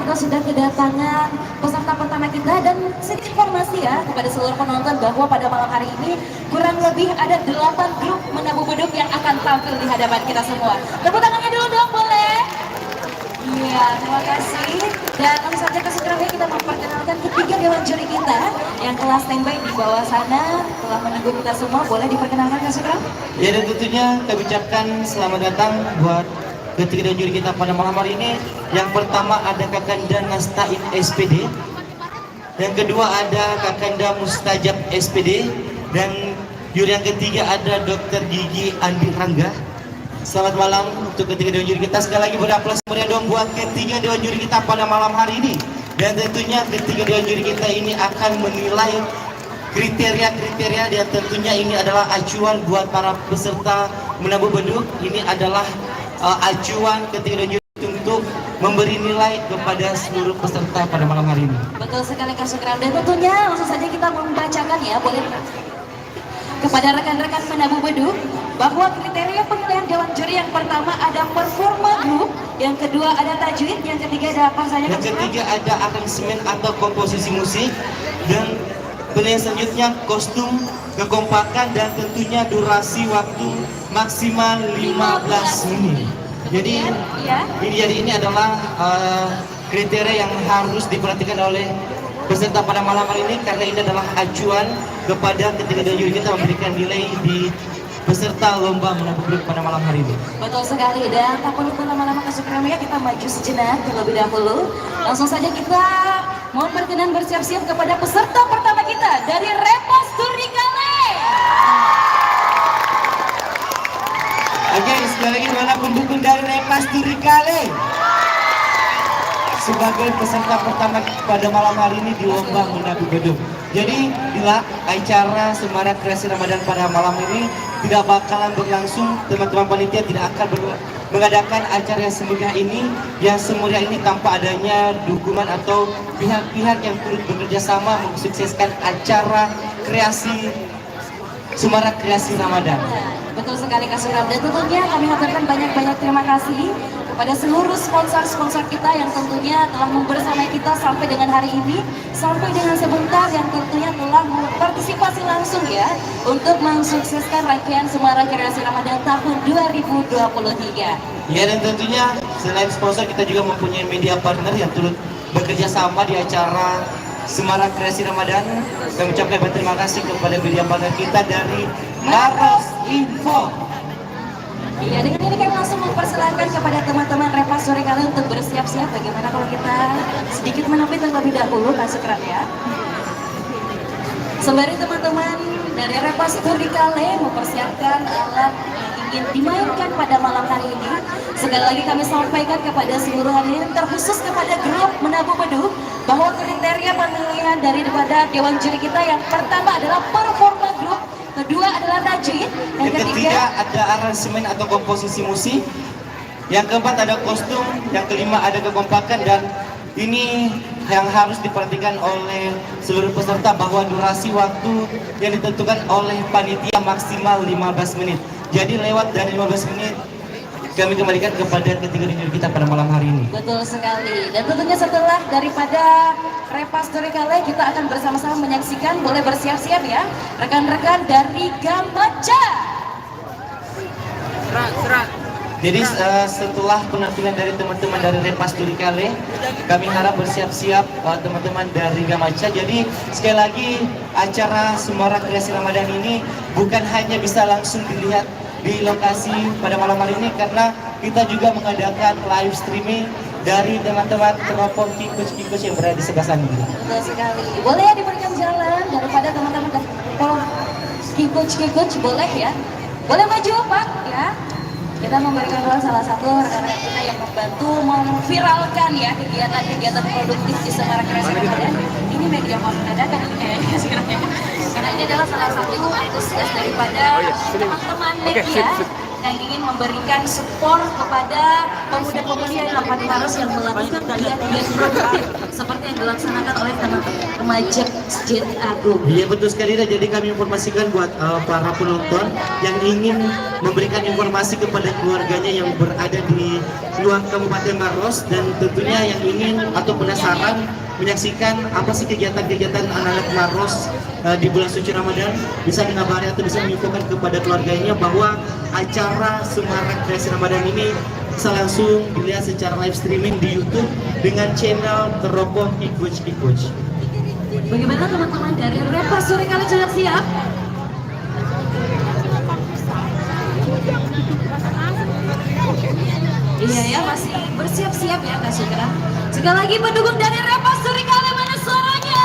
kita sudah kedatangan peserta pertama kita dan sedikit informasi ya kepada seluruh penonton bahwa pada malam hari ini kurang lebih ada 8 grup menabuh beduk yang akan tampil di hadapan kita semua. Tepuk tangannya dulu dong, boleh? Iya, terima kasih. Dan langsung saja kesegerannya kita memperkenalkan ketiga dewan juri kita yang telah standby di bawah sana telah menunggu kita semua. Boleh diperkenalkan kesegerang? Ya, dan tentunya kami ucapkan selamat datang buat ketiga dewan juri kita pada malam hari ini. Yang pertama ada Kakanda Nastain SPD, yang kedua ada Kakanda Mustajab SPD, dan juri yang ketiga ada Dr. Gigi Andi Rangga. Selamat malam untuk ketiga dewan juri kita. Sekali lagi beraplaus meriah dong buat ketiga dewan juri kita pada malam hari ini. Dan tentunya ketiga dewan juri kita ini akan menilai kriteria-kriteria, dan tentunya ini adalah acuan buat para peserta menabuh beduk. Ini adalah acuan ketiga dewan juri untuk memberi nilai kepada seluruh peserta pada malam hari ini. Betul sekali Kak Sukram, dan tentunya langsung saja kita membacakan ya, boleh kepada rekan-rekan menabuh beduk bahwa kriteria pemilihan dewan juri yang pertama ada performa grup, yang kedua ada tajwid, yang ketiga ada apa saja? Yang ketiga ada aransemen atau komposisi musik, dan penilaian selanjutnya kostum, kekompakan, dan tentunya durasi waktu maksimal 15 menit. Jadi ini adalah kriteria yang harus diperhatikan oleh peserta pada malam hari ini, karena ini adalah acuan kepada ketiga dewan juri kita memberikan nilai di peserta lomba menabuh beduk pada malam hari ini. Betul sekali, dan tak perlu lama-lama ke ya, kita maju sejenak terlebih dahulu. Langsung saja kita mohon berkenan bersiap-siap kepada peserta pertama kita dari Repas Turikale. Oke, sekali lagi mana pendukung dari Repas Turikale sebagai peserta pertama pada malam hari ini di lomba menabuh beduk. Jadi bila acara Semarak Kreasi Ramadan pada malam ini tidak bakalan berlangsung, teman-teman panitia tidak akan mengadakan acara yang semeriah ini tanpa adanya dukungan atau pihak-pihak yang turut bekerja sama mensukseskan acara kreasi Semarak Kreasi Ramadan. Betul sekali Kak Suram, dan tentunya kami haturkan banyak-banyak terima kasih kepada seluruh sponsor-sponsor kita yang tentunya telah membersamai kita sampai dengan hari ini, sampai dengan sebentar, yang tentunya telah berpartisipasi langsung ya untuk mensukseskan rangkaian Semarak Kreasi Ramadan tahun 2023. Ya, dan tentunya selain sponsor kita juga mempunyai media partner yang turut bekerja sama di acara Semarak Kreasi Ramadan. Kami ucapkan terima kasih kepada media partner kita dari Maros Info. Iya, dengan ini kami langsung mempersilahkan kepada teman-teman Repas Turikale untuk bersiap-siap. Bagaimana kalau kita sedikit menepi terlebih dahulu, Kak Sukram ya. Sembari teman-teman dari Repas Turikale mempersiapkan alat yang ingin dimainkan pada malam hari ini, sekali lagi kami sampaikan kepada seluruh hadirin, terkhusus kepada grup menabuh beduk, bahwa kriteria pemilihan daripada dewan juri kita yang pertama adalah performa grup, kedua adalah tajwid, yang ketiga ada aransemen atau komposisi musik, yang keempat ada kostum, yang kelima ada kekompakan, dan ini yang harus diperhatikan oleh seluruh peserta bahwa durasi waktu yang ditentukan oleh panitia maksimal 15 menit. Jadi lewat dari 15 menit kami kembalikan kepada ketiga juri kita pada malam hari ini. Betul sekali. Dan tentunya setelah daripada Repas Turikale kita akan bersama-sama menyaksikan, boleh bersiap-siap ya rekan-rekan dari Gamaca. Jadi setelah penampilan dari teman-teman dari Repas Turikale, kami harap bersiap-siap teman-teman dari Gamaca. Jadi sekali lagi acara Semarak Kreasi Ramadan ini bukan hanya bisa langsung dilihat di lokasi pada malam hari ini, karena kita juga mengadakan live streaming dari teman-teman teropong kikus-kikus yang berada di sebelah sana. Betul sekali. Boleh ya diberikan jalan daripada teman-teman kikus-kikus, boleh ya? Boleh maju Pak ya? Kita memberikan ruang salah satu rekan-rekan kita yang membantu memviralkan ya kegiatan-kegiatan produktif di Semarak Kreasi Ramadan. Ini media mendadak ya sekarang ya. Karena ini adalah salah satu antusias daripada teman-teman media yang ingin memberikan support kepada pemuda-pemudi yang 8 harus yang melakukan kegiatan produktif seperti yang dilaksanakan oleh teman-teman remaja Masjid Agung. Iya betul sekali. Jadi kami informasikan buat para penonton yang ingin memberikan informasi kepada keluarganya yang berada di luar Kabupaten Maros, dan tentunya yang ingin atau penasaran menyaksikan apa sih kegiatan-kegiatan anak-anak Maros di bulan suci Ramadan, bisa mengabari atau bisa menginfokan kepada keluarganya bahwa acara Semarang Kreasi Ramadan ini bisa langsung dilihat secara live streaming di YouTube dengan channel Teropong Ikuj. Bagaimana teman-teman dari Repas Suri kali sudah siap? Iya ya, masih bersiap-siap ya Kak Syukra. Sekali lagi pendukung dari Repas Suri kali, mana suaranya?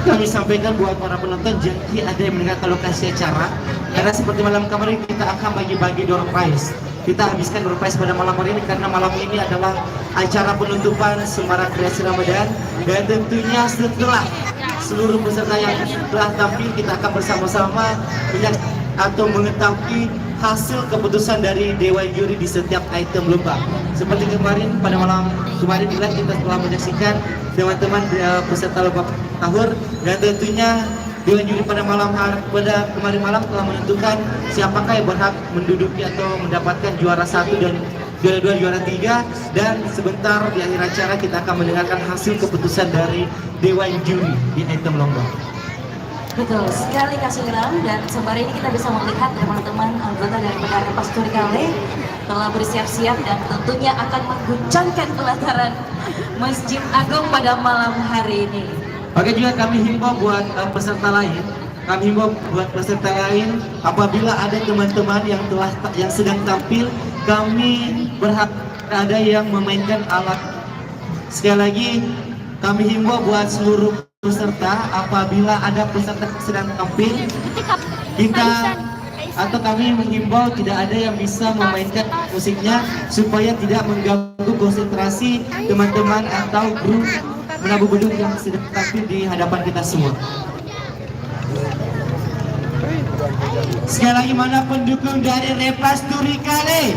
Kami sampaikan buat para penonton, jadi ada yang mendengar lokasi acara, karena seperti malam kemarin kita akan bagi-bagi door prize. Kita habiskan door prize pada malam hari ini karena malam ini adalah acara penutupan Semarang Kreasi Ramadan, dan tentunya setelah seluruh peserta yang telah tampil, kita akan bersama-sama atau mengetahui hasil keputusan dari Dewan Juri di setiap item lomba. Seperti kemarin, pada malam kemarin kita telah menyaksikan teman-teman peserta lomba tahun, dan tentunya Dewan Juri pada kemarin malam telah menentukan siapakah yang berhak menduduki atau mendapatkan juara 1 dan juara 2, juara 3, dan sebentar di akhir acara kita akan mendengarkan hasil keputusan dari Dewan Juri di item lomba. Betul sekali Kak Syukran, dan sembari ini kita bisa melihat teman-teman anggota dari Repas Suri kali telah bersiap-siap dan tentunya akan mengguncangkan pelataran Masjid Agung pada malam hari ini. Oke, juga kami himbau buat peserta lain. Apabila ada teman-teman yang sedang tampil, kami berhak ada yang memainkan alat. Sekali lagi kami himbau buat seluruh peserta, apabila ada peserta yang sedang tampil, kami menghimbau tidak ada yang bisa memainkan musiknya supaya tidak mengganggu konsentrasi teman-teman atau grup menabuh beduk yang sedang tampil di hadapan kita semua. Sekali lagi, mana pendukung dari Repas Suri kali?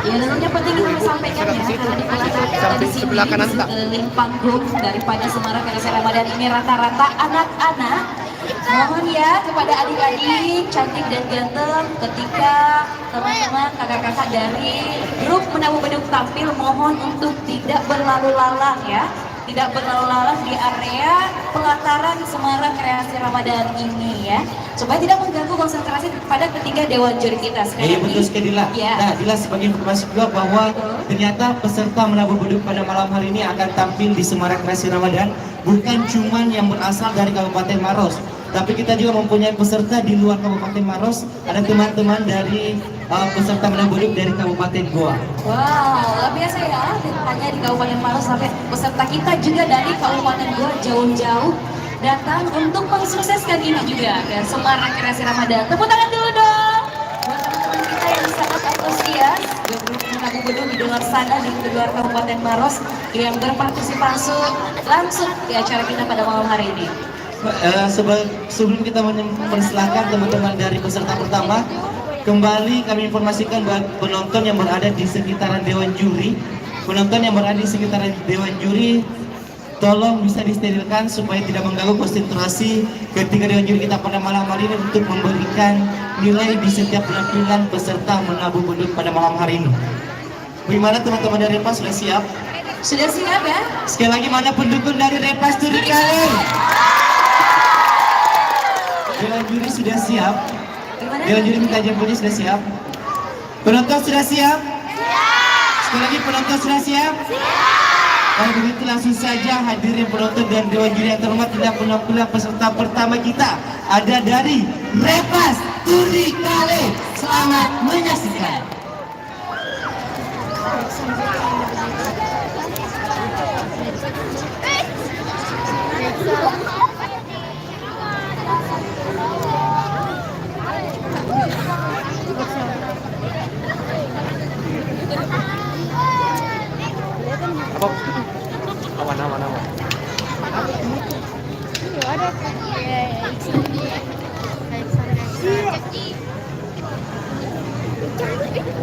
Ya, tentunya penting kita sampaikan ya, karena di pelataran kita di sini sekeliling panggung daripada Semarang Kreasi Ramadan ini rata-rata anak-anak. Mohon ya kepada adik-adik cantik dan ganteng, ketika teman-teman kakak-kakak dari grup menabuh beduk tampil, mohon untuk tidak berlalu lalang ya, tidak berlalu lalang di area pelataran Semarang Kreasi Ramadan ini ya, supaya tidak mengganggu konsentrasi pada ketiga Dewan Juri kita. Iya betul sekali lah. Ya. Nah, Dila, sebagai informasi juga bahwa ternyata peserta menabuh beduk pada malam hari ini akan tampil di Semarang Kreasi Ramadan bukan cuman yang berasal dari Kabupaten Maros, tapi kita juga mempunyai peserta di luar Kabupaten Maros. Ada teman-teman dari peserta menabuh beduk dari Kabupaten Goa. Wow, luar biasa ya, hanya di Kabupaten Maros sampai peserta kita juga dari Kabupaten Goa jauh-jauh datang untuk mensukseskan ini juga, dan Semarang Kreasi Ramadan. Tepuk tangan dulu dong buat teman-teman kita yang sangat antusias grup menabuh beduk di luar sana, di luar Kabupaten Maros, yang berpartisipasi langsung di acara kita pada malam hari ini. Sebelum kita mempersilahkan teman-teman dari peserta pertama, kembali kami informasikan buat penonton yang berada di sekitaran Dewan Juri, tolong bisa disterilkan supaya tidak mengganggu konsentrasi ketika Dewan Juri kita pada malam hari ini untuk memberikan nilai di setiap penampilan peserta menabuh beduk pada malam hari ini. Bagaimana teman-teman dari Repas, sudah siap? Sudah siap ya? Sekali lagi, mana pendukung dari Repas Suri kali? Dewan Juri sudah siap? Dewan Juri minta jemputnya sudah siap? Penonton sudah siap? Sekali lagi, penonton sudah siap? Kalau begitu langsung saja hadirin penonton dan Dewan Juri yang terhormat, tidak penampilan peserta pertama kita ada dari Repas Suri kali. Selamat menyaksikan. nama. Ada.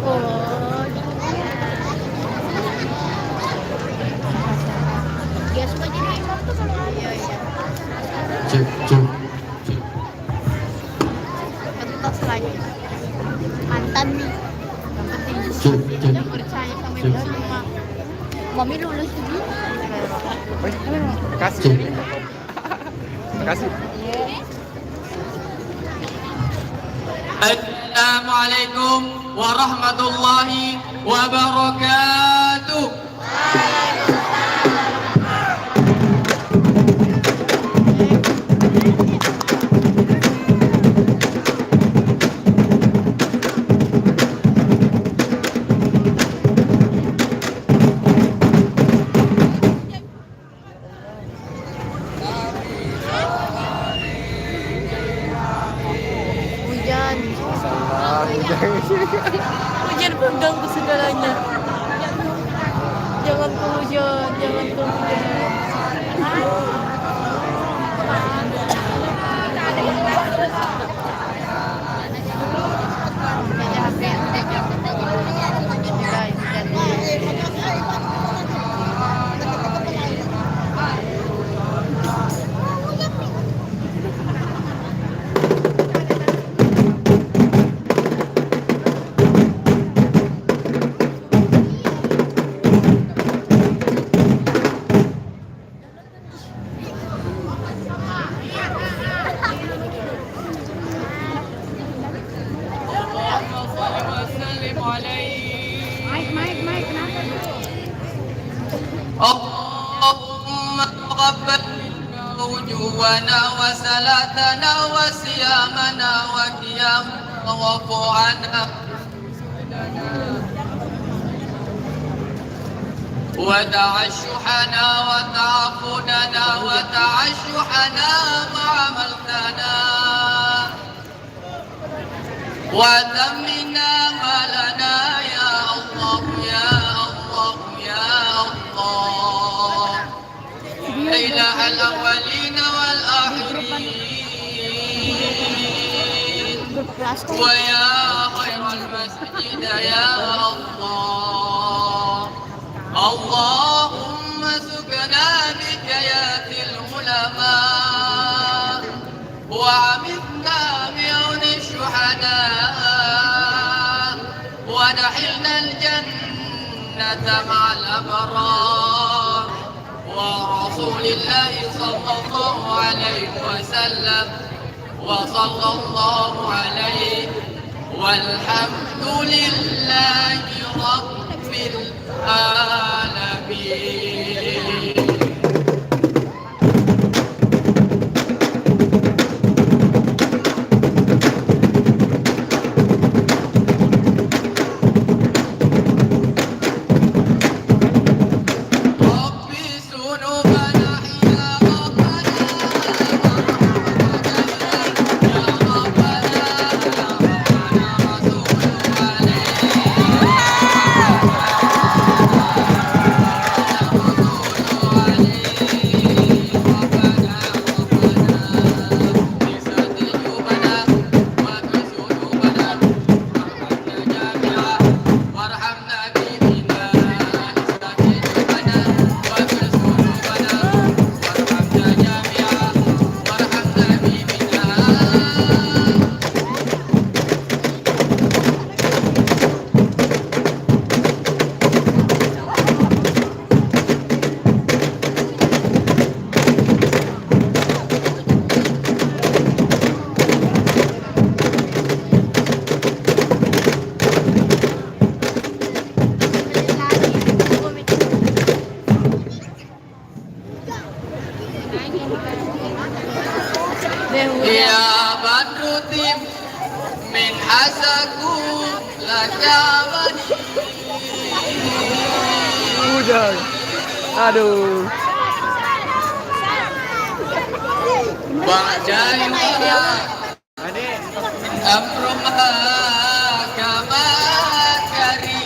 Oh. Dia suka jadi imam tuh kalau iya. Cek. Satu tas lagi. Mantan nih. Yang penting jangan percaya sama dia sama mami lulus juga. Makasih. Makasih. Assalamualaikum warahmatullahi wabarakatuh. Hujan. Hujan mengganggu segalanya. Jangan ke hujan. اللهم تقبل منا وجوهنا وصلاتنا وصيامنا وقيامنا وركوعنا وتعشحنا وتعفننا وتعشحنا مع ملكنا وتمنا ما لنا يا الله يا الله يا الله إله الأولين والآخرين ويا خير المسجد يا الله اللهم سكنا بكيات العلماء وعمدنا بعون الشهداء ودخلنا الجنة مع الأبرار ورسول الله صلى الله عليه وسلم وصلى الله عليه والحمد لله رب العالمين. Ya badrutim min hasaku lakabani. Hujan. Aduh. Ba'dai mana amrumah kama kari.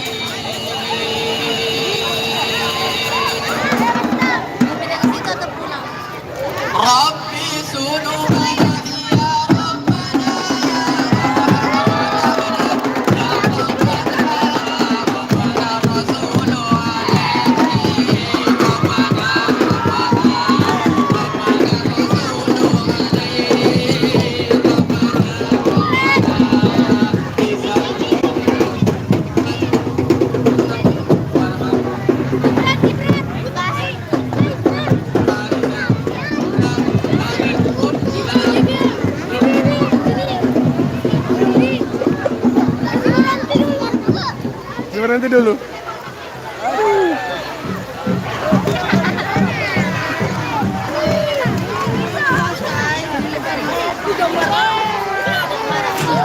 berhenti dulu.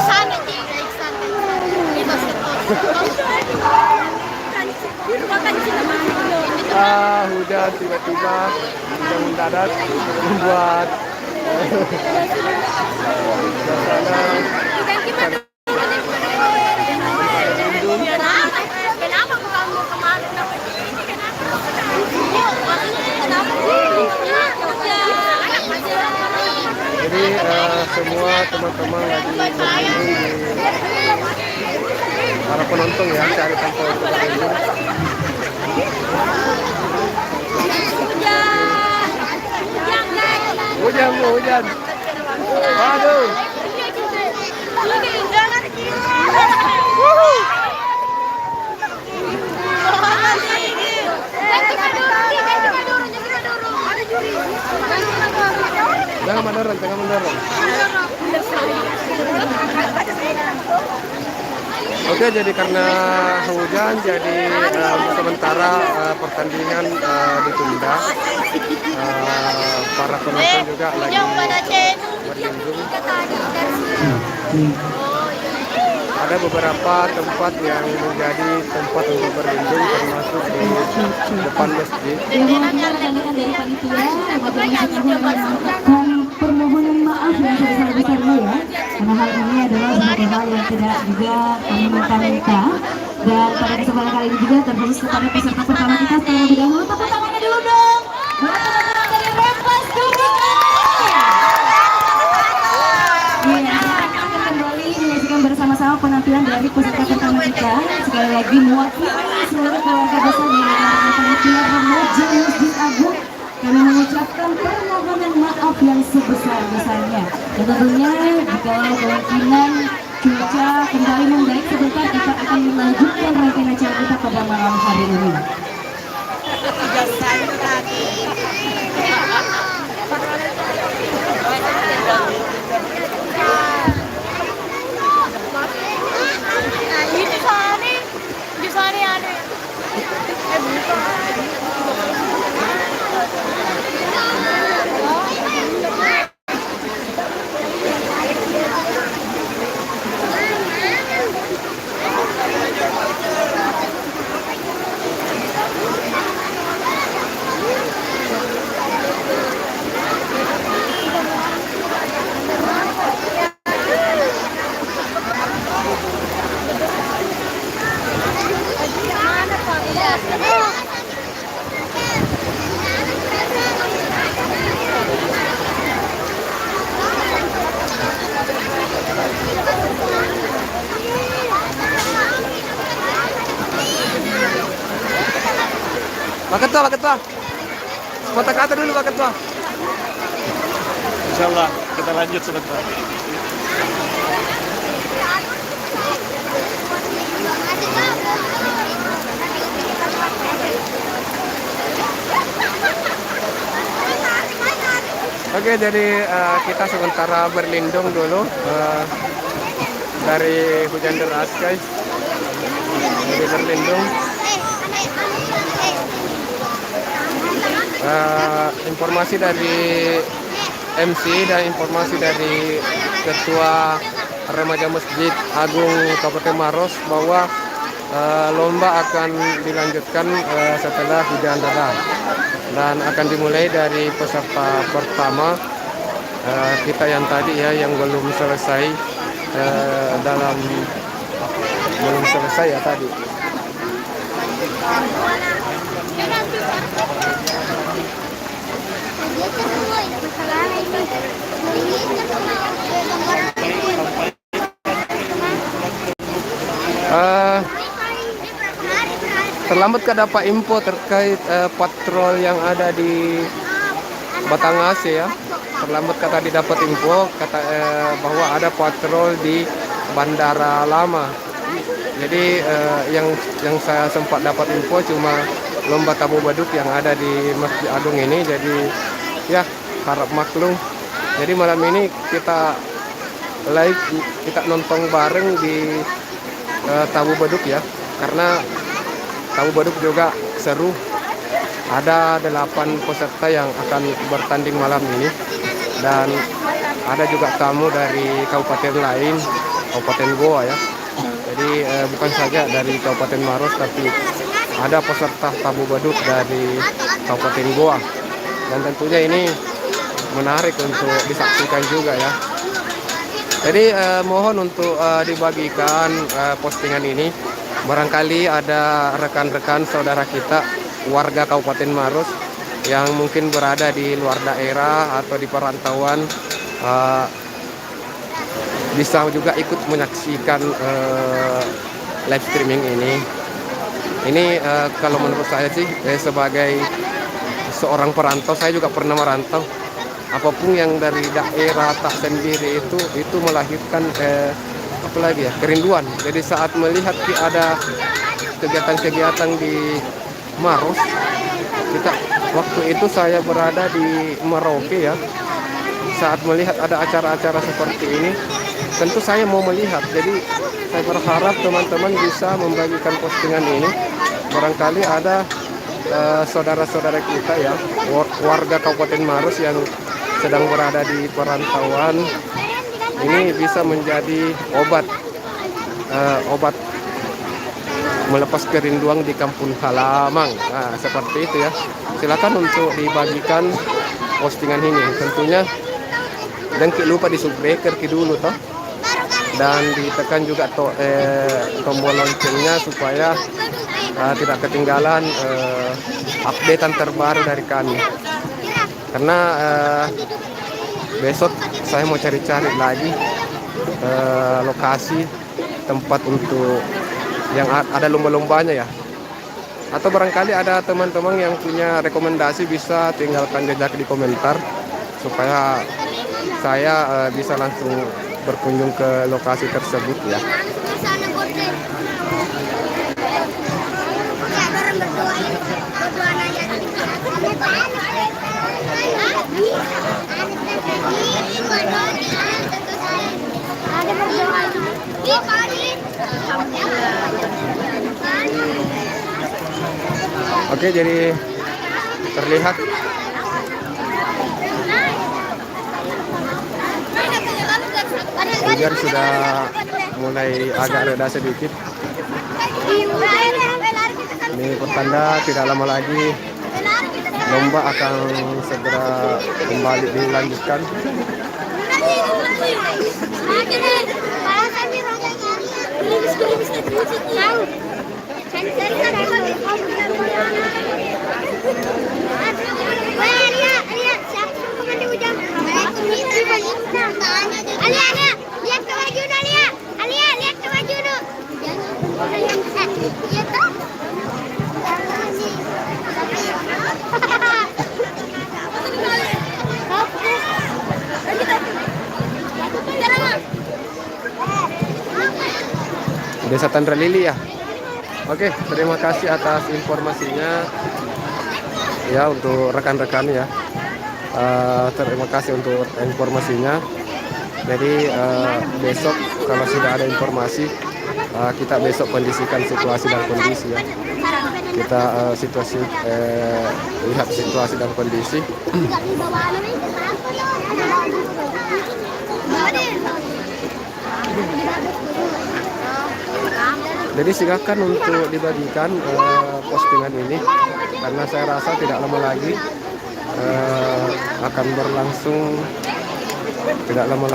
Sana Ji, naik sana. Itu Hujan tiba-tiba hujan mendadak membuat suasana Kenapa kamu kemarin? jadi semua teman-teman lagi berlindung di para penonton ya cari tempat untuk berlindung. Hujan bu, hujan. Waduh. Jangan mendorong, jangan mendorong. Oke, jadi karena hujan, jadi sementara pertandingan ditunda. Para penonton juga lagi berlindung. Ada beberapa tempat yang menjadi tempat untuk berlindung, termasuk di depan masjid. Permohonan maaf yang sebesar-besarnya ya, karena hal ini adalah sebuah hal yang tidak juga kami minta-minta. Dan pada kesempatan kali ini juga terkhusus kepada peserta pertama kita, terlebih dahulu tepuk tangannya dulu dong buat teman-teman dari Rempas Gurungan. Iya, akan kembali menyaksikan bersama-sama penampilan dari peserta pertama kita. Sekali lagi mewakili seluruh keluarga besar dari panitia remaja Masjid Agung, kami mengucapkan permohonan maaf yang sebesar-besarnya. Dan tentunya jika kemungkinan cuaca kembali membaik sebentar, kita akan melanjutkan rangkaian acara kita pada malam hari ini. Di sana ada. Pak Ketua. Foto kata dulu Pak Ketua. Insyaallah kita lanjut sebentar. Oke, jadi kita sementara berlindung dulu dari hujan deras, guys. Jadi berlindung. Informasi dari MC dan informasi dari Ketua Remaja Masjid Agung Kabupaten Maros bahwa lomba akan dilanjutkan setelah hujan deras dan akan dimulai dari peserta pertama kita yang tadi ya, yang belum selesai ya tadi. Terlambat dapat info terkait patrol yang ada di Batangas ya. Terlambat tadi dapat info bahwa ada patrol di Bandara Lama. Jadi yang saya sempat dapat info cuma lomba tabu badut yang ada di Masjid Agung ini. Jadi ya harap maklum. Jadi malam ini kita live, kita nonton bareng di tabu badut ya, karena Tabu Baduk juga seru. Ada 8 peserta yang akan bertanding malam ini, dan ada juga tamu dari kabupaten lain, Kabupaten Goa ya. Jadi bukan saja dari Kabupaten Maros, tapi ada peserta Tabu Baduk dari Kabupaten Goa, dan tentunya ini menarik untuk disaksikan juga ya. Jadi mohon untuk dibagikan postingan ini. Barangkali ada rekan-rekan saudara kita warga Kabupaten Maros yang mungkin berada di luar daerah atau di perantauan, bisa juga ikut menyaksikan live streaming ini. Ini kalau menurut saya sih sebagai seorang perantau, saya juga pernah merantau. Apapun yang dari daerah tak sendiri itu melahirkan apalagi ya, kerinduan. Jadi saat melihat ada kegiatan-kegiatan di Maros, waktu itu saya berada di Merauke ya. Saat melihat ada acara-acara seperti ini, tentu saya mau melihat. Jadi saya berharap teman-teman bisa membagikan postingan ini. Barangkali ada saudara-saudara kita ya, warga Kabupaten Maros yang sedang berada di perantauan, ini bisa menjadi obat melepas kerinduan di kampung halaman. Nah, seperti itu ya. Silakan untuk dibagikan postingan ini. Tentunya dan lupa di subscribe dulu toh, dan ditekan juga tombol loncengnya supaya tidak ketinggalan updatean terbaru dari kami. Karena besok saya mau cari-cari lagi lokasi tempat untuk yang ada lomba-lombanya ya. Atau barangkali ada teman-teman yang punya rekomendasi, bisa tinggalkan jejak di komentar supaya saya bisa langsung berkunjung ke lokasi tersebut ya. Oke, jadi terlihat hujan sudah mulai agak reda sedikit. Ini pertanda tidak lama lagi lomba akan segera kembali dilanjutkan. Desa Tandra Lili ya. Oke, terima kasih atas informasinya ya untuk rekan-rekan ya. Terima kasih untuk informasinya. Jadi besok kalau sudah ada informasi, kita besok kondisikan situasi dan kondisi ya. Kita lihat situasi dan kondisi. Jadi silakan untuk dibagikan postingan ini, karena saya rasa tidak lama lagi akan berlangsung, tidak lama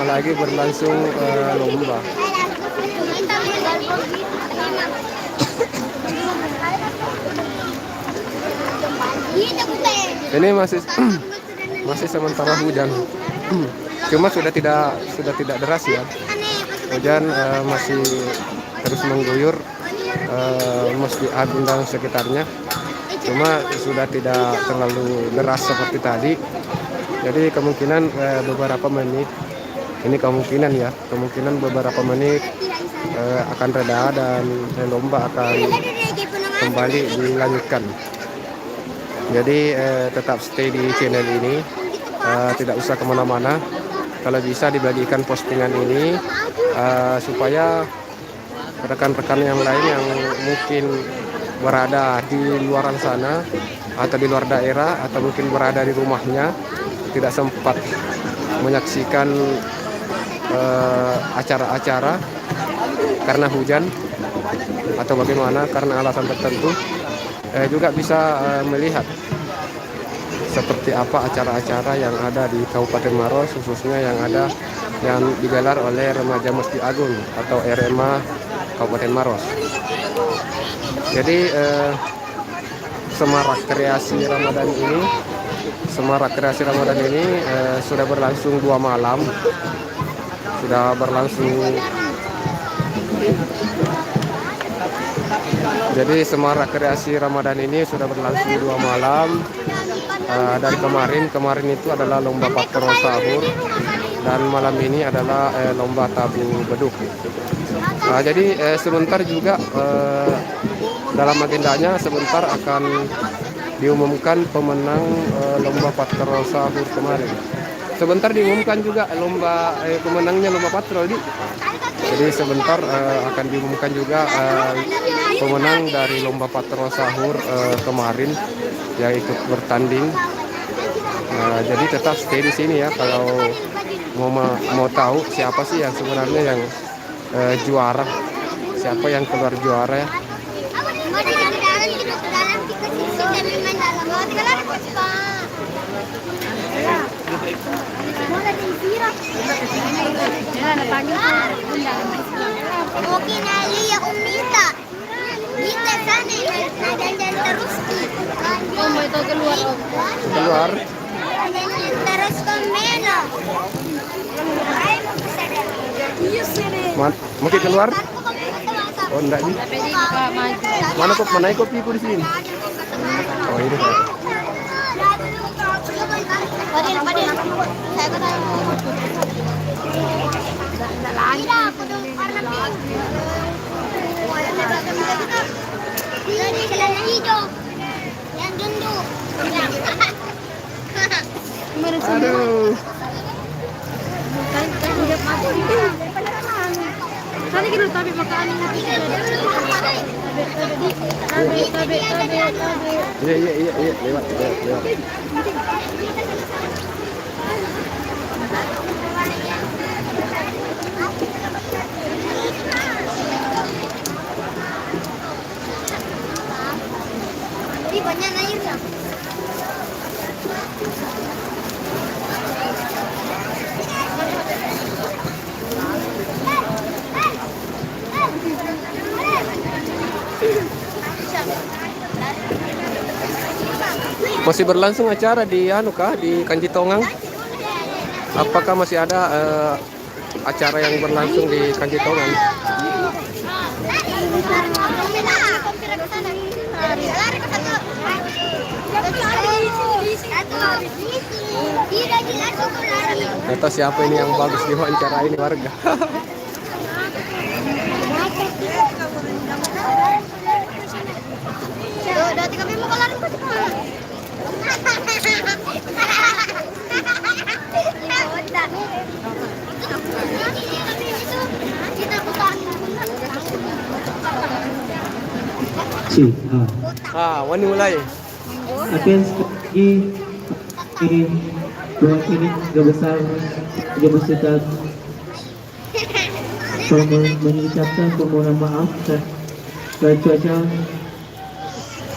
lagi berlangsung lomba. Ini masih sementara hujan, cuma sudah tidak deras ya. Hujan masih terus mengguyur Masjid Agung dan sekitarnya, cuma sudah tidak terlalu deras seperti tadi. Jadi kemungkinan beberapa menit, ini kemungkinan beberapa menit akan reda dan lomba akan kembali dilanjutkan. Jadi tetap stay di channel ini, tidak usah kemana-mana. Kalau bisa dibagikan postingan ini supaya rekan-rekan yang lain yang mungkin berada di luaran sana atau di luar daerah atau mungkin berada di rumahnya tidak sempat menyaksikan acara-acara karena hujan atau bagaimana karena alasan tertentu, juga bisa melihat seperti apa acara-acara yang ada di Kabupaten Maros, khususnya yang digelar oleh Remaja Masjid Agung atau RMA Kabupaten Maros. Jadi Semarak Kreasi Ramadan ini sudah berlangsung 2 malam. Sudah berlangsung. Jadi Semarak Kreasi Ramadan ini sudah berlangsung 2 malam. Dari kemarin itu adalah lomba patrol sahur dan malam ini adalah lomba tabu beduk. Jadi sebentar juga dalam agendanya sebentar akan diumumkan pemenang lomba patrol sahur kemarin. Sebentar diumumkan juga pemenangnya lomba patrol di. Jadi sebentar akan diumumkan juga pemenang dari lomba patrol sahur kemarin yang ikut bertanding. Jadi tetap stay di sini ya kalau mau tahu siapa sih yang sebenarnya yang juara, siapa yang keluar juara ya. Mungkin Ali ya Umita. Kita sana dan terus itu keluar. Keluar. Terus ke Mena. Mungkin keluar? Oh enggak nih. Mana kopi di sini? Oh ini Pak. Padil. Saya kata. Tidak, aku tuh warna pink. Ini celana hijau. Yang gendut. Aduh. Tadi kita tapi makan tabe. Iya, lewat. Ini banyak airnya. Masih berlangsung acara di di Kanjitongang. Apakah masih ada acara yang berlangsung di Kanjitongang? Atau siapa ini yang bagus diwawancara ini warga? Dati kami mau kelar ko cepat. Kita buka. Wani mulai. Akhirnya sekali lagi buat ini gak besar kita mengucapkan permohonan maaf dan cuaca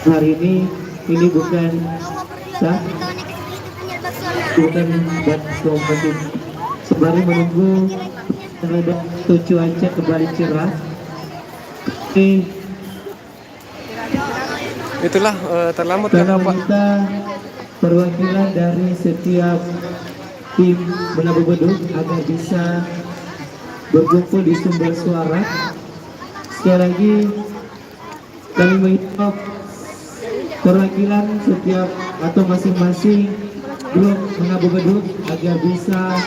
hari ini bukan kompetitif. Sembari menunggu terhadap cuaca kembali cerah. Itulah terlambat Karena Pak. kita perwakilan dari setiap tim Menabu Beduk agar bisa berkumpul di sumber suara. Sekali lagi kami mengimbau perwakilan setiap atau masing-masing grup Menabu Beduk agar bisa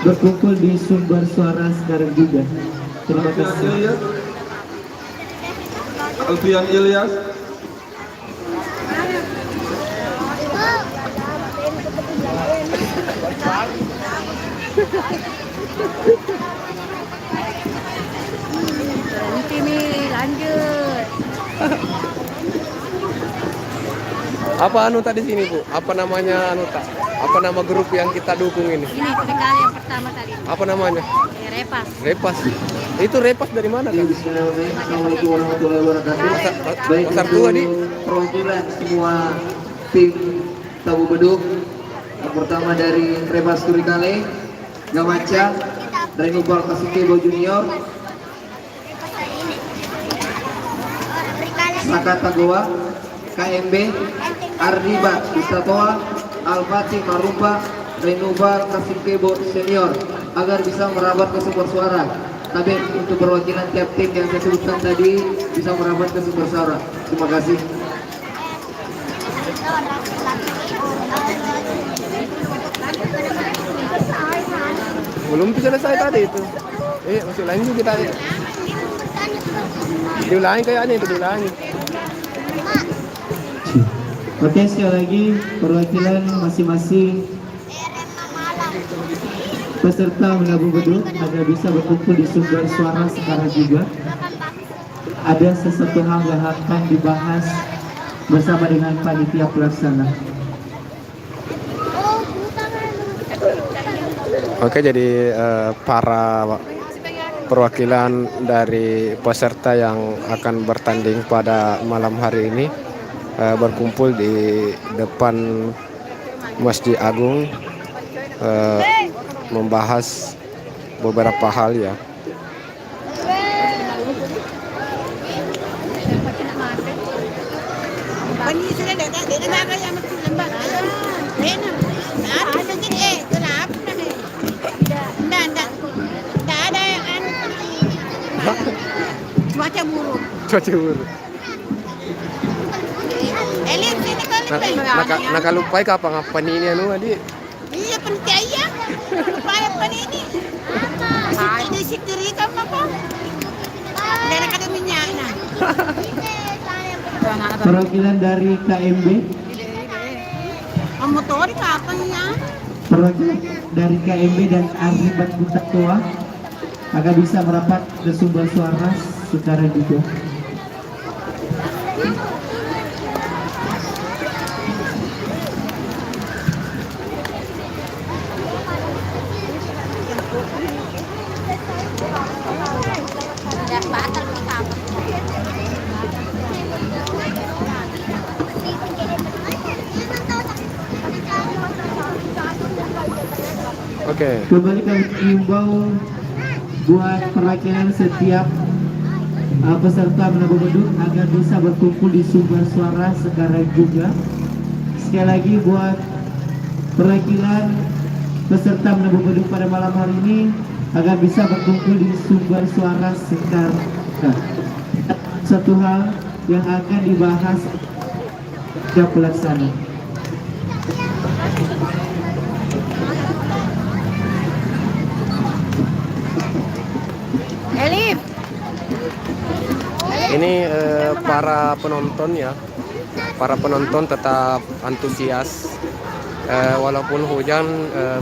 berkumpul di sumber suara sekarang juga. Terima kasih. Alfian Ilyas. Apa anu tadi sini Bu? Apa namanya anu tak? Apa nama grup yang kita dukung ini? Ini kali yang pertama tadi. Apa namanya? Repas. Repas. Itu Repas dari mana kan? Assalamualaikum warahmatullahi wabarakatuh. Pasar tua di perwakilan semua tim Tabu Beduk. Yang pertama dari Rebas Turikale, Gamaca, Renubal Kasikebo Junior, Sakata Goa, KMB, Ardiba Istatoa, Al-Fatih Marumpa, Renubal Kasikebo Senior agar bisa merabat ke sumber suara. Tapi untuk perwakilan tiap tim yang saya sebutkan tadi bisa merabat ke sumber suara. Terima kasih. belum selesai tadi itu. Masih lanjut kita. Diulangi kayaknya itu diulangi. Oke, sekali lagi perwakilan masing-masing peserta menabung beduk agar bisa berkumpul di sumber suara sekarang juga. Ada sesuatu hal yang akan dibahas bersama dengan panitia pelaksana. Oke, jadi para perwakilan dari peserta yang akan bertanding pada malam hari ini berkumpul di depan Masjid Agung membahas beberapa hal ya. Cuaca buruk. Cuaca buruk. Elit sini kali. Nakalupai kapan ini anu tadi. Iya percaya. Lupayan pan ini. Di situ rika apa? Dari kata minyak nah. Perwakilan dari KMB, Motor kapan ya? perwakilan dari KMB dan Ardibat Butakoa agar bisa merapat ke sumber suara secara juga. Oke. Kembali kami himbau buat perwakilan setiap peserta menabung beduk agar bisa berkumpul di sumber suara sekarang juga. Sekali lagi buat perwakilan peserta menabung beduk pada malam hari ini agar bisa berkumpul di sumber suara sekarang. Satu hal yang akan dibahas setiap pelaksana. Elif. Ini para penonton ya. Para penonton tetap antusias. Walaupun hujan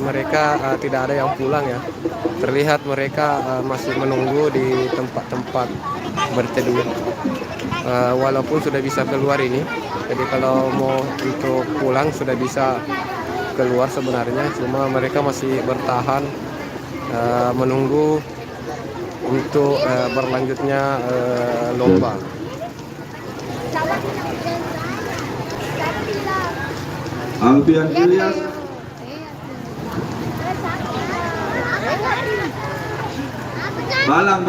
mereka tidak ada yang pulang ya. Terlihat mereka masih menunggu di tempat-tempat berteduh. Walaupun sudah bisa keluar ini. Jadi kalau mau untuk pulang sudah bisa keluar sebenarnya. Cuma mereka masih bertahan menunggu untuk berlanjutnya lomba. Alfian Ilyas, Balang.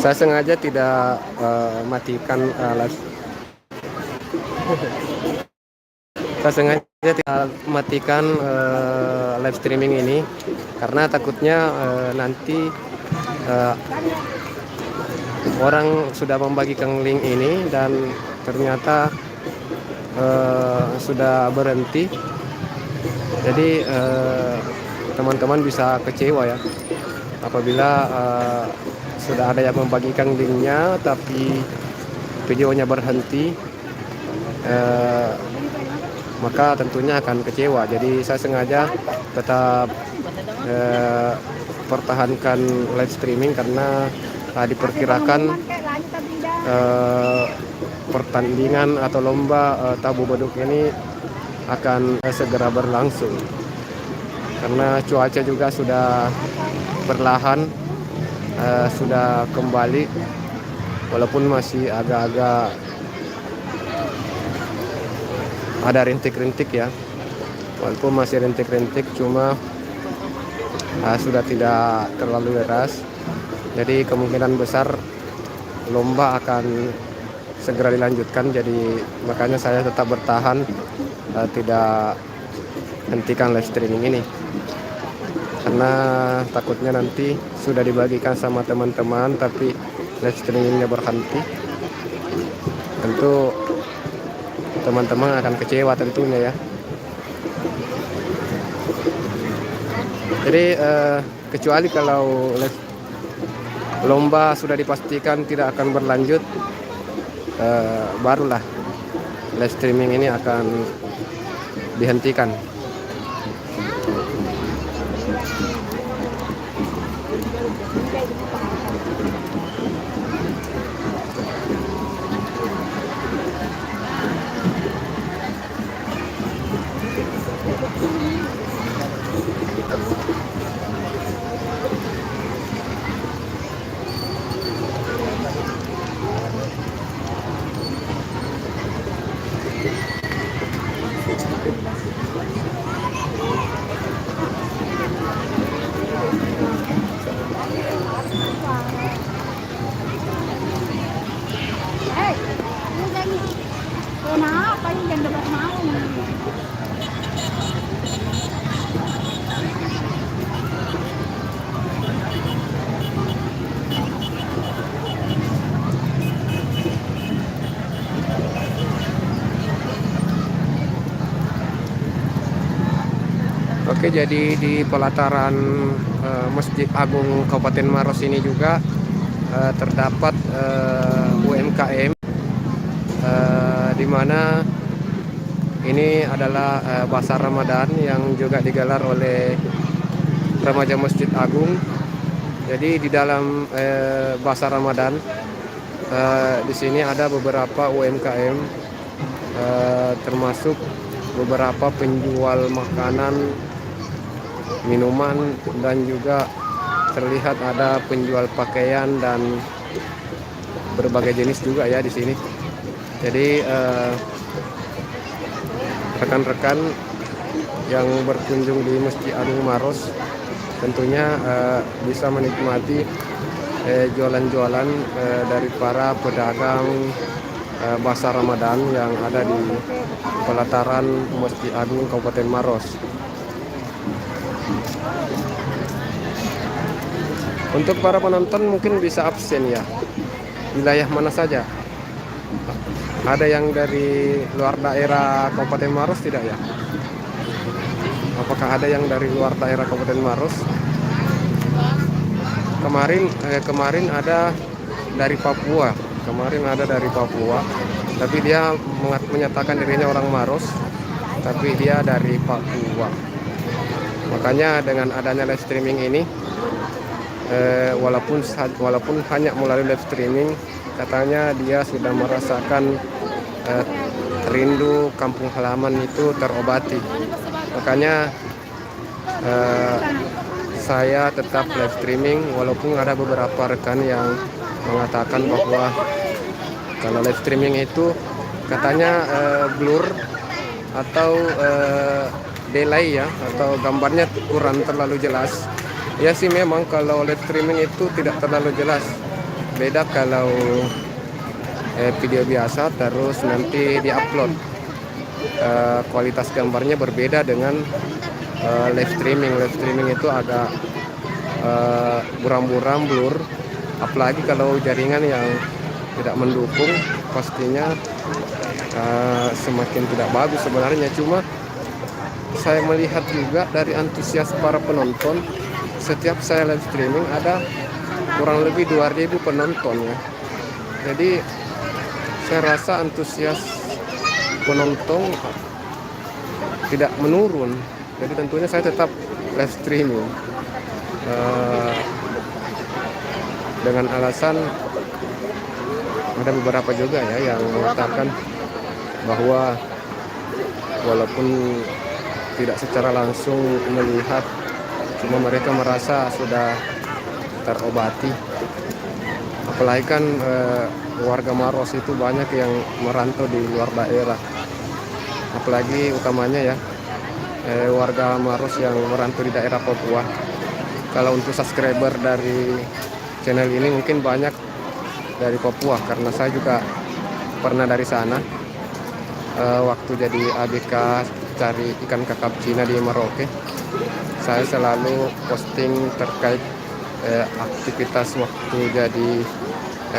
Saya sengaja tidak matikan saya sengaja tidak matikan live streaming ini karena takutnya nanti orang sudah membagikan link ini dan ternyata sudah berhenti. Jadi teman-teman bisa kecewa ya apabila sudah ada yang membagikan linknya tapi videonya berhenti, maka tentunya akan kecewa. Jadi saya sengaja tetap pertahankan live streaming karena diperkirakan pertandingan atau lomba tabu beduk ini akan segera berlangsung karena cuaca juga sudah perlahan sudah kembali, walaupun masih agak-agak ada rintik-rintik ya, walaupun masih rintik-rintik, cuma sudah tidak terlalu deras. Jadi kemungkinan besar lomba akan segera dilanjutkan. Jadi makanya saya tetap bertahan tidak hentikan live streaming ini karena takutnya nanti sudah dibagikan sama teman-teman tapi live streamingnya berhenti. Tentu teman-teman akan kecewa tentunya ya. Jadi kecuali kalau lomba sudah dipastikan tidak akan berlanjut, barulah live streaming ini akan dihentikan. Kenapa ini jangan debat mau? Oke, jadi di pelataran Masjid Agung Kabupaten Maros ini juga terdapat UMKM di mana ini adalah Basar Ramadan yang juga digelar oleh remaja Masjid Agung. Jadi di dalam Basar Ramadan di sini ada beberapa UMKM termasuk beberapa penjual makanan, minuman, dan juga terlihat ada penjual pakaian dan berbagai jenis juga ya di sini. Jadi rekan-rekan yang berkunjung di Masjid Agung Maros tentunya bisa menikmati jualan-jualan dari para pedagang Basar Ramadan yang ada di pelataran Masjid Agung Kabupaten Maros. Untuk para penonton mungkin bisa absen ya. Wilayah mana saja? Ada yang dari luar daerah Kabupaten Maros tidak ya? Apakah ada yang dari luar daerah Kabupaten Maros? Kemarin ada dari Papua. Kemarin ada dari Papua, tapi dia menyatakan dirinya orang Maros, tapi dia dari Papua. Makanya dengan adanya live streaming ini, walaupun hanya melalui live streaming, katanya dia sudah merasakan rindu kampung halaman itu terobati. Makanya saya tetap live streaming, walaupun ada beberapa rekan yang mengatakan bahwa kalau live streaming itu katanya blur atau delay ya, atau gambarnya kurang terlalu jelas. Ya sih, memang kalau live streaming itu tidak terlalu jelas beda kalau video biasa terus nanti diupload. Kualitas gambarnya berbeda dengan live streaming. Live streaming itu agak buram-buram, blur. Apalagi kalau jaringan yang tidak mendukung, pastinya semakin tidak bagus sebenarnya. Cuma saya melihat juga dari antusias para penonton, setiap saya live streaming ada kurang lebih 2000 penonton ya. Jadi saya rasa antusias penonton tidak menurun. Jadi tentunya saya tetap live streaming dengan alasan ada beberapa juga ya yang mengatakan bahwa walaupun tidak secara langsung melihat, cuma mereka merasa sudah terobati. Apalagi kan warga Maros itu banyak yang merantau di luar daerah, apalagi utamanya ya warga Maros yang merantau di daerah Papua. Kalau untuk subscriber dari channel ini mungkin banyak dari Papua, karena saya juga pernah dari sana waktu jadi ABK cari ikan kakap Cina di Merauke. Saya selalu posting terkait aktivitas waktu jadi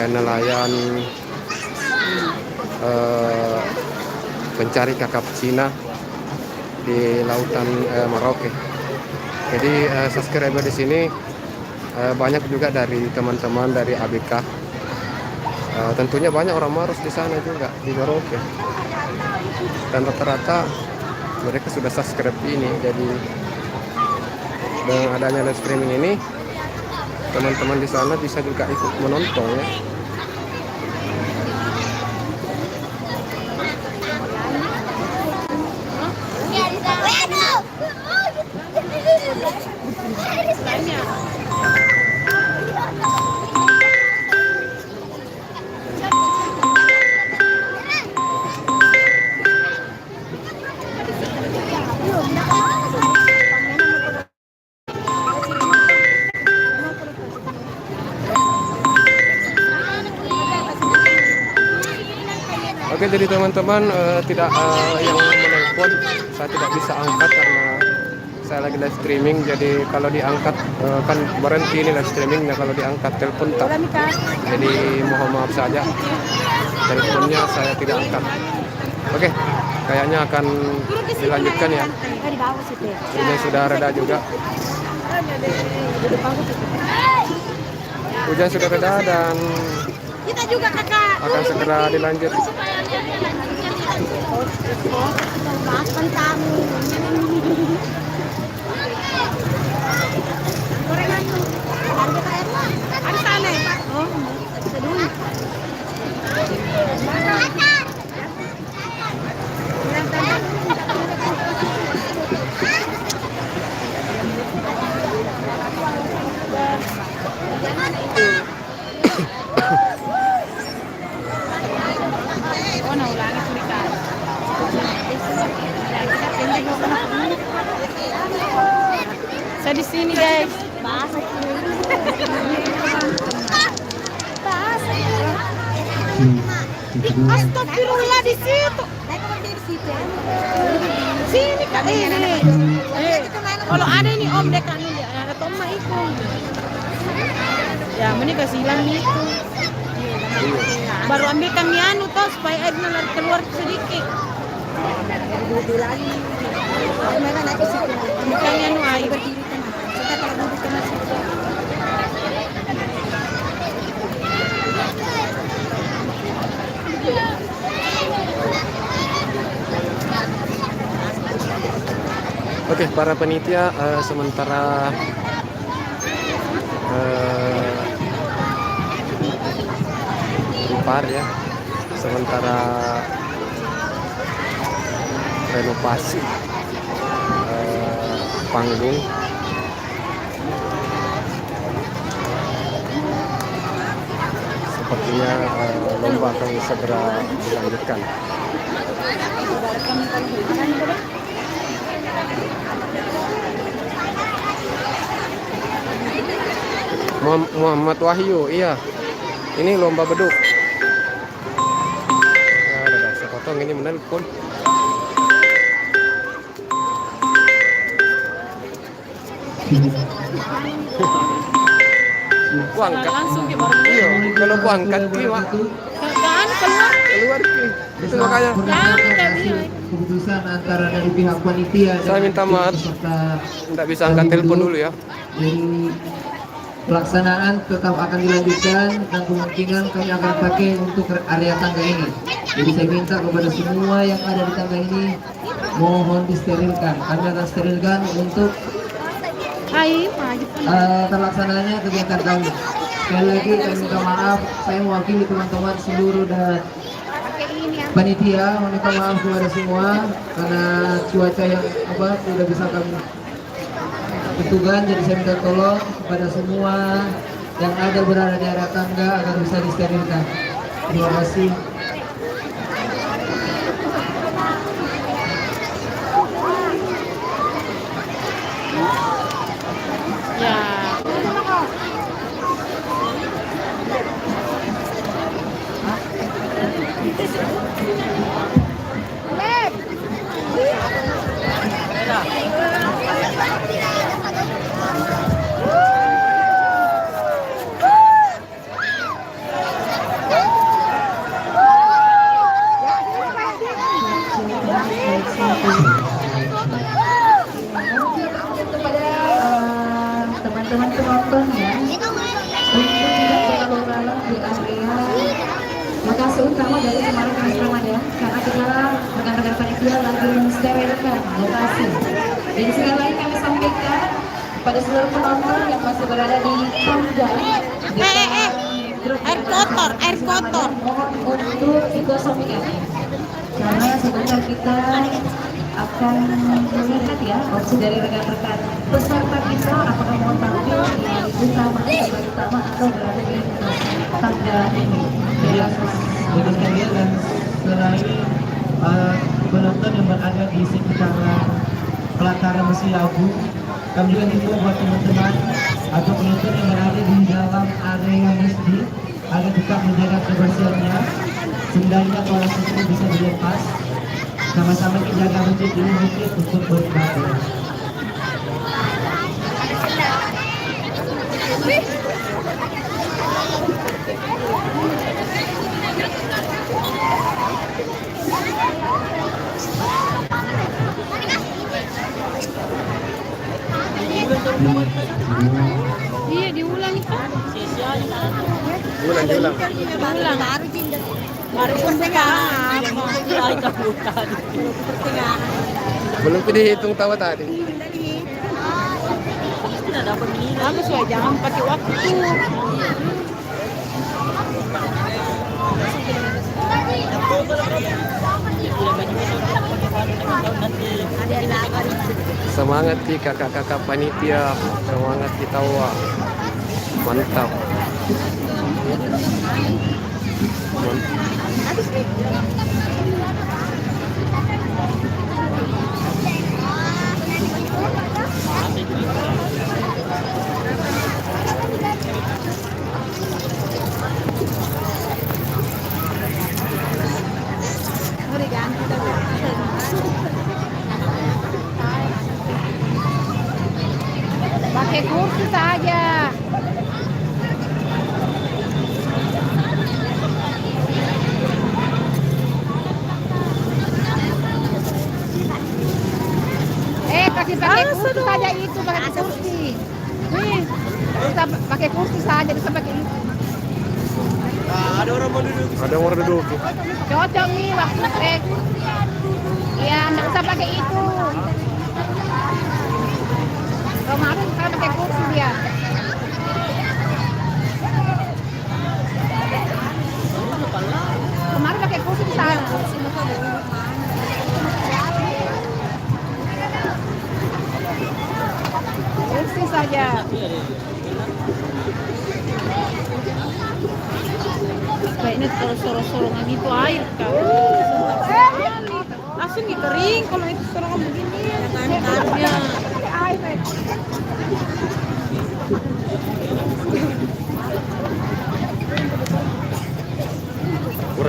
nelayan pencari kakap Cina di lautan Merauke. Jadi subscriber di sini banyak juga dari teman-teman dari ABK. Tentunya banyak orang Maros di sana juga di Merauke. Dan rata-rata mereka sudah subscribe ini. Jadi dengan adanya live streaming ini, teman-teman di sana bisa juga ikut menonton ya. Oke, jadi teman-teman tidak yang menelpon saya tidak bisa angkat karena saya lagi live streaming. Jadi kalau diangkat kan berhenti ini live streaming, nah kalau diangkat telepon tak. Jadi mohon maaf saja, teleponnya saya tidak angkat. Oke, kayaknya akan dilanjutkan ya. Ini sudah reda juga. Hujan sudah reda dan Kita juga kakak. akan segera dilanjut. Bahas tentang gorengan tuh. Harga air lah. Ada sana ya? Oh, sedih. Oh, nah ulangi cerita. Saya di sini guys. Bahasa Astagfirullah di situ. Sini kak ini. Kalau ada ini om dekat ini ada Toma ikut. Ya, mending kasih hilang nih itu. Baru ambilkan mie anu toh supaya airnya keluar sedikit. Duduk lagi. Mereka naik ke situ. Ambilkan anu air. Kita tak duduk ke situ. Oke, para panitia sementara prepare ya, sementara renovasi panggung. Sepertinya lomba akan segera dilanjutkan. Muhammad Wahyu, iya. Ini lomba beduk. Nah, ada sepotong ini menelpon. Ku angkat. Langsung ke baru. Iya, kalau ku angkat ki Mak. Kan keluar. Keluar ki. Itu makanya. Keputusan antara dari pihak panitia Saya minta maaf. Tidak bisa angkat telepon dulu ya. Jadi pelaksanaan tetap akan dilanjutkan dan kemungkinan kami akan pakai untuk area tangga ini. Jadi saya minta kepada semua yang ada di tangga ini mohon disterilkan. Kami akan sterilkan untuk terlaksananya kegiatan kami. Sekali lagi saya minta maaf, saya mewakili teman-teman seluruh dan panitia meminta maaf kepada semua karena cuaca yang tidak bisa kami tentukan. Jadi saya minta tolong kepada semua yang ada berada di area tangga agar bisa disterilkan. Terima kasih. Teman-teman penonton ya, untuk tidak berlalu-lalang di area lokasi utama dari Semarang Kamis Ramadan, karena kita rekan-rekan panitia lagi mensterilkan lokasi. Jadi sekali lagi kami sampaikan pada seluruh penonton yang masih berada di tangga Air kotor. mohon untuk dikosongkan, karena sebentar kita akan melihat ya opsi dari rekan-rekan peserta kita apakah mau tampil di utama atau berada di tangga ini. Ya, bagi sekalian dan selain penonton yang berada di sekitaran pelataran Masjid Agung, kami juga himbau buat teman-teman atau penonton yang berada di dalam area masjid agar tetap menjaga kebersihannya. Sendalnya kalau sesuatu bisa dilepas, sama-sama kita jaga masjid ini masjid untuk beribadah. Iya diulang itu. Diulang. Baru pertengahan. Belum dihitung tawa tadi. Bagus ya, jangan pakai waktu. Semangat ki kakak-kakak panitia, semangat kita wah. Mantap. Pakai kursi saja. Pakai kursi saja itu, pakai kursi. Nih, bisa pakai kursi saja, bisa pakai itu. Ada orang mau duduk. Cocok nih waktu ya, nggak usah pakai itu. Kemarin saya pakai kursi dia. Kemarin pakai kursi di sana. Kursi saja. Kayaknya kalau sorong-sorongan itu air kan. Langsung kering kalau itu sorongan begini. Ya.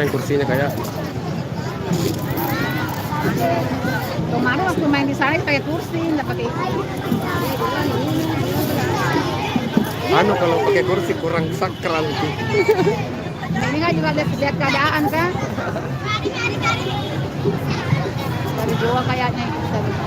main kursinya kayak. Kemarin waktu main di sana pakai kursi, nggak pakai itu. Anu kalau pakai kursi kurang sakral itu. Ini kan juga lihat keadaan kan. Dari Jawa kayaknya kita bisa.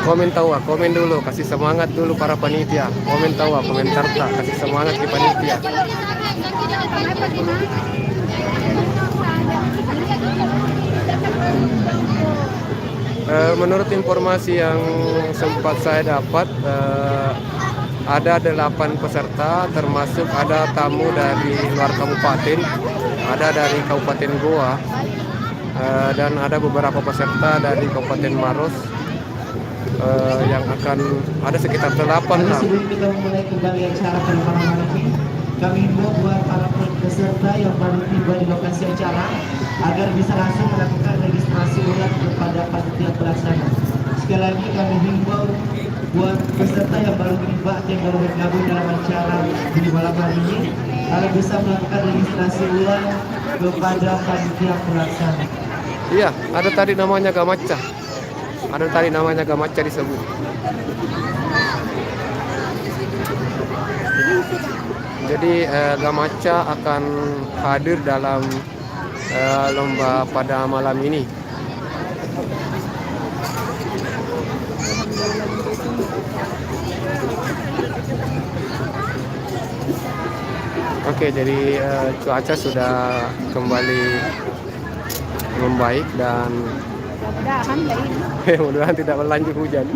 Komen tawa, komen dulu, kasih semangat dulu para panitia. Komen tawa, komentar tak, kasih semangat di panitia. Menurut informasi yang sempat saya dapat, ada 8 peserta, termasuk ada tamu dari luar kabupaten, ada dari Kabupaten Goa, dan ada beberapa peserta dari Kabupaten Maros. Yang akan ada sekitar 8 lah. Sebelum kita memulai kembali acara pada malam hari ini, kami himbau buat para peserta yang baru tiba di lokasi acara agar bisa langsung melakukan registrasi ulang kepada panitia pelaksana. Sekali lagi kami himbau buat peserta yang baru tiba atau yang baru bergabung dalam acara di malam hari ini agar bisa melakukan registrasi ulang kepada panitia pelaksana. Iya, ada tadi namanya Gamaca. Ada tadi namanya Gamaca disebut. Jadi Gamaca akan hadir dalam lomba pada malam ini. Oke, jadi cuaca sudah kembali membaik dan mudah-mudahan tidak berlanjut hujan.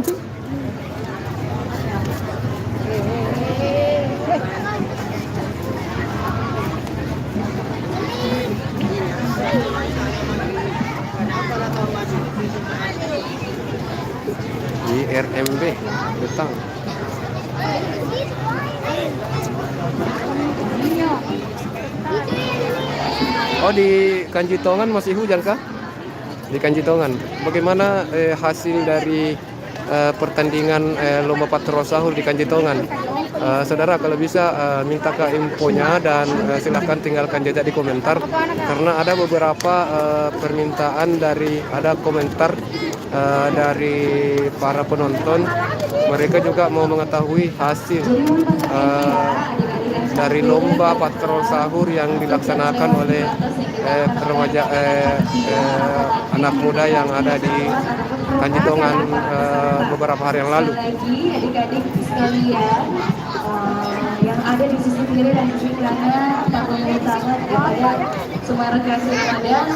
Di RMB Betang. Oh, di Kanjitongan masih hujan kah? Di Kanjitongan. Bagaimana hasil dari pertandingan lomba patrol sahur di Kanjitongan? Saudara kalau bisa minta ke infonya dan silahkan tinggalkan jejak di komentar karena ada beberapa permintaan dari ada komentar dari para penonton. Mereka juga mau mengetahui hasil dari lomba patrol sahur yang dilaksanakan oleh remaja anak muda yang ada di Kanjitongan beberapa hari yang lalu. Lagi adik-adik sekalian yang ada di sisi kiri dan sisi kanan, panggung utama daripada Sumatera Rekreasi Padang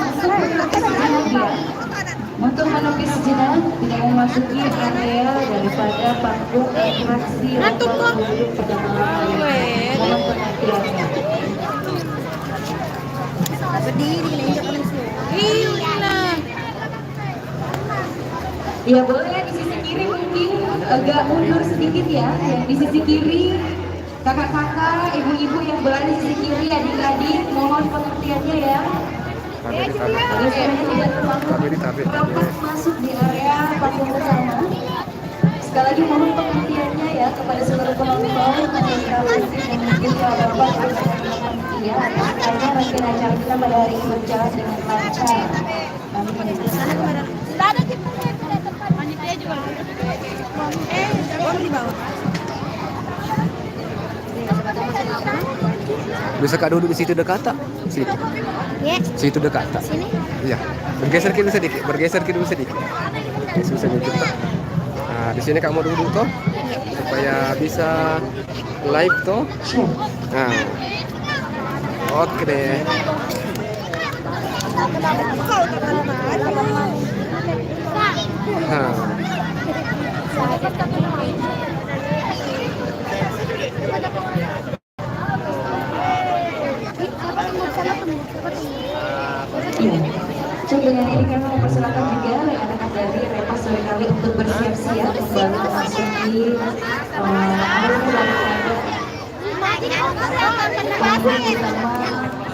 untuk menukis sejenak tidak memasuki area daripada panggung atraksi lomba beduk pada malam hari. Mohon pengertiannya. Ya boleh di sisi kiri mungkin agak mundur sedikit ya, yang di sisi kiri kakak-kakak, ibu-ibu yang berada di sisi kiri, adik-adik mohon pengertiannya ya. Rapat masuk di area panggung utama. Sekali lagi mohon pengertiannya ya kepada seluruh penonton konsentrasi dan juga bapak ya karena rangkaian acara kita pada hari ini berjalan dengan lancar. Bisa Kak duduk di situ dekat tak? Situ. Situ dekat tak? Sini. Iya. Bergeser ke sedikit, bergeser ke sedikit. Susah duduk tak? Nah, di sini Kak mau duduk toh supaya bisa live toh. Nah. Oke deh. Cuk, dengan ini kami mempersilakan juga anak-anak dari Repas Surikali untuk bersiap-siap kembali memasuki panggung utama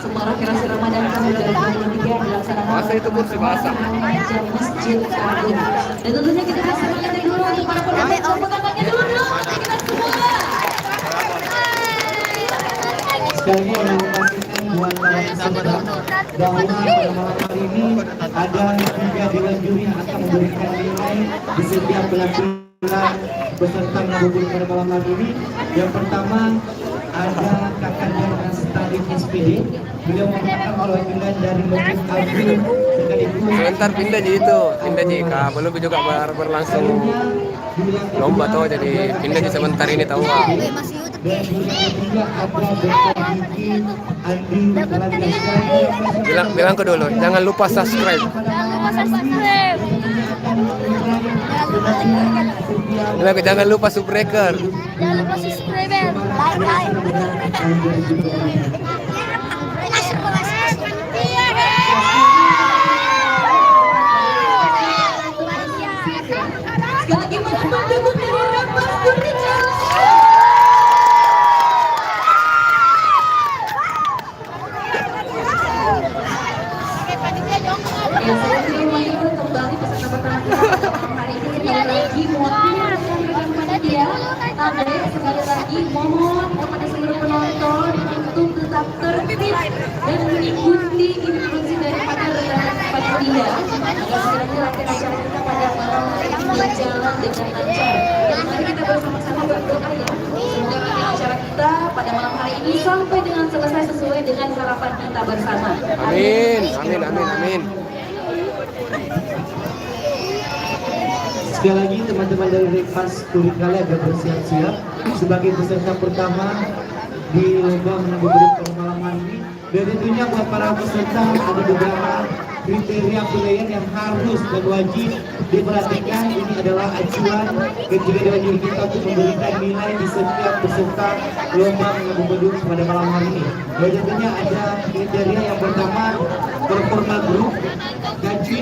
Semarang Kreasi Ramadan tahun 2023 yang dilaksanakan Masa itu kursi basah. Remaja Masjid Agung. Dan tentunya kita kasih tangan dulu untuk para penonton. Tepuk tangannya dulu dong untuk kita semua. Sekali lagi saya memastikan buat para peserta bahwa pada malam hari ini ada 3 dewan juri yang akan memberikan nilai di setiap penampilan peserta ngabuburit pada malam hari ini. Yang pertama ada Kakanda Stadion SPD. Beliau merupakan perwakilan dari Masjid Agung sekaligus Sebentar pindah jadi itu, pindah jika belum juga berlangsung lomba tuh, jadi pindah di sebentar ini tahu. dan juga ada Dr. Diki Andi Kalangkaskan. Bilang ke dulu, jangan lupa subscribe. Jangan lupa subbreaker. Jangan lupa subscribe, like. Bagaimana pendukung dari Repas Surikali? Ya, saya terima kembali peserta pertama kita hari ini sekali lagi mewakili rekan-rekan panitia. Tapi sekali lagi mohon kepada seluruh penonton untuk tetap tertib dan mengikuti instruksi daripada rekan panitia agar sekiranya rangkaian acara kita pada malam hari ini berjalan dengan lancar. Dan mari kita bersama-sama berdoa ya, semoga rangkaian acara kita pada malam hari ini sampai dengan selesai sesuai dengan harapan kita bersama. Amin. Sekali lagi teman-teman dari Repas Surikali agar bersiap-siap sebagai peserta pertama di lomba ngabuburit pada malam hari ini. Dan tentunya buat para peserta ada beberapa kriteria penilaian yang harus dan wajib diperhatikan. Ini adalah acuan ketika dewan juri kita untuk memberikan nilai di setiap peserta lomba ngabuburit pada malam hari ini. Dan tentunya ada kriteria yang pertama performa grup, gaji,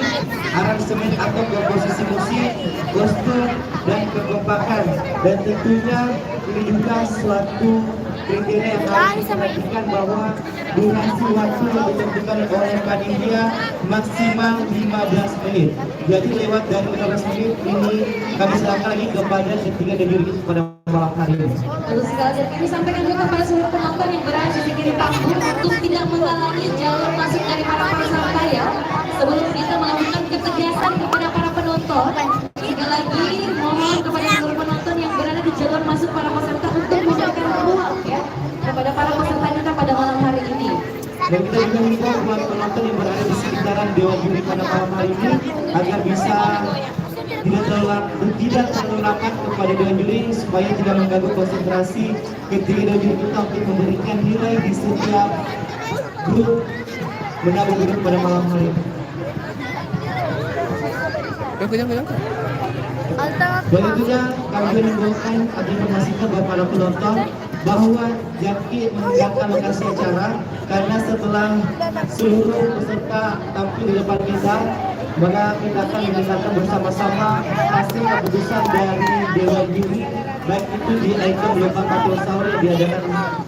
aransemen atau komposisi musik, kostum, dan kekompakan. Dan tentunya ini juga suatu kriteria yang harus diperhatikan bahwa durasi waktu yang ditentukan oleh panitia maksimal 15 menit. Jadi lewat dari 15 menit ini kami serahkan lagi kepada ketiga dan juri pada malam hari ini. Lalu sekali lagi kami sampaikan juga kepada seluruh penonton yang berada di kiri panggung untuk tidak menghalangi jalur masuk dari para peserta ya. Sebelum kita melakukan ketegasan kepada para penonton, sekali lagi mohon kepada seluruh penonton yang berada di jalur masuk para peserta untuk memberikan ruang ya kepada para peserta kita pada malam hari ini. Dan kita juga minta buat penonton yang berada di sekitaran dewan juri pada malam hari ini agar bisa tidak terlalu rapat kepada dewan juri supaya tidak mengganggu konsentrasi ketika dewan juri kita untuk memberikan nilai di setiap grup ngabuburit pada malam hari ini. Jangan. Dan tentunya kami mengimbaukan atau informasikan kepada para penonton bahwa Jaki meninggalkan lokasi acara karena setelah seluruh peserta tampil di depan kita, maka kita akan mendengarkan bersama-sama hasil keputusan dari dewan juri, baik itu di ikon lomba Patul Sahur yang diadakan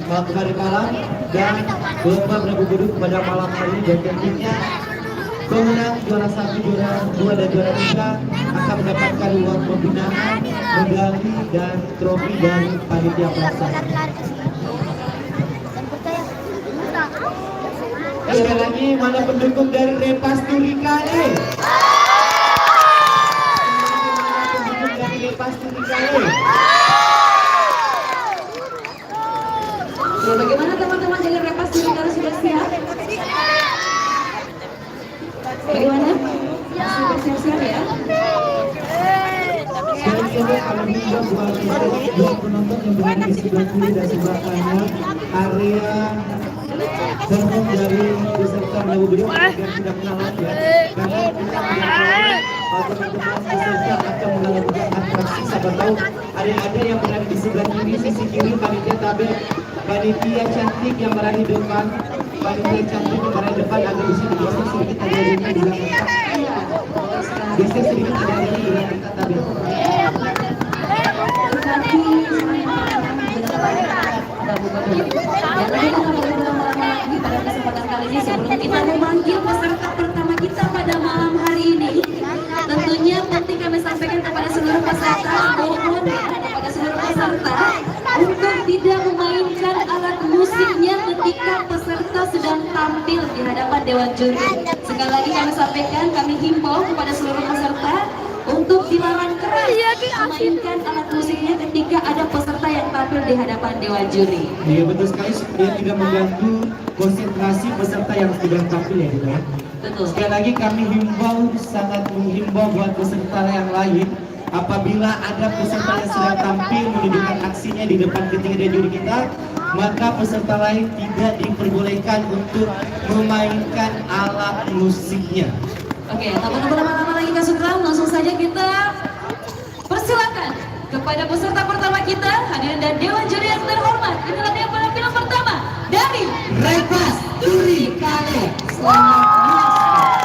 kemarin malam dan lomba ngabuburit pada malam hari ini. Dan tentunya pemenang juara 1, juara 2, dan juara 3 akan mendapatkan uang pembinaan, medali, dan trofi dari panitia pelaksana. Sekali lagi, mana pendukung dari Repas Surikali? Pendukung dari Repas Surikali. Ya, bagaimana teman-teman dari Repas Surikali sudah siap? Bagaimana? Sudah siap-siap ya? Dan juga kalau bisa buat penonton yang berada di sebelah kiri dan sebelah kanan area gerbong dari peserta ngabuburit agar tidak kenalan ya, karena kita teman-teman peserta akan melakukan atraksi. Siapa tahu ada yang berada di sebelah kiri, sisi kiri panitia tabel, panitia cantik yang berada di depan paling cantik di bagian depan agak bisa digeser sedikit ada di belakang. Geser sedikit ada di belakang tadi. Pada kesempatan kali ini sebelum kita memanggil peserta pertama kita pada malam hari ini, tentunya penting kami sampaikan kepada seluruh peserta, mohon kepada seluruh peserta untuk tidak memainkan alat musiknya ketika peserta sedang tampil di hadapan dewan juri. Sekali lagi kami sampaikan, kami himbau kepada seluruh peserta untuk dilarang keras memainkan alat musiknya ketika ada peserta yang tampil di hadapan dewan juri. Iya betul sekali supaya tidak mengganggu konsentrasi peserta yang sedang tampil ya gitu ya. Betul. Sekali lagi kami sangat menghimbau buat peserta yang lain, apabila ada peserta yang sedang tampil menunjukkan aksinya di depan ketiga dan juri kita, maka peserta lain tidak diperbolehkan untuk memainkan alat musiknya. Oke, tanpa berlama-lama lagi Kak Sukram, langsung saja kita persilakan kepada peserta pertama kita, hadirin dan dewan juri yang terhormat. Inilah dia penampilan pertama dari Repas Juri Kale. Selamat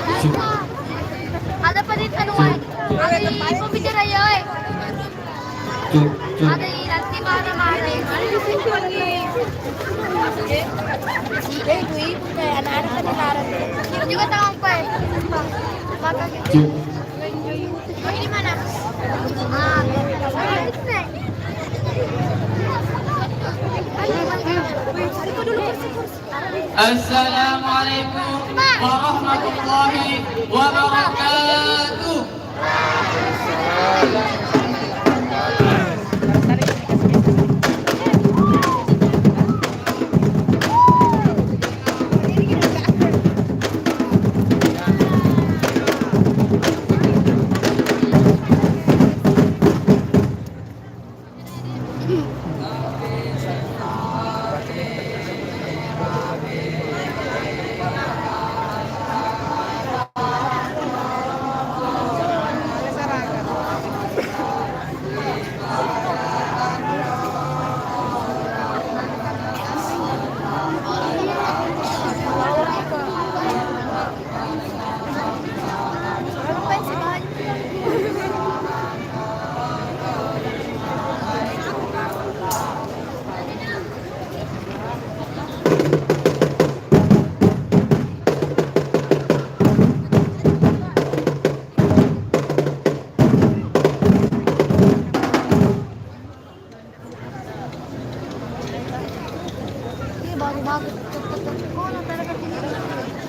menyaksikan. Ada pa dito ano ay? Ada yung pabidira yoy. Ada yung nanti mana mana. Ano yung sitwasyon niya? Sige, gue kaya anak-anak ka dinaran. Hindi juga tawang pa eh. Baka ini mana? Ah, Assalamualaikum warahmatullahi wabarakatuh.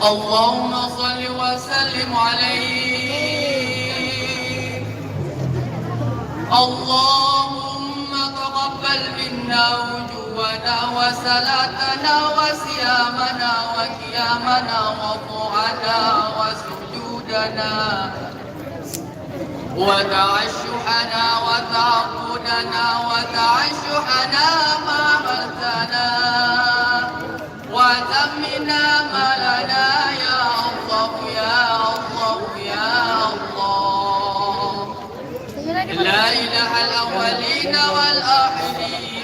اللهم صل وسلم عليه. اللهم تقبل منا وجوهنا وصلاتنا وصيامنا وقيامنا وطوعنا وسجودنا وتعشحنا وتعبدنا وتعشحنا ما ملتنا وتمنا ما لنا يا الله يا الله يا الله. لا إله الأولين والآخرين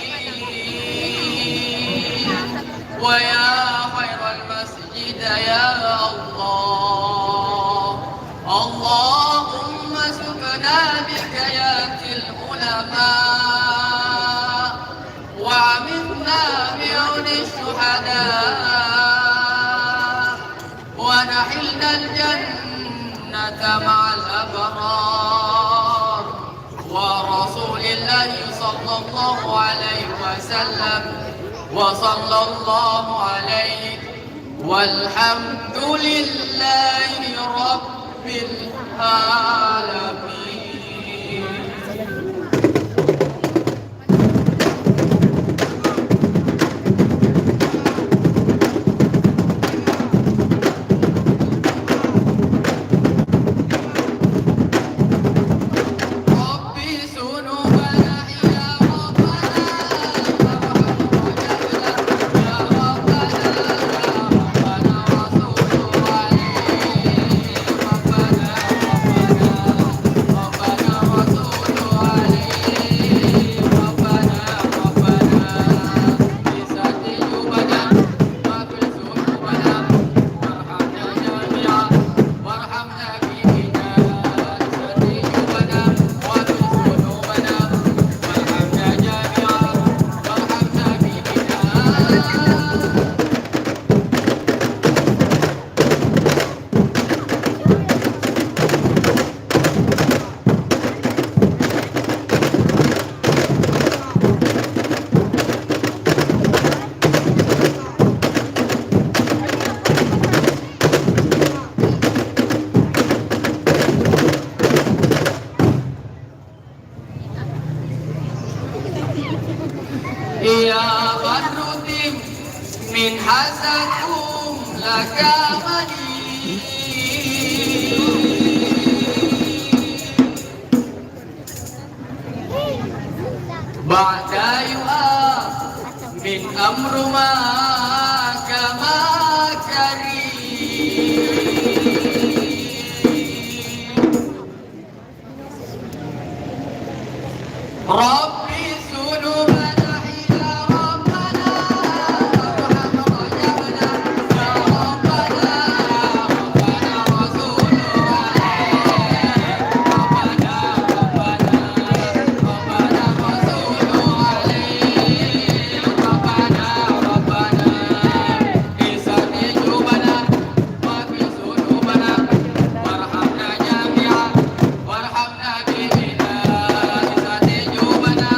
ويا خير المسجد يا الله. اللهم سقنا بحياة العلماء وعملنا بعون الشهداء ونحلنا الجنة مع الأبرار ورسول الله صلى الله عليه وسلم وصلى الله عليه والحمد لله رب العالمين. Ya badrutim min hasakum lakamani ba'da yu'a min amru ma kama kari Rabbi sunubana ila Rabbana warham rajabna ya Rabbana Rabbana rasulu Rabbana rasulu Rabbana isati jubana wa fi sunubana warhamna jami'a warhamna bihina isati jubana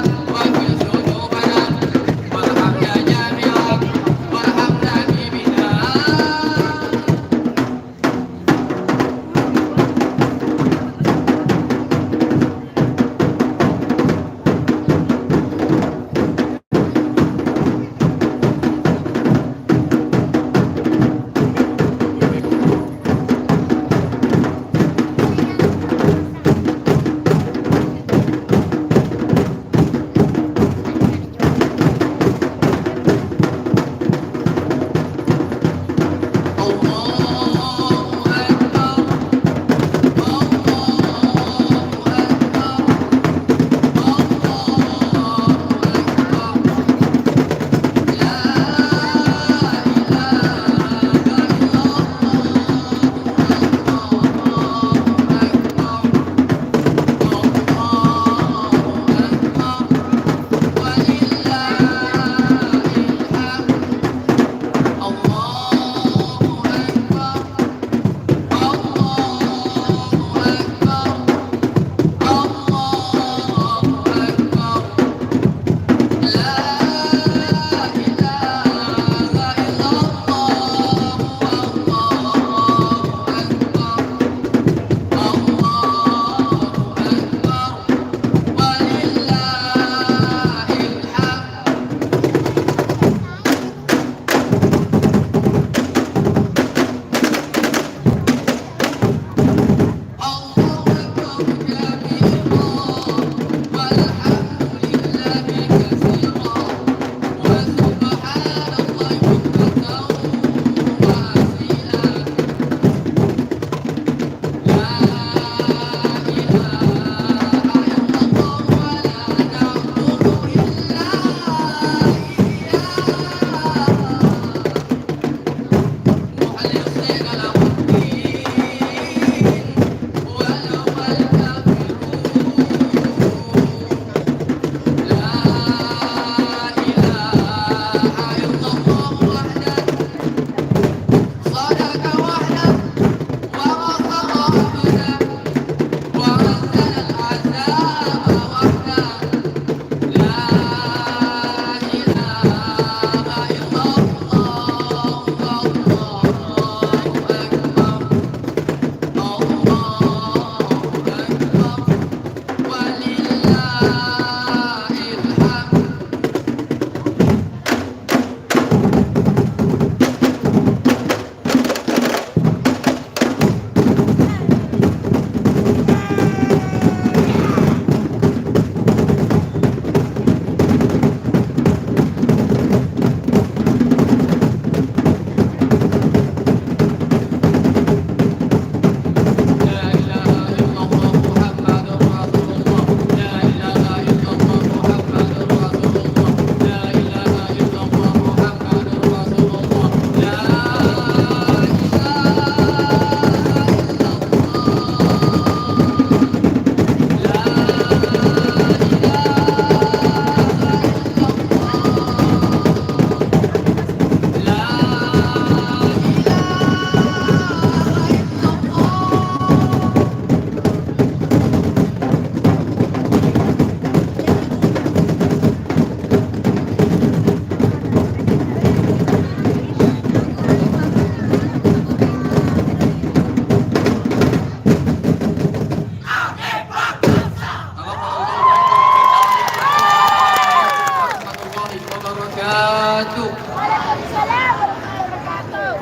wabarakatuh. Waalaikumsalam warahmatullahi wabarakatuh.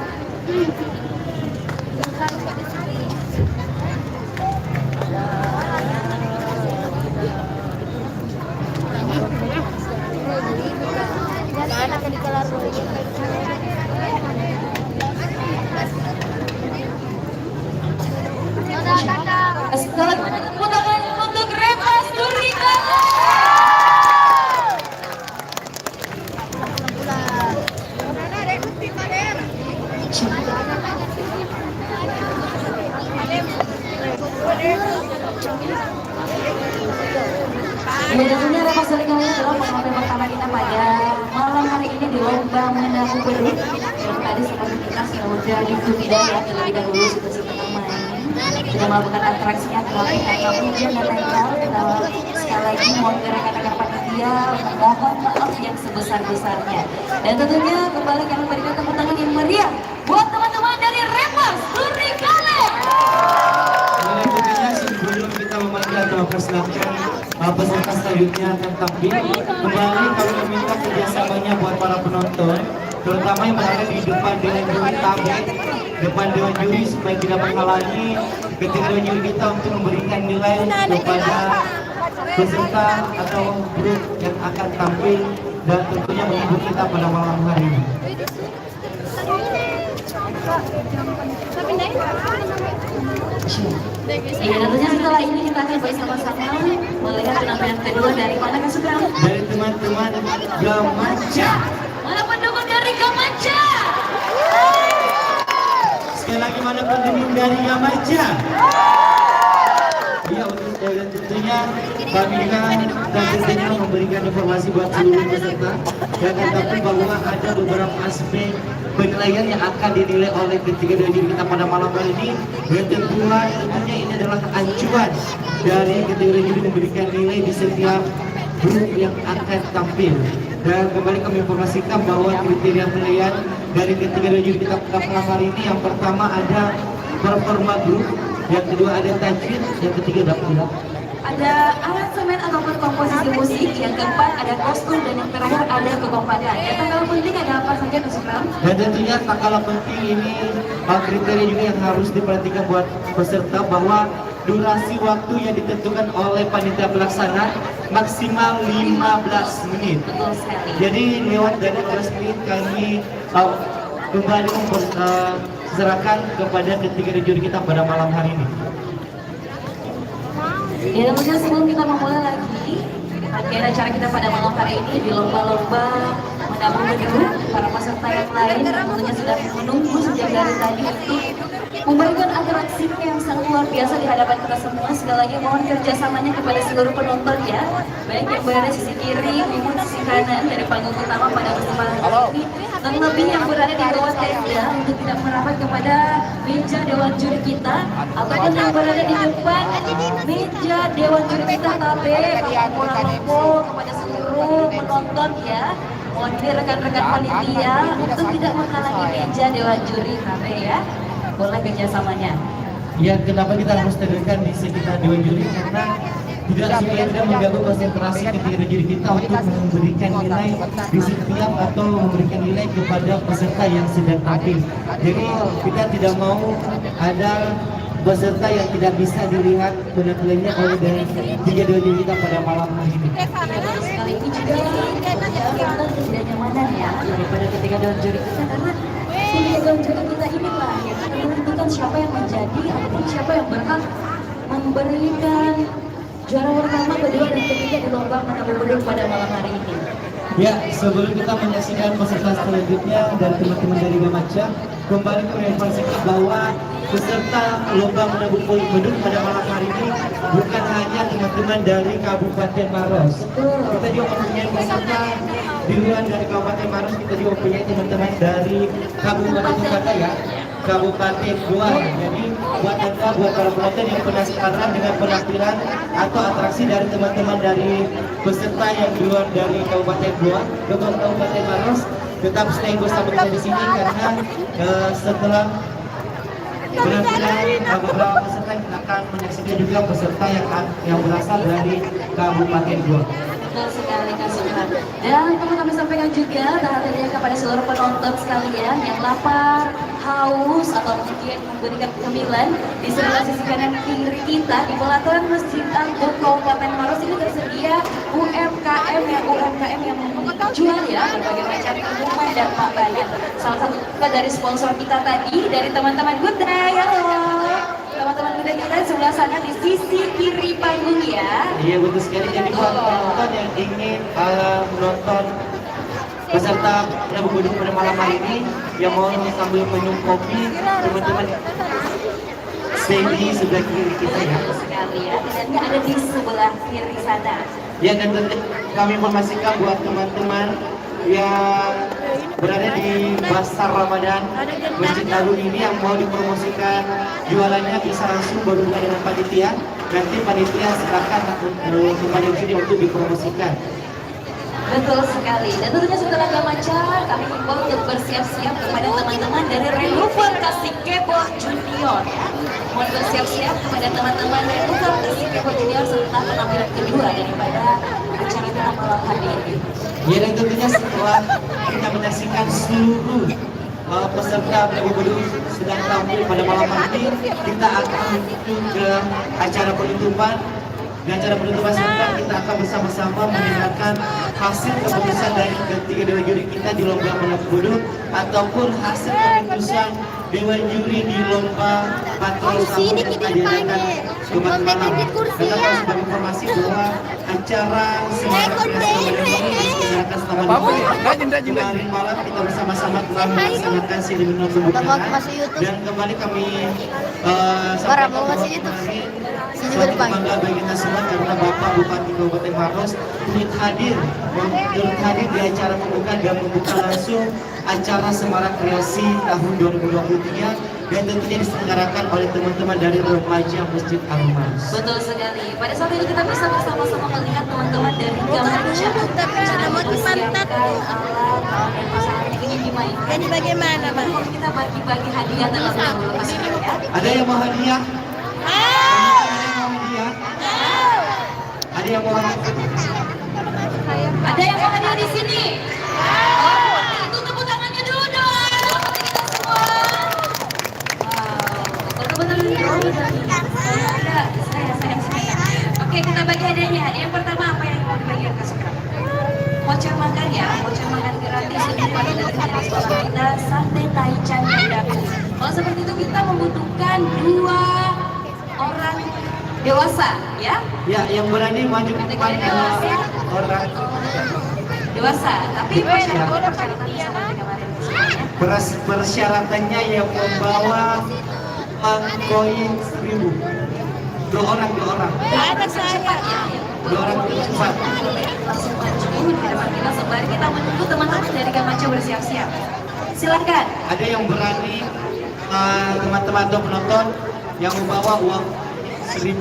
Anak yang dikelar dulu. Selamat tangan untuk Remas Durikala. Ya, tentunya Remas Durikala adalah penonton pertama kita pada malam hari ini di lomba menabuh beduk. Yang tadi seperti kita sudah dividai ya terlebih dahulu sebelum bermain. Sudah melakukan atraksinya terakhir atau hujan dan lain-lain. Kita sekali lagi mohon ke rekan-rekan panitia mohon maaf yang sebesar-besarnya. Dan tentunya kembali kami berikan tepuk tangan yang meriah buat teman-teman dari Remas Durikala. Nah, tentunya sebelum kita memanggil atau mempersilahkan peserta selanjutnya akan tampil, kembali kami meminta kerjasamanya buat para penonton, terutama yang berada di depan dewan juri tablet, depan dewan juri supaya tidak menghalangi ketika dewan juri kita untuk memberikan nilai kepada peserta atau grup yang akan tampil dan tentunya menghibur kita pada malam hari ini. Ya, tentunya setelah ini kita akan bersama-sama melihat penampilan kedua dari mana Kak Sugeng? Dari teman-teman Gamaja. Mana pendukung dari Gamaja? Sekali lagi mana pendukung dari Gamaja? Ya, untuk dan tentunya kami juga dan tentunya memberikan informasi buat seluruh peserta dan tetapi bahwa ada beberapa aspek penilaian yang akan dinilai oleh ketiga dewan juri kita pada malam hari ini. Dan tentunya ini adalah acuan dari ketiga dewan juri memberikan nilai di setiap grup yang akan tampil. Dan kembali kami informasikan bahwa kriteria penilaian dari ketiga dewan juri kita pada malam hari ini, yang pertama ada performa grup, yang kedua ada tajwid, yang ketiga ada Ada aransemen ataupun komposisi musik, yang keempat ada kostum, dan yang terakhir ada kekompakan. Yang tak kalah penting ada apa saja Kak Sugeng? dan tentunya tak kalah penting ini kriteria juga yang harus diperhatikan buat peserta bahwa durasi waktu yang ditentukan oleh panitia pelaksana maksimal 15 menit. Betul sekali. Jadi lewat dari 15 menit kami kembali serahkan kepada ketiga juri kita pada malam hari ini. Ya, tentunya sebelum kita memulai lagi rangkaian acara kita pada malam hari ini di lomba-lomba menabuh beduk, para peserta yang lain tentunya sudah menunggu sejak dari tadi untuk memberikan atraksi yang sangat luar biasa di hadapan kita semua. Sekali lagi mohon kerjasamanya kepada seluruh penonton ya, baik yang berada sisi kiri maupun sisi kanan dari panggung utama pada kesempatan ini, terlebih yang berada di bawah tenda untuk tidak merapat kepada meja dewan juri kita, ataupun yang berada di depan meja dewan juri kita, tapi lampu kepada seluruh penonton ya. Mohon ini rekan-rekan panitia untuk tidak menghalangi meja dewan juri kami ya. Boleh kerjasamanya. Ya, kenapa kita harus tegarkan di sekitar dewan juri? Karena tidak supaya tidak mengganggu konsentrasi ketiga juri kita untuk memberikan nilai di setiap atau memberikan nilai kepada peserta yang sedang tampil. Jadi kita tidak mau ada peserta yang tidak bisa dilihat penampilannya oleh dari tiga dewan juri kita pada malam hari ini. Sekali ini juga kita tidak nyamanan ya daripada ketiga dewan juri kita, karena ketiga dewan juri kita inilah yang akan menentukan siapa yang menjadi ataupun siapa yang berhak memberikan juara pertama, kedua, dan ketiga di lomba menabuh beduk pada malam hari ini. Ya, sebelum kita menyaksikan peserta selanjutnya dan teman-teman dari Gamaja, kembali menginformasikan bahwa peserta lomba menabuh beduk pada malam hari ini bukan hanya teman-teman dari Kabupaten Maros. Kita juga mempunyai peserta di luar dari Kabupaten Maros. Kita juga mempunyai teman-teman dari Kabupaten Kota ya, Kabupaten Goa. Jadi buat anda, buat para penonton yang penasaran dengan penampilan atau atraksi dari teman-teman dari peserta yang di luar dari Kabupaten Goa, Kabupaten Maros, tetap stay bersama kita di sini karena setelah penampilan beberapa peserta yang akan menyaksikan juga peserta yang berasal dari Kabupaten Goa. Betul sekali Kak Subhan. Dan perlu kami sampaikan juga perhatiannya kepada seluruh penonton sekalian yang lapar, haus atau mungkin memberikan cemilan di sebelah sisi kanan kiri kita di pelataran Masjid Agung Kabupaten Maros ini tersedia UMKM yang menjual ya berbagai macam minuman dan makanan. Salah satu dari sponsor kita tadi dari teman-teman Good Day. Halo. Teman-teman muda kita sebelah sana di sisi kiri panggung ya. Iya betul sekali. Jadi buat penonton yang ingin menonton peserta Ngabuburit pada malam hari ini yang mau sambil minum kopi, teman-teman stay di sebelah kiri kita ya. Betul sekali ya. Dan ada di sebelah kiri sana. Ya dan tentu kami informasikan buat teman-teman yang berada di Pasar Ramadan Masjid Agung ini yang mau dipromosikan jualannya bisa langsung berhubungan dengan panitia. Nanti panitia silakan kepada sini untuk dipromosikan. Betul sekali. Dan tentunya setelah Gamaca kami himbau untuk bersiap-siap kepada teman-teman dari Renuver Kasikebo Junior ya. Mohon bersiap-siap kepada teman-teman Renuver Kasikebo Junior setelah penampilan kedua daripada acara kita malam hari ini. Ya dan tentunya setelah kita menyaksikan seluruh peserta Ngabuburit sedang tampil pada malam hari ini, kita akan menuju ke acara penutupan. Di acara penutupan sebentar kita akan bersama-sama mendengarkan hasil keputusan dari ketiga dewan juri kita di lomba Ngabuburit ataupun hasil keputusan dewan juri di lomba patrol sambut yang diadakan Jumat malam. Dan kita sebagai informasi bahwa acara Semarang ini diselenggarakan selama 2 hari malam kita bersama-sama telah melaksanakan seremoni pembukaan dan kembali kami sampaikan bahwa kemarin suatu bangga bagi kita semua karena Bapak Bupati Kabupaten Maros turut hadir di acara pembukaan dan membuka langsung acara Semarang Kreasi tahun 2023 dan tentunya diselenggarakan oleh teman-teman dari remaja Masjid Agung Maros. Betul sekali. Pada saat ini kita bisa bersama-sama melihat teman-teman dari Gamaca sedang mempersiapkan alat yang pasangannya ingin dimainkan. Jadi bagaimana, Bang? Kita bagi-bagi hadiah dalam dulu ya. Ada yang mau hadiah? Ada yang mau hadiah? Ada yang mau hadiah di sini? Oh, itu tepuk tangannya dulu dong. Kita semua. Wow, betul-betul. Saya. Oke, kita bagi hadiahnya. Yang pertama apa yang mau dibagikan Kak Sukra? Voucher makan ya, voucher makan gratis ini pada dari sekolah kita Sate Taichan Daku. Kalau seperti itu kita membutuhkan 2 orang dewasa ya. Ya, yang berani maju ke depan orang dewasa, tapi persyaratannya yang membawa koin 1000. 2 orang. Ada saya. 2 orang cepat. langsung maju di hadapan kita sembari kita menunggu teman-teman dari Gamaca bersiap-siap. Silakan. Ada yang berani teman-teman atau penonton yang membawa uang 1000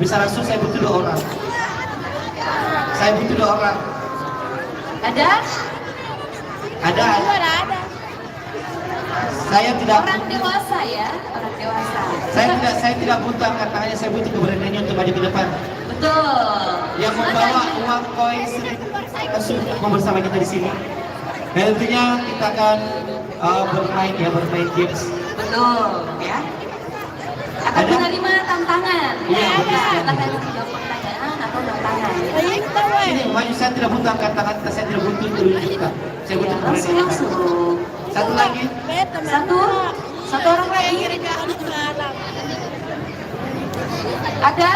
bisa langsung. Saya butuh 2 orang. Ada? Ada. Saya tidak. Orang dewasa ya, orang dewasa. Saya tidak butuh angkat tangannya, saya butuh keberaniannya untuk maju ke depan. Betul. Yang membawa uang koin 1000 langsung bersama kita di sini. Dan tentunya kita akan bermain games. Betul ya. Akan Ada? menerima tantangan. Iya, betul. Tantangan menjawab pertanyaan atau tantangan. Ini maju, saya tidak butuh angkat tangan, saya tidak butuh telunjukkan. Saya butuh keberanian. Langsung. Satu lagi. Satu orang lagi. Ada?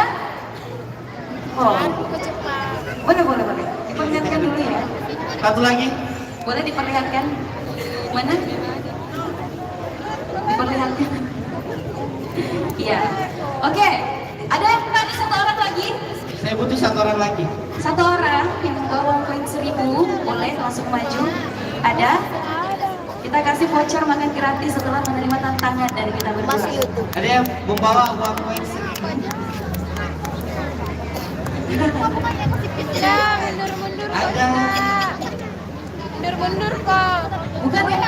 Oh. Boleh. Diperlihatkan dulu ya. Satu lagi. Boleh diperlihatkan? Mana? Diperlihatkan. Iya. Oke. Ada yang tadi 1 orang lagi? Saya butuh 1 orang lagi. 1 orang yang membawa koin 1000 boleh langsung maju. Ada? Kita kasih voucher makan gratis setelah menerima tantangan dari kita berdua. Ada yang membawa uang koin 1000? Ada. Mundur kok. Bukan yang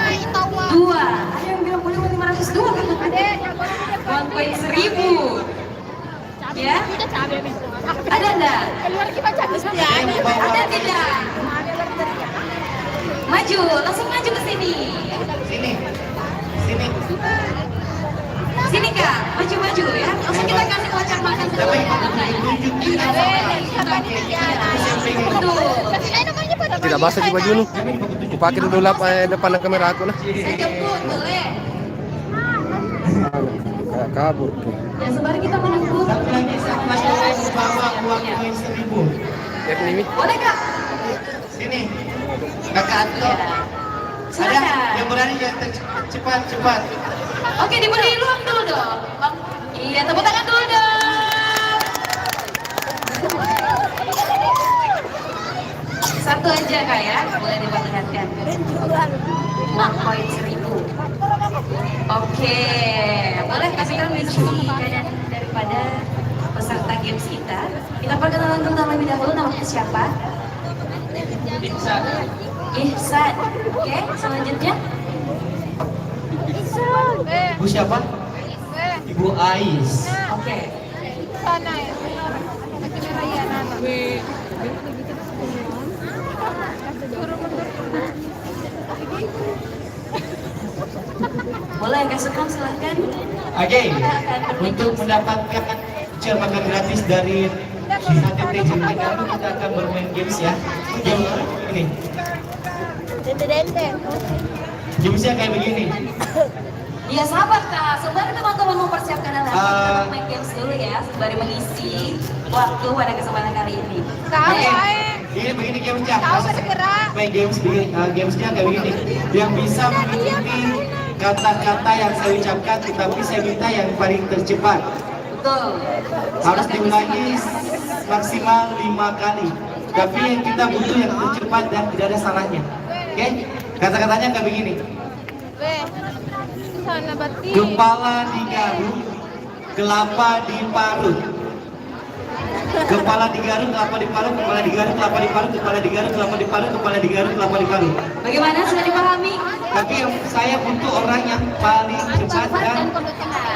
2. Ada yang bilang boleh 502 kan? Ada. Uang koin 1000. Ya? Ada enggak? Keluar kita cakap dia. Ada tidak? Maju, langsung maju ke sini. Sini. Sini. Sini Kak, maju-maju ya. Langsung kita kasih kocak makan ke Tapi dalam. tunjukin Betul. Tidak basah di baju lu. Kupakai dulu depan kamera aku lah. Saya jemput, boleh. Kayak kabur. Ya, sembari kita menunggu. Satu lagi bawa uang koin 1.000. Lihat ini. Boleh Kak? Sini. Kakak Anto. Ada Silakan. yang berani yang cepat. Oke, diberi ruang dulu dong. Bang. Iya, tepuk tangan dulu dong. Satu aja Kak ya, boleh diperlihatkan. Uang koin 1.000. Oke, boleh kasihkan deskripsi keadaan daripada peserta games kita. Kita perkenalan dulu terlebih dahulu, namanya siapa? Ihsan. Oke, selanjutnya. Ibu siapa? Ibu Ais. Oke. Sana ya. Raya Nana. Boleh kasihkan silahkan. Oke, untuk mendapatkan voucher makan gratis dari HTT Jenderal itu kita akan bermain games ya. Game ini. Dente. Gamesnya kayak begini. Ya sahabat Kak, sembari teman-teman mempersiapkan alat kita main games dulu ya, sembari mengisi waktu pada kesempatan kali ini. Ini begini gamesnya. Tahu bergerak. Main games begini, gamesnya kayak begini. Yang bisa mengikuti kata-kata yang saya ucapkan, tetapi saya minta yang paling tercepat. Betul. Harus diulangi maksimal 5 kali. Tapi yang kita butuh yang tercepat dan tidak ada salahnya. Oke? Kata-katanya kayak begini. Sana berarti. Kepala digaruk, kelapa diparut. Kepala digaruk, kelapa diparut, kepala digaruk, kelapa diparut, kepala digaruk, kelapa diparut, kepala digaruk, kelapa diparut. Bagaimana, sudah dipahami? Tapi saya butuh orang yang paling cepat dan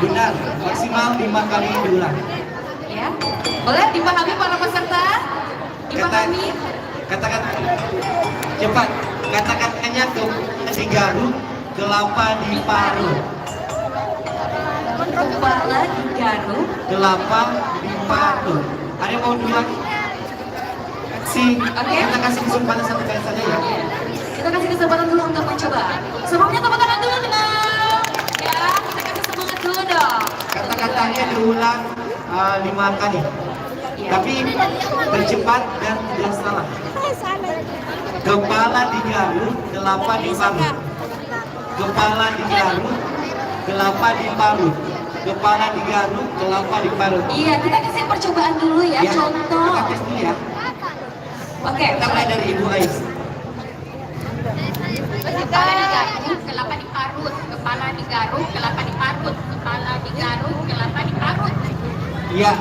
benar. Maksimal 5 kali diulang. Ya. Boleh dipahami para peserta? Dipahami? Katakan cepat. Kata-katanya digaruk, kelapa diparut. Kepala digaruk. Kelapa diparut. Ada yang mau bilang? Kita kasih kesempatan satu kali saja ya. Kita kasih kesempatan dulu untuk mencoba. Sebelumnya tepuk tangan dulu dong. Ya, kita kasih semangat dulu dong. Kata-katanya diulang 5 kali. Tapi tercepat dan tidak salah. Kepala digaruk, kelapa diparut. Kepala digaruk, kelapa diparut. Kepala digaruk, kelapa diparut. Iya, kita kasih percobaan dulu ya, contoh. Kita tes dulu ya. Oke, Kita mulai dari Ibu Ais. Kepala digaruk, kelapa diparut. Kepala digaruk, kelapa diparut. Kepala digaruk, kelapa diparut. Iya,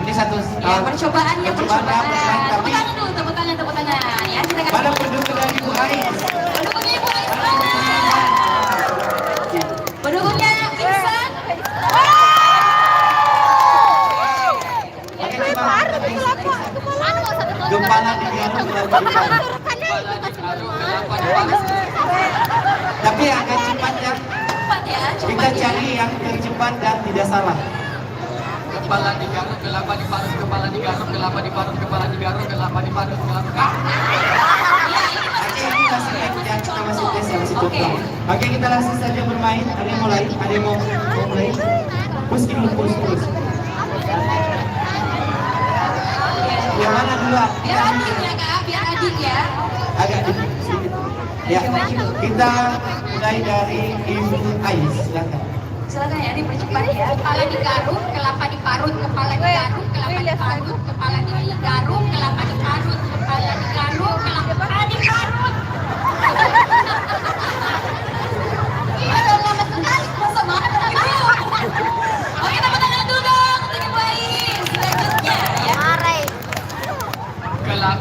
ini satu. ya percobaan ya, percobaan. Tapi Tepuk tangan dulu, tepuk tangan. Ya, kita kasih. pada pendukung dari Ibu Ais. Pendukungnya Ibu Ais mana? Pendukungnya Ihsan. Oke, kepala digaruk, kelapa diparut. Tapi agak cepat ya. Cepat ya, Kita cepat ya. cari yang tercepat dan tidak salah. Kepala digaruk, kelapa diparut, kepala digaruk, kelapa diparut, kepala digaruk, kelapa diparut, kelapa. Oke, ini masih yang kita masih tes ya, masih contoh. Oke, kita langsung saja bermain. Ada yang mulai? Ada yang mau mulai? Push dulu, push. Yang mana dulu? Biar adil ya Kak, biar adil ya. Agak sedikit. Ya, kita mulai dari Ibu Ais. Silakan. Silakan ya, dipercepat ya. Kepala digaruk, kelapa diparut. Kepala digaruk, kelapa diparut. Kepala digaruk, kelapa diparut. Kepala digaruk, kelapa diparut. Aduh, lama sekali. Masa banget gitu. Oke, tepuk tangan dulu dong untuk Ibu Ais. Selanjutnya ya. Kelap.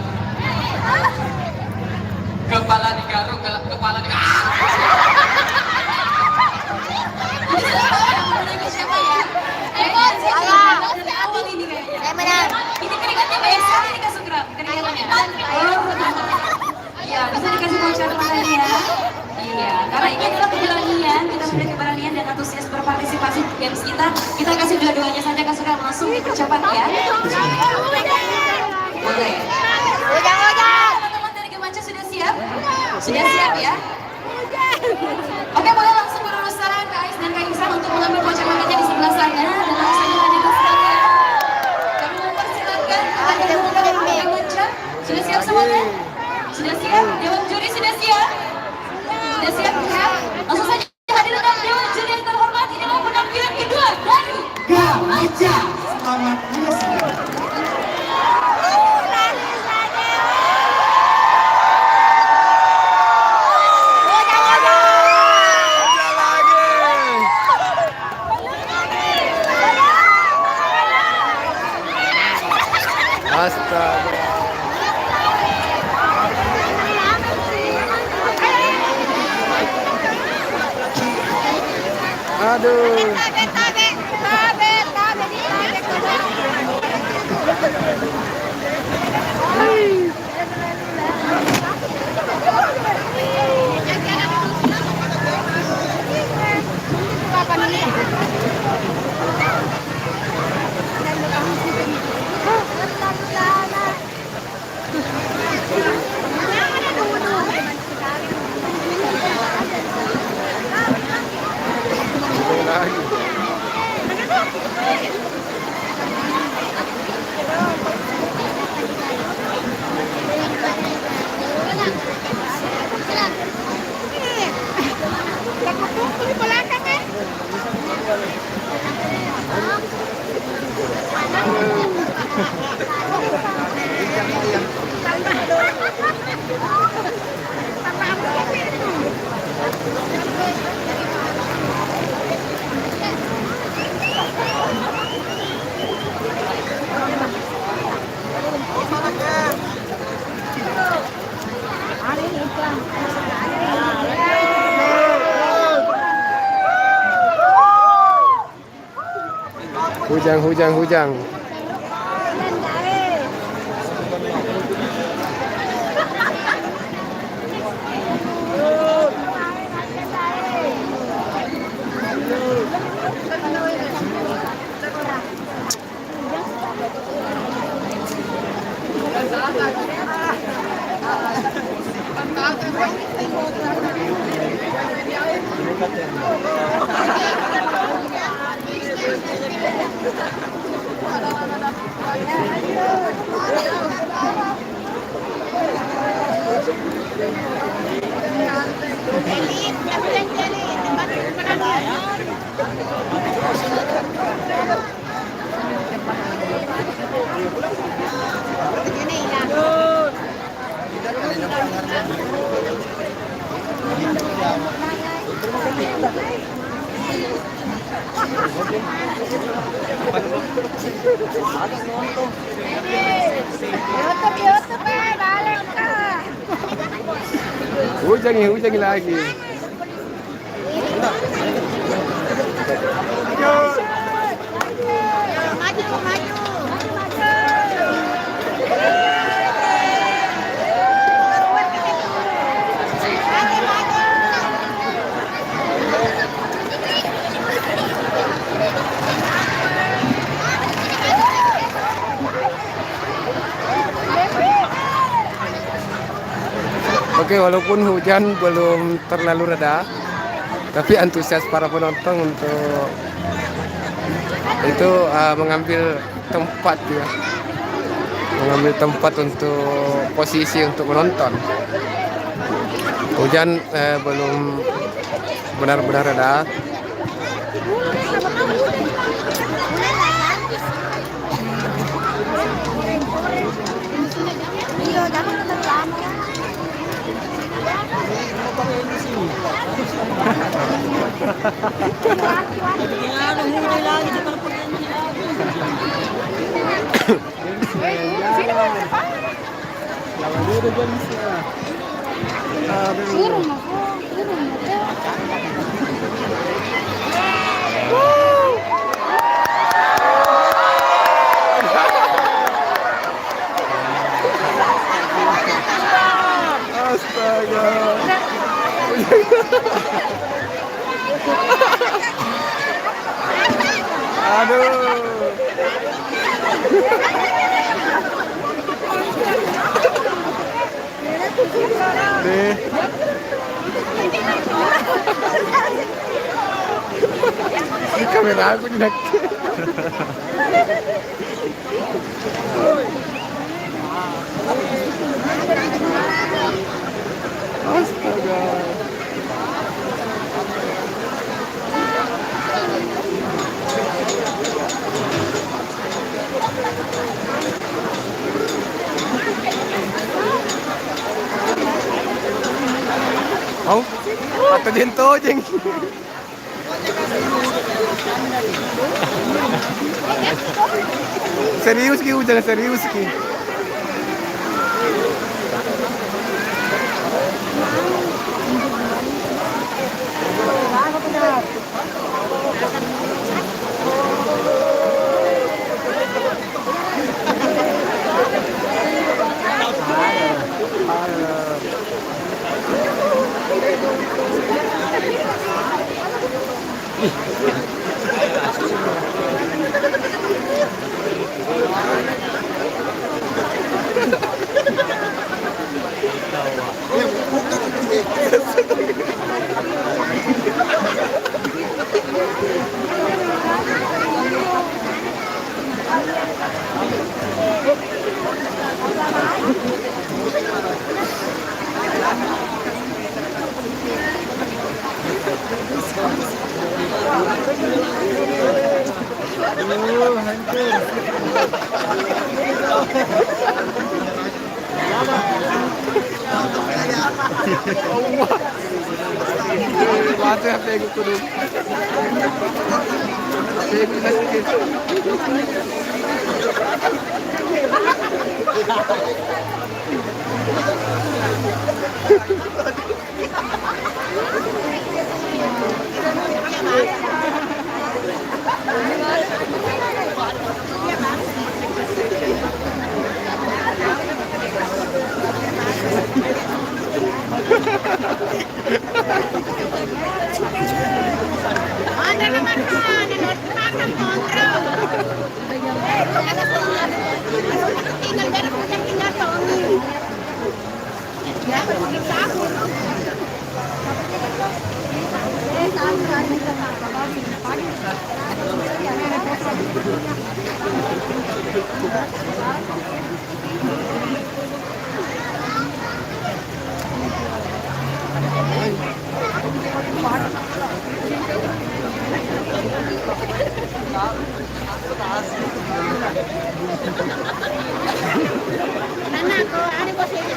Kepala digaruk, kepala digaruk. Siapa ya? Dari awal ini kayaknya. Saya menang. Ini keringatnya banyak Iya, bisa dikasih voucher makan ya. Iya, karena ini adalah keberanian, kita sudah keberanian dan antusias berpartisipasi di games kita. Kita kasih dua-duanya saja, Kasuran, langsung dipercepat ya. Boleh. Teman-teman dari Gemaca sudah siap? Sudah siap ya? Oke, boleh langsung berurusan Kak Ais dan Kak Ihsan untuk mengambil voucher makannya di sebelah sana dan langsung dilanjutkan ya. Kami mempersilakan ada teman-teman Gemaca. Sudah siap semuanya? Sudah siap? Dewan juri sudah siap? Sudah siap ya? Langsung saja hadirkan Dewan juri yang terhormat. Inilah penampilan kedua dari Gemaca. Selamat menyaksikan. Astaga. Aduh. Hujang. Hujangi lagi. Oke, walaupun hujan belum terlalu reda, tapi antusias para penonton untuk itu mengambil tempat ya, mengambil tempat untuk posisi untuk menonton. Hujan belum benar-benar reda. Astaga. Aduh. Deh. Ini kamera aku nak. Astaga. Oh, atau jento jeng. Serius ki, jangan serius ki. Mati HP ko kudu. Ada naman ka, nanonood kontrol. Tinggal dari punya tinggal Tony. Ya, kita aku. Anak ko, ano ko sa iyo?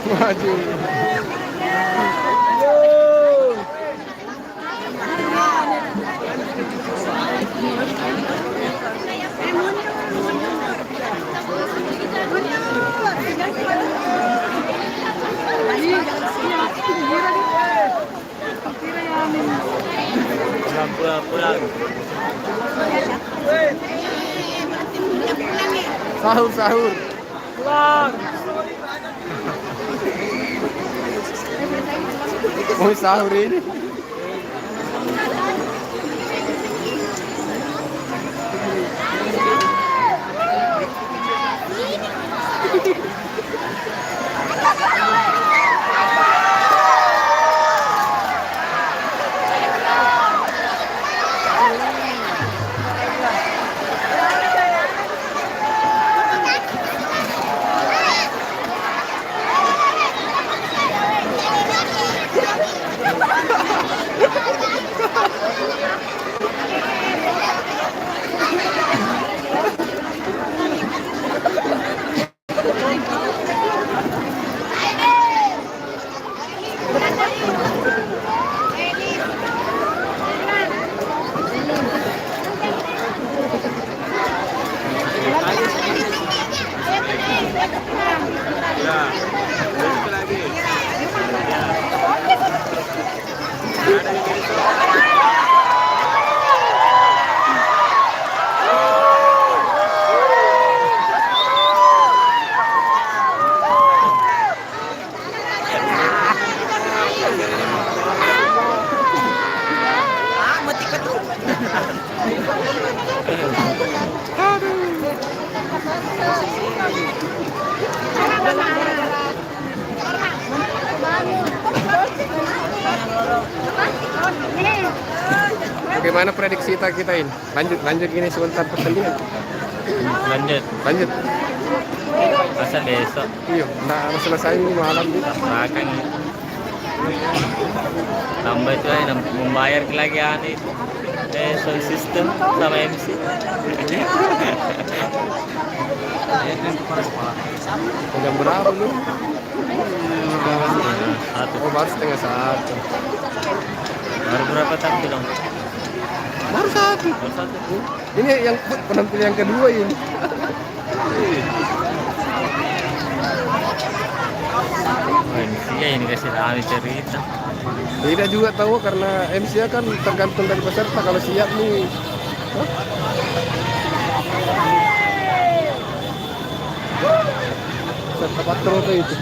Waduh. Pulang. Sahur. Pulang. Mau sahur ini. Gimana prediksi kita ini? Lanjut gini sebentar pertandingan. Lanjut. Masa besok Iya, nah selesai ini malam juga. makan tambah itu aja membayar lagi aneh sound system sama MC. Jam berapa lu? Satu. Oh, baru setengah satu. Baru berapa tampil dong? Baru satu. Baru satu. Ini yang penampil yang kedua ini. MC ini kasih tahu cerita. Tidak juga tahu karena MC kan tergantung dari peserta kalau siap nih. Peserta patrol tuh itu.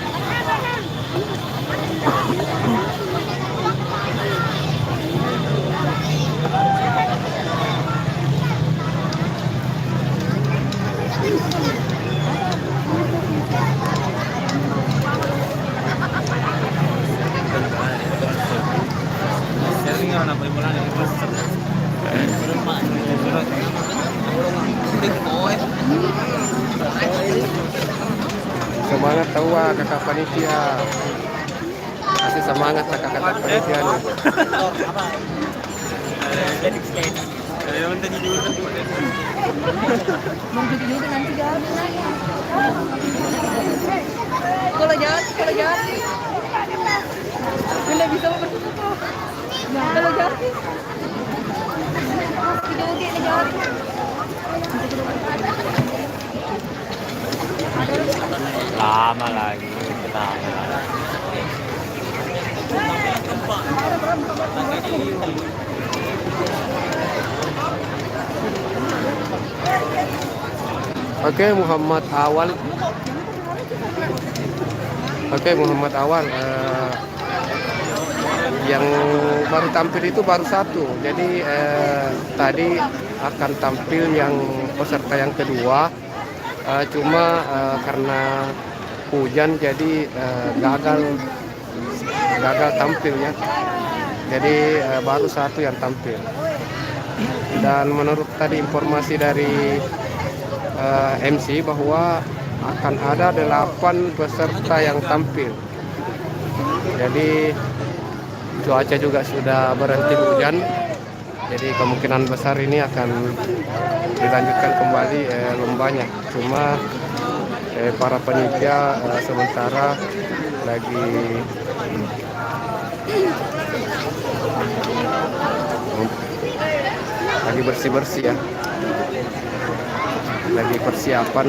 Semangat tahu kakak panitia. Kasih semangat kakak panitia nih. Kalau jahat. Bila bisa bersuka. Kalau jahat. Joget jahat. Lama lagi kita. Oke, Muhammad Awal. Yang baru tampil itu baru satu. Jadi tadi akan tampil yang peserta yang kedua. Cuma karena hujan jadi gagal tampilnya. Jadi baru satu yang tampil. Dan menurut tadi informasi dari MC bahwa akan ada 8 peserta yang tampil. Jadi cuaca juga sudah berhenti hujan. Jadi kemungkinan besar ini akan dilanjutkan kembali lombanya. Cuma para panitia sementara lagi bersih-bersih ya. Lagi persiapan.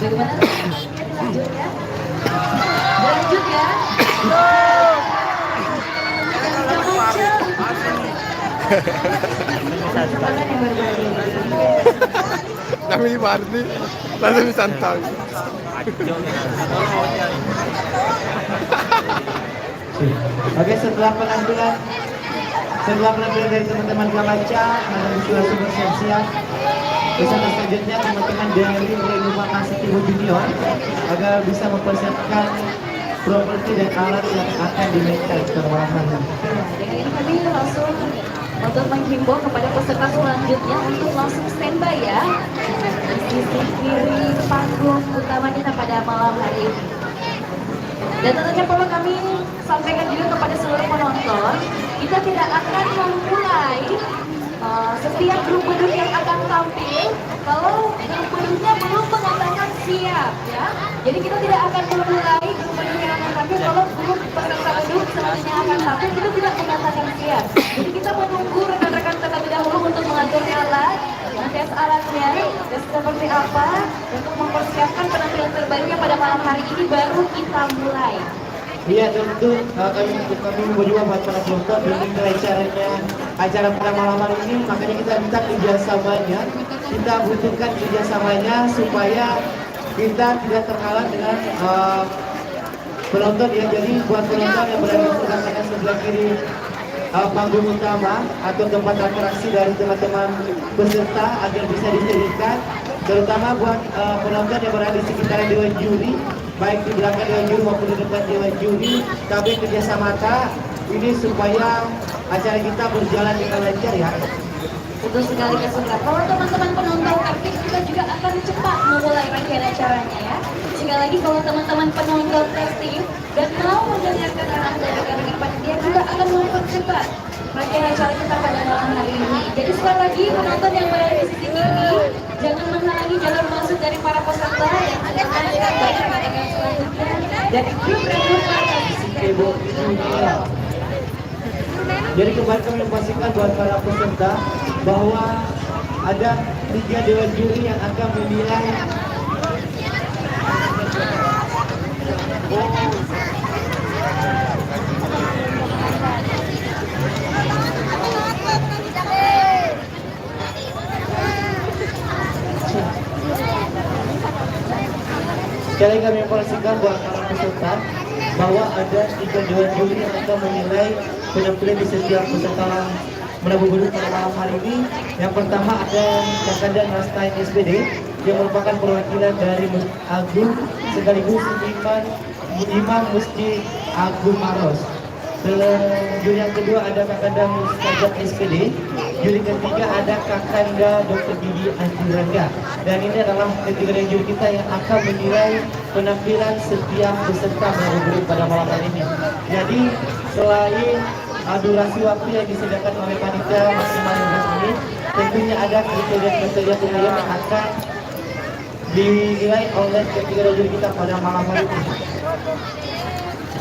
Bagaimana? Lanjut ya. Kami Marti langsung disantang. Oke, setelah penampilan dari teman-teman Gabaca, ada sudah bersiap-siap. Peserta selanjutnya teman-teman dari Rumah Kasih Ibu Junior agar bisa mempersiapkan properti dan alat yang akan dimainkan ke malam hari. Dengan ini kami langsung untuk menghimbau kepada peserta selanjutnya untuk langsung standby ya di sisi kiri panggung utama kita pada malam hari ini. Dan tentunya perlu kami sampaikan juga kepada seluruh penonton, kita tidak akan memulai setiap grup beduk yang akan tampil, kalau grup beduknya belum mengatakan siap ya, jadi kita tidak akan memulai grup beduk yang akan tampil kalau grup peserta beduk selanjutnya akan tampil kita tidak mengatakan siap. Jadi kita menunggu rekan-rekan terlebih dahulu untuk mengatur alat, tes alatnya, tes seperti apa, untuk mempersiapkan penampilan terbarunya pada malam hari ini baru kita mulai. Iya tentu kami berdua buat para penonton dengan acara pada malam hari ini, makanya kita minta kerjasamanya, kita butuhkan kerjasamanya supaya kita tidak terhalang dengan penonton ya. Jadi buat penonton yang berada di sebelah kanan sebelah kiri panggung utama atau tempat atraksi dari teman-teman peserta agar bisa disediakan, terutama buat penonton yang berada di sekitaran dewan juri, baik di belakang dewan juri maupun di depan dewan juri, kami kerjasama ini supaya acara kita berjalan dengan lancar ya. Betul sekali Kak. Kalau teman-teman penonton aktif kita juga akan cepat memulai rangkaian acaranya ya. Sekali lagi kalau teman-teman penonton testing dan mau mendengarkan arahan dari rekan-rekan panitia juga akan mempercepat rangkaian acara kita pada malam hari ini. Jadi sekali lagi penonton yang berada di sisi kiri jangan menghalangi jalan masuk dari para peserta yang akan mendengarkan rangkaian selanjutnya dari grup-grup Ibu. Jadi kembali kami memastikan buat para peserta bahwa ada 3 dewan juri yang akan menilai sekali kami informasikan buat para peserta bahwa ada 3 dewan juri yang akan menilai penampilan di setiap peserta menabuh beduk pada malam hari ini. Yang pertama ada Kakanda Nastain SPD yang merupakan perwakilan dari Masjid Agung sekaligus Imam Masjid Agung Maros. Juri yang kedua ada Kakanda Mustajab SPD. Juri ketiga ada Kakanda Dr. Gigi Anjuranga. Dan ini adalah ketiga juri kita yang akan menilai penampilan setiap peserta menabuh beduk pada malam hari ini. Jadi selain durasi waktu yang disediakan oleh panitia maksimal 15 menit, tentunya ada kriteria penilaian yang akan dinilai oleh ketiga juri kita pada malam hari ini.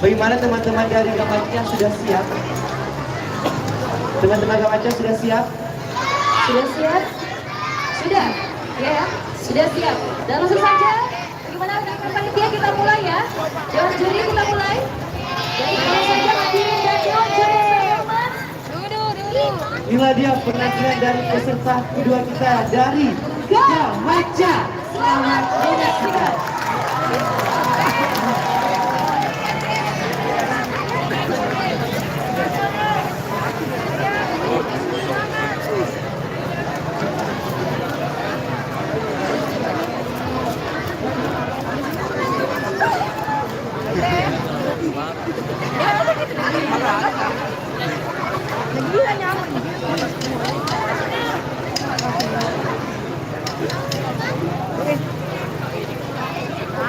Bagaimana teman-teman dari Gamatnya sudah siap? Teman-teman Gamatnya sudah siap? Sudah siap? Sudah? Ya, sudah siap. Dan langsung saja, bagaimana rekan panitia kita mulai ya? Dewan juri kita mulai. Baik, langsung saja hadirin dan dewan juri pertama. Inilah dia penampilan dari peserta kedua kita dari Gamatnya. Selamat menyaksikan.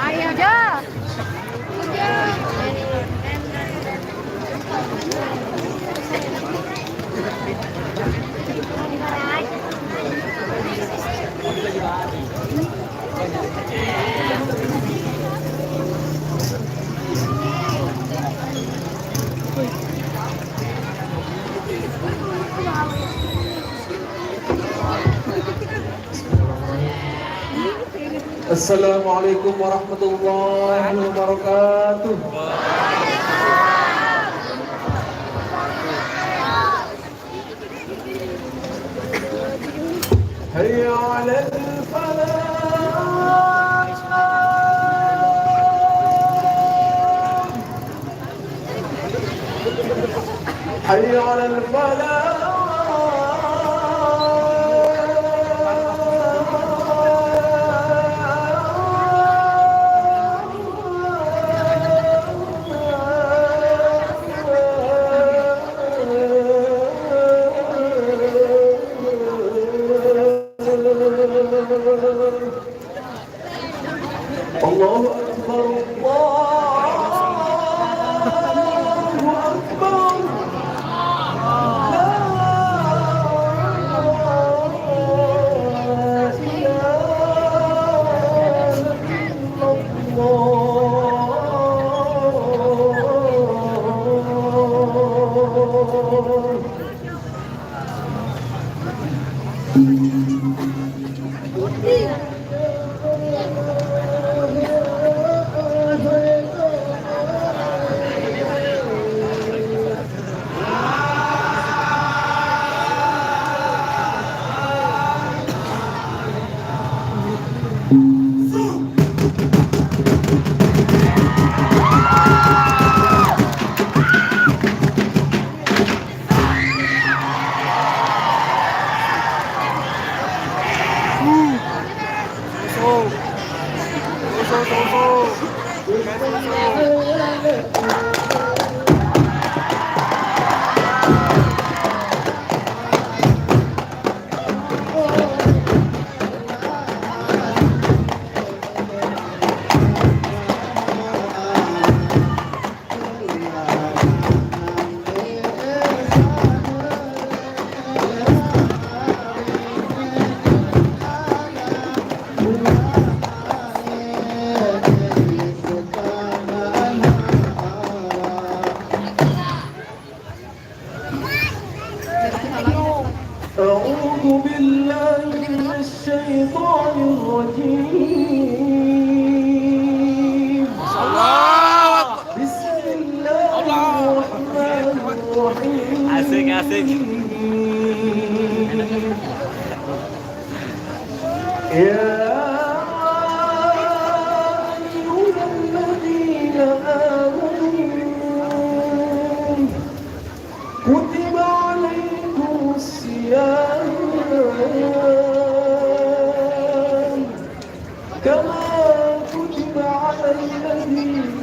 Ayo aja. Assalamualaikum warahmatullahi wabarakatuh. Hayya 'alal falah. Hayya 'alal falah. Allahu Akbar, Allahu Akbar, la أعوذ بالله من الشيطان الرجيم بسم الله الرحمن الرحيم Asik, asik. يا أيها الذين آمنوا كتب عليكم الصيام كما كتب على الذين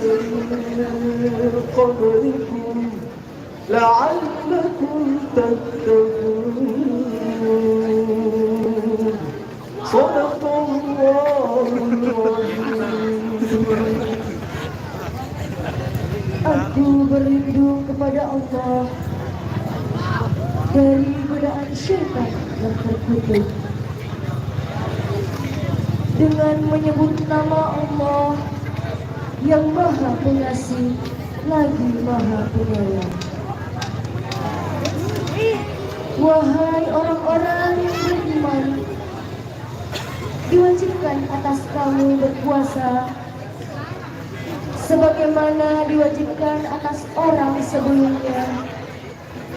من قبلكم لعلكم تتقون صدق الله العظيم. Aku berlindung kepada Allah dari godaan syaitan yang terkutuk dengan menyebut nama Allah yang Maha Pengasih lagi Maha Penyayang. Wahai orang-orang yang beriman, diwajibkan atas kamu berpuasa sebagaimana diwajibkan atas orang sebelumnya,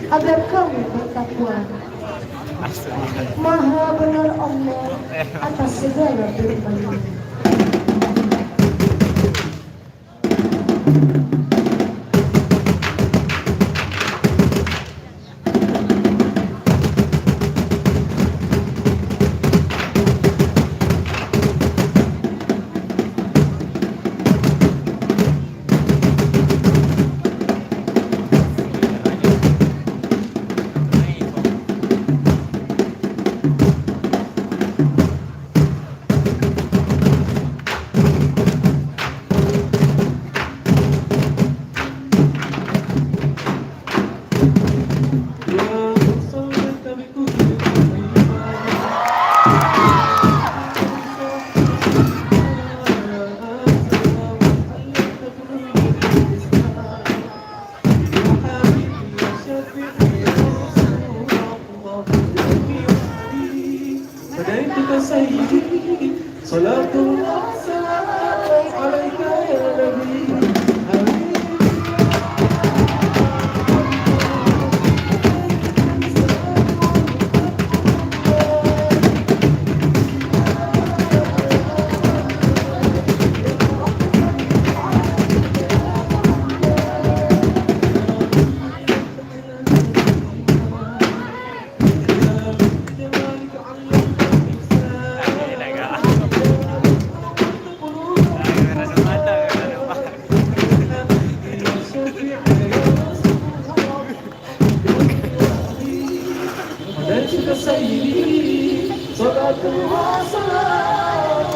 agar kamu bertakwa. Maha benar Allah atas segala firman-Nya. صلاة الله وسلام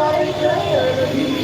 عليك يا نبي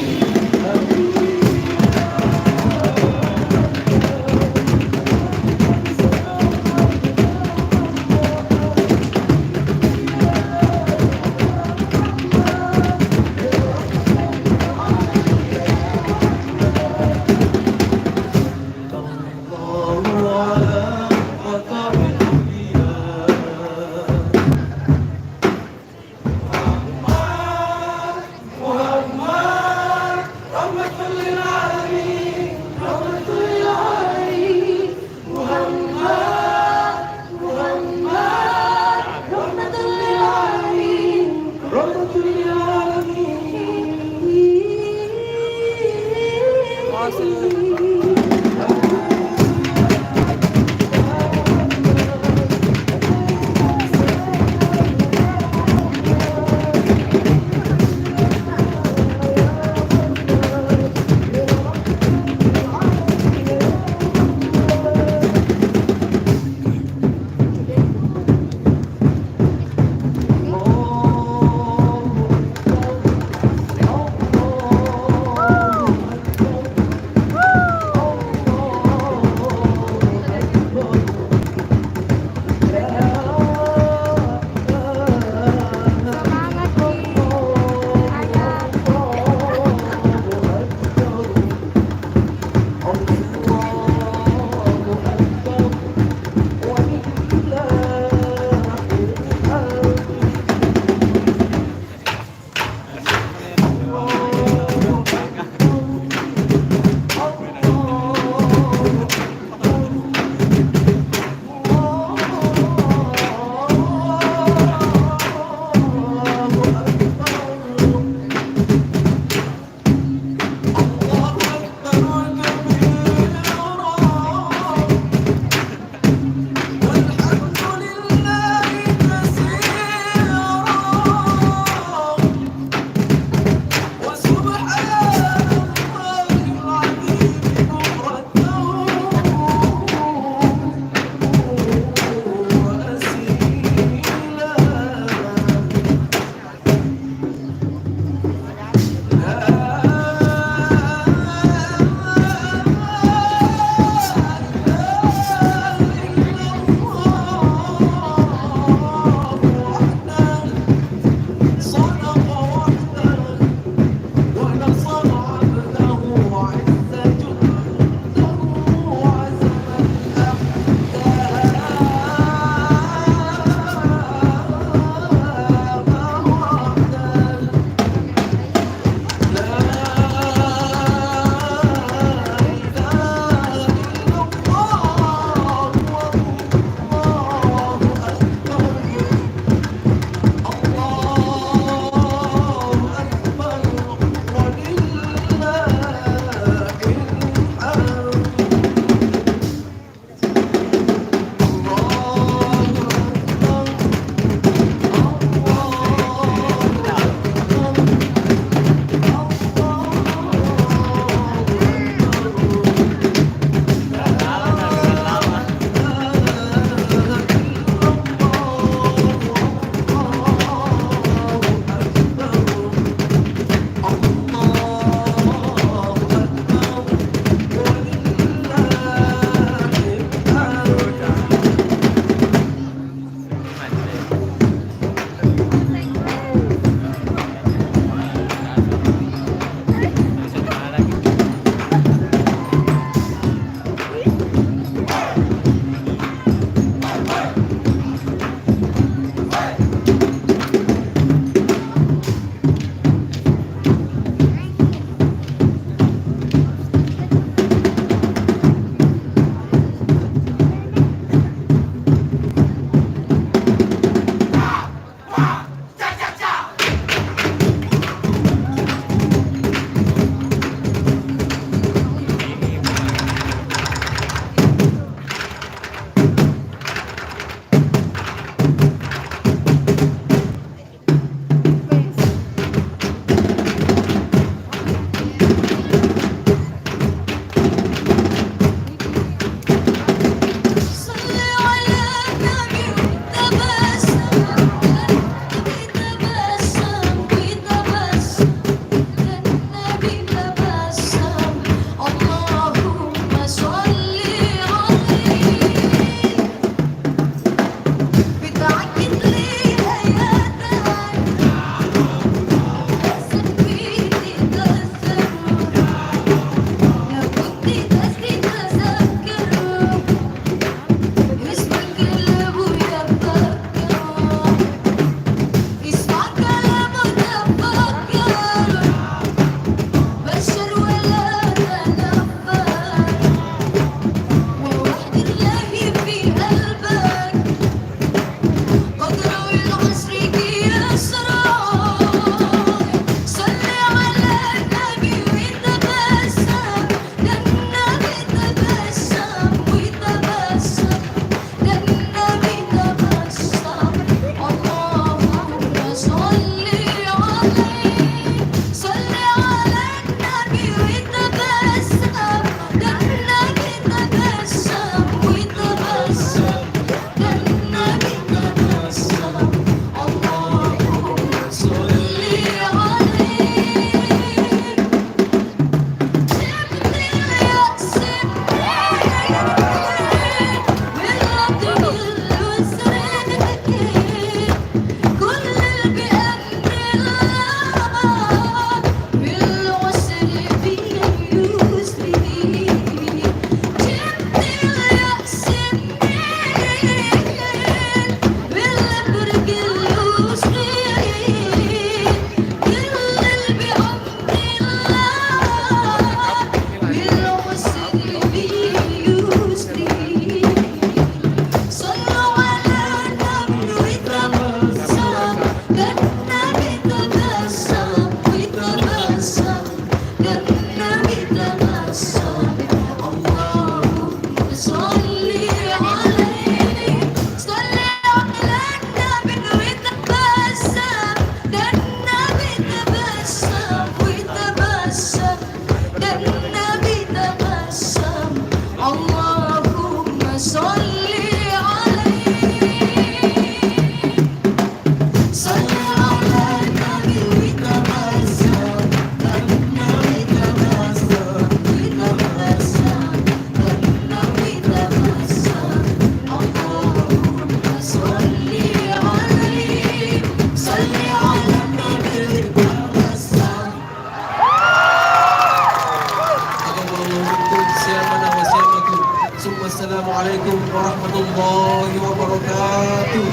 Assalamualaikum warahmatullahi wabarakatuh.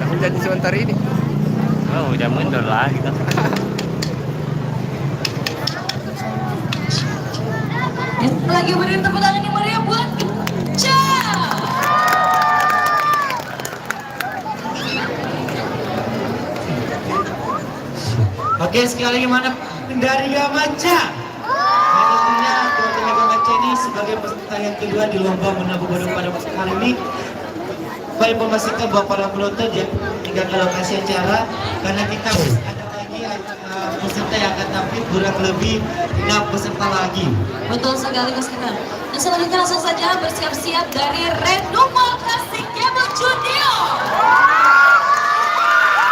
Kami jadi sebentar ini. Oh, udah mundur lah kita. Lagi beri tepuk tangan yang meriah buat Ca. Oke, sekali lagi mana dari Gamaca? Yang tentunya teman-teman Gamaca ini sebagai peserta yang kedua di lomba menabung bodong pada kali ini. Baik memastikan bahwa para penonton yang tinggal ke lokasi acara, karena kita ada lagi peserta yang akan tampil kurang lebih 6 peserta lagi. Betul sekali Mas Kenan. Dan selanjutnya langsung saja bersiap-siap dari Renuma Klasik Cable Junior.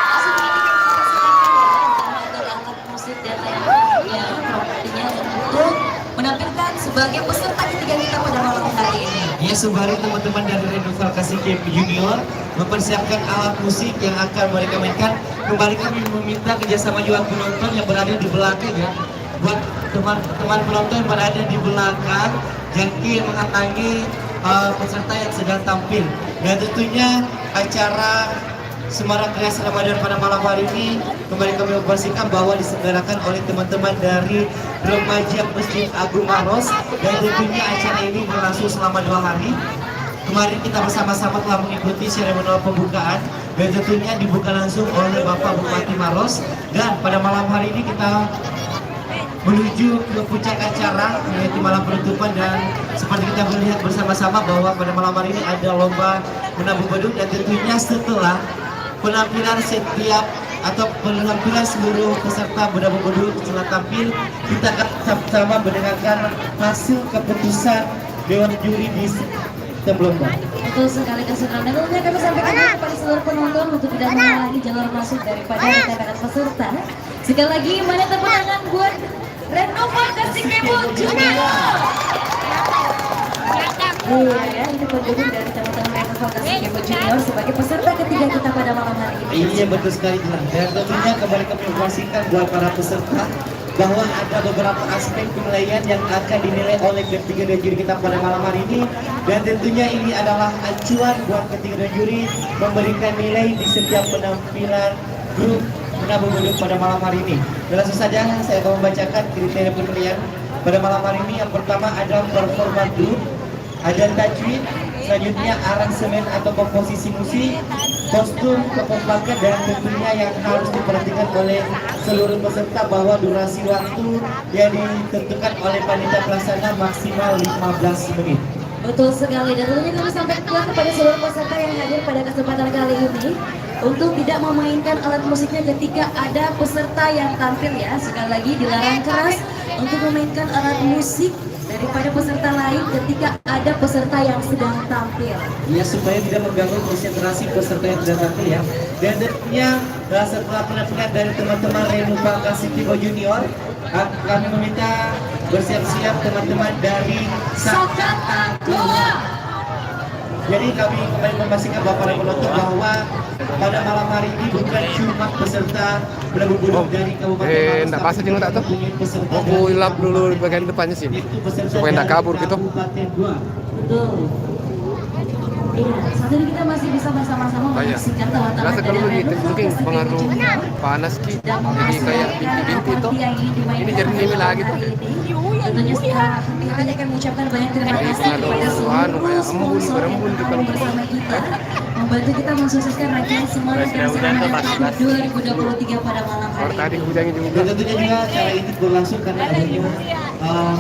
Langsung ini kita persilakan ya dari alat musik dan lainnya propertinya untuk menampilkan sebagai peserta ketiga kita pada malam hari ini. Ya, sembari teman-teman dari Renova Klasik Cable Junior mempersiapkan alat musik yang akan mereka mainkan, kembali kami meminta kerjasama juga penonton yang berada di belakang ya. Buat teman-teman penonton yang berada di belakang, jangan menghalangi peserta yang sedang tampil. Dan tentunya acara Semarang Kreasi Ramadan pada malam hari ini kembali kami informasikan bahwa diselenggarakan oleh teman-teman dari Remaja Masjid Agung Maros, dan tentunya acara ini berlangsung selama 2 hari. Kemarin kita bersama-sama telah mengikuti seremonial pembukaan dan tentunya dibuka langsung oleh Bapak Bupati Maros, dan pada malam hari ini kita menuju ke puncak acara yaitu malam penutupan, dan seperti kita melihat bersama-sama bahwa pada malam hari ini ada lomba menabung bodong, dan tentunya setelah penampilan setiap atau penampilan seluruh peserta menabung bodong setelah tampil, kita akan sama-sama mendengarkan hasil keputusan Dewan Juri di setiap lomba. Betul sekali keseruan. Dan tentunya kami sampaikan kepada seluruh penonton untuk tidak menghalangi jalur masuk daripada rekan-rekan peserta. Sekali lagi mana tepuk tangan buat Renova Klasik Cable Junior. Ya, ini pendukung dari teman-teman Renova Klasik Cable Junior sebagai peserta ketiga kita pada malam hari ini. Iya, betul sekali Dilan. Dan tentunya kembali kami informasikan buat para peserta bahwa ada beberapa aspek penilaian yang akan dinilai oleh ketiga dan juri kita pada malam hari ini, dan tentunya ini adalah acuan buat ketiga dan juri memberikan nilai di setiap penampilan grup menabung bodong pada malam hari ini. Dan langsung saja saya akan membacakan kriteria penilaian pada malam hari ini. Yang pertama ada performa grup, ada tajwid, selanjutnya aransemen atau komposisi musik, kostum, kekompakan, dan tentunya yang harus diperhatikan oleh seluruh peserta bahwa durasi waktu yang ditentukan oleh panitia pelaksana maksimal 15 menit. Betul sekali, dan tentunya kami sampaikan kepada seluruh peserta yang hadir pada kesempatan kali ini untuk tidak memainkan alat musiknya ketika ada peserta yang tampil ya. Sekali lagi dilarang keras untuk memainkan alat musik daripada peserta lain ketika ada peserta yang sedang tampil. Ya, supaya tidak mengganggu konsentrasi peserta yang sedang tampil ya. Dan tentunya setelah penampilan dari teman-teman Renova Klasik Cable Junior, kami meminta bersiap-siap teman-teman dari Sakata Goa. Jadi kami kembali memastikan bahwa para penonton bahwa pada malam hari ini bukan cuma peserta menabung bodong dari Kabupaten Maros, enggak pasang jenggot tak tuh. peserta Aku lap dulu bagian depannya sini supaya enggak kabur gitu. Kabupaten Goa. Betul. Iya, saat ini kita masih bisa bersama-sama menyaksikan tawaran Rasa kalau dari begitu Renova mungkin Klasik pengaruh Cable Junior. panas ki. Sedang Jadi memasuki kayak rangkaian binti-binti acara tuh. yang dimainkan Ini jadi nimi pada lagi malam tuh. hari ini. Tentunya setelah kami akan mengucapkan banyak terima kasih kepada seluruh sponsor yang bergabung bersama kita membantu kita mensukseskan rangkaian Semarang Kreasi Ramadan tahun 2023 pada malam hari Kalau tadi ini. hujannya juga. Dan tentunya juga acara ini berlangsung karena adanya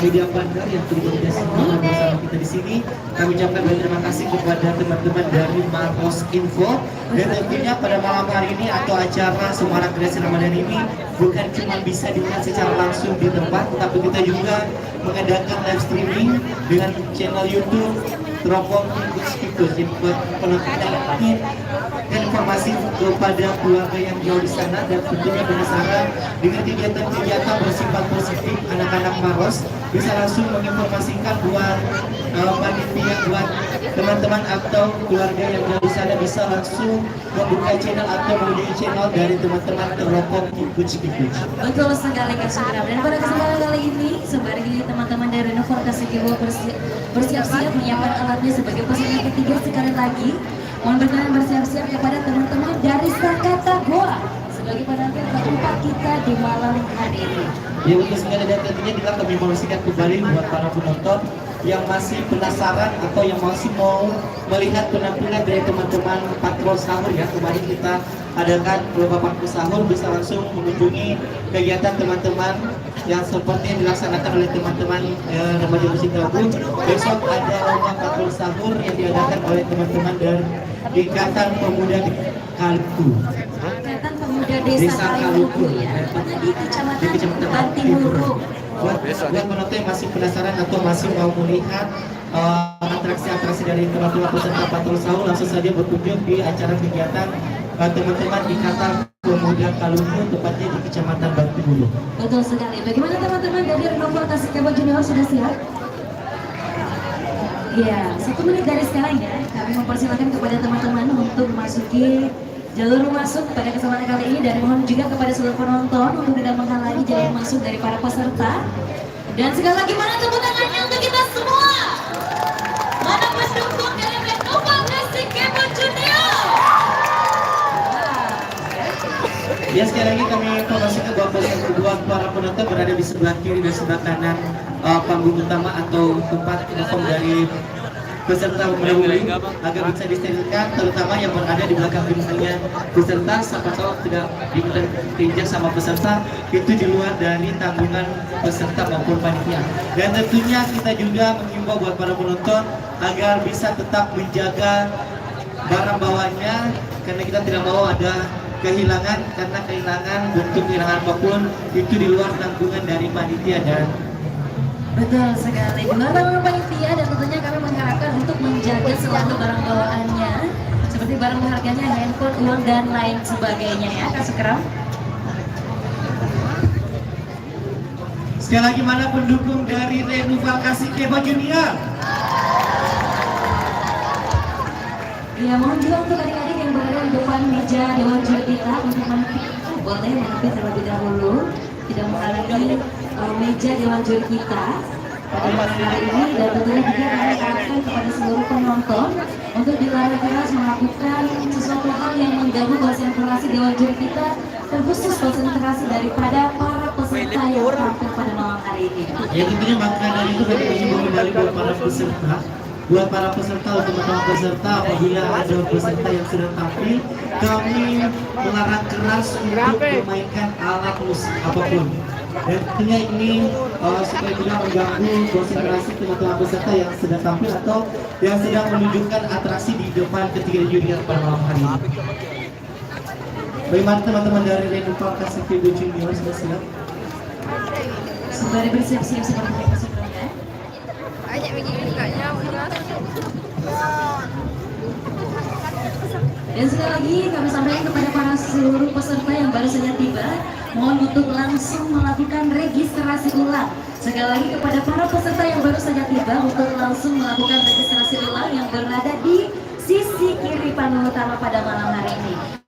media partner yang berkoordinasi bersama kita di sini. Kami ucapkan banyak terima kasih kepada teman-teman dari Maros Info, dan tentunya pada malam hari ini atau acara Semarang Kreasi Ramadan ini bukan cuma bisa dilihat secara langsung di tempat, tapi kita juga mengadakan live streaming dengan channel YouTube teropong itu penonton dan informasi kepada keluarga yang jauh di sana dan tentunya penasaran dengan kegiatan-kegiatan bersifat positif anak-anak Maros bisa langsung menginformasikan buat panitia buat teman-teman atau keluarga yang jauh di sana bisa langsung membuka channel atau mengunjungi channel dari teman-teman teropong Kikuch. Betul sekali Kak Sukram. Dan pada kesempatan kali ini sebagai teman-teman dari Renova Kasikewo bersiap-siap menyiapkan alatnya sebagai peserta ketiga. Sekali lagi mohon berkenan bersiap-siap kepada teman-teman dari Sakata Goa sebagai penampilan keempat kita di malam hari ini. Ya untuk sekali dan tentunya kita kami menyaksikan kembali buat para penonton yang masih penasaran atau yang masih mau melihat penampilan dari teman-teman patrol sahur ya. Kemarin kita adakan lomba patrol sahur, bisa langsung mengunjungi kegiatan teman-teman yang seperti yang dilaksanakan oleh teman-teman remaja musik gabung. Besok ada lomba patrol sahur yang diadakan oleh teman-teman dari Ikatan Pemuda Kaluku. Ikatan Pemuda Desa Kaluku ya, di Kecamatan Bantimurung. Buat penonton yang masih penasaran atau masih mau melihat atraksi-atraksi dari teman-teman peserta patrol sahur, langsung saja berkunjung di acara kegiatan teman-teman Ikatan Pemuda Kaluku, tepatnya di Kecamatan Bantimurung. Betul sekali. Bagaimana teman-teman dari Renova Kasikewo Junior sudah siap? Ya, 1 menit dari sekarang ya, kami mempersilahkan kepada teman-teman untuk memasuki jalur masuk pada kesempatan kali ini, dan mohon juga kepada seluruh penonton untuk tidak menghalangi jalur masuk dari para peserta. Dan sekali lagi mana tepuk tangannya untuk kita semua? Mana pendukung dari Renova Kasikewo Junior? Ya, sekali lagi kami informasikan bahwa kedua para penonton berada di sebelah kiri dan sebelah kanan panggung utama atau tempat info dari peserta mendahului agar bisa disterilkan, terutama yang berada di belakang misalnya peserta, siapa tahu tidak diinjak sama peserta itu di luar dari tanggungan peserta maupun panitia. Dan tentunya kita juga mengimbau buat para penonton agar bisa tetap menjaga barang bawaannya, karena kita tidak mau ada kehilangan, karena kehilangan bentuk kehilangan apapun itu di luar tanggungan dari panitia. Dan betul sekali, di luar tanggungan panitia, dan tentunya kami mengharapkan untuk menjaga selalu barang bawaannya seperti barang berharganya, handphone, uang, dan lain sebagainya ya Kak Sukram. sekali lagi mana pendukung dari Renova Kasikewo Junior? Ya, mohon juga untuk adik-adik yang berada di depan meja dewan juri kita untuk boleh menepi terlebih dahulu, tidak menghalangi meja dewan juri kita pada malam hari ini. Dan tentunya juga kami harapkan kepada seluruh penonton untuk dilarang keras melakukan sesuatu hal yang mengganggu konsentrasi dewan juri kita, terkhusus konsentrasi daripada para peserta yang tampil pada malam hari ini. Ya, tentunya makanan itu kami mengimbau kembali buat para peserta. Buat para peserta, untuk teman-teman peserta, apabila ada peserta yang sudah tampil, kami melarang keras untuk memainkan alat musik apapun. Dan tentunya ini supaya tidak mengganggu konsentrasi teman-teman peserta yang sedang tampil atau yang sedang menunjukkan atraksi di depan ketiga juri pada malam hari ini. Bagaimana teman-teman dari Renova Kasikewo Junior sudah siap? Sembari bersiap-siap seperti mereka sebelumnya. Dan sekali lagi kami sampaikan kepada para seluruh peserta yang baru saja tiba, mohon untuk langsung melakukan registrasi ulang. Sekali lagi kepada para peserta yang baru saja tiba untuk langsung melakukan registrasi ulang yang berada di sisi kiri panggung utama pada malam hari ini.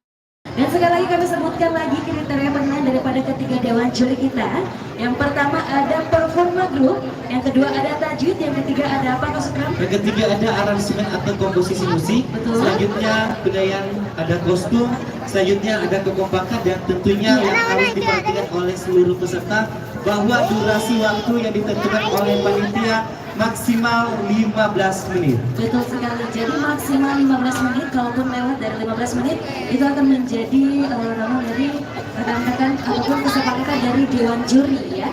Dan sekali lagi kami sebutkan lagi kriteria pemenang daripada ketiga dewan juri kita. Yang pertama ada performa group, yang kedua ada tajwid, yang ketiga ada apa Kak Sukram? Yang ketiga ada aransemen atau komposisi musik. Betul. Selanjutnya penilaian ada kostum, selanjutnya ada kekompakan, dan tentunya yang harus diperhatikan oleh seluruh peserta bahwa durasi waktu yang ditentukan oleh panitia maksimal 15 menit. Betul sekali, jadi maksimal 15 menit, kalaupun lewat dari 15 menit itu akan menjadi nama dari rekan-rekan ataupun kesepakatan dari dewan juri ya.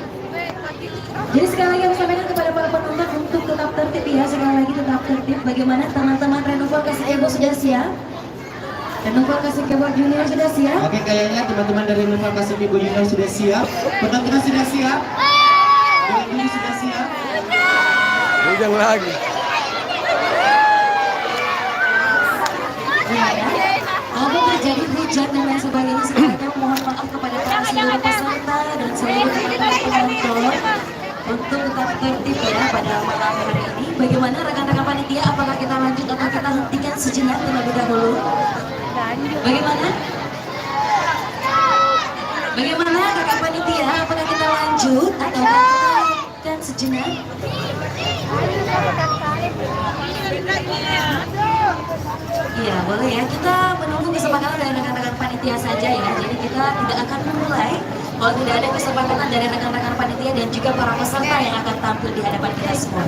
Jadi sekali lagi kami sampaikan kepada para penonton untuk tetap tertib ya, sekali lagi tetap tertib. Bagaimana teman-teman Renova Kasikewo sudah siap? Renova Kasikewo Junior sudah siap? Oke, kayaknya teman-teman dari Renova Kasikewo Junior sudah siap. Penonton sudah siap? Dewan juri sudah siap? Ujang lagi. Kalau terjadi hujan dan lain sebagainya, sebenarnya mohon maaf kepada para seluruh peserta dan seluruh teman-teman penonton untuk tetap tertib ya pada malam hari ini. Bagaimana rekan-rekan panitia? Apakah kita lanjut atau kita hentikan sejenak terlebih dahulu? Bagaimana? Bagaimana kakak panitia? Apakah kita lanjut atau kita hentikan sejenak? Iya boleh ya, kita menunggu kesepakatan dari rekan-rekan panitia saja ya. Jadi kita tidak akan memulai kalau tidak ada kesepakatan dari rekan-rekan panitia dan juga para peserta yang akan tampil di hadapan kita semua.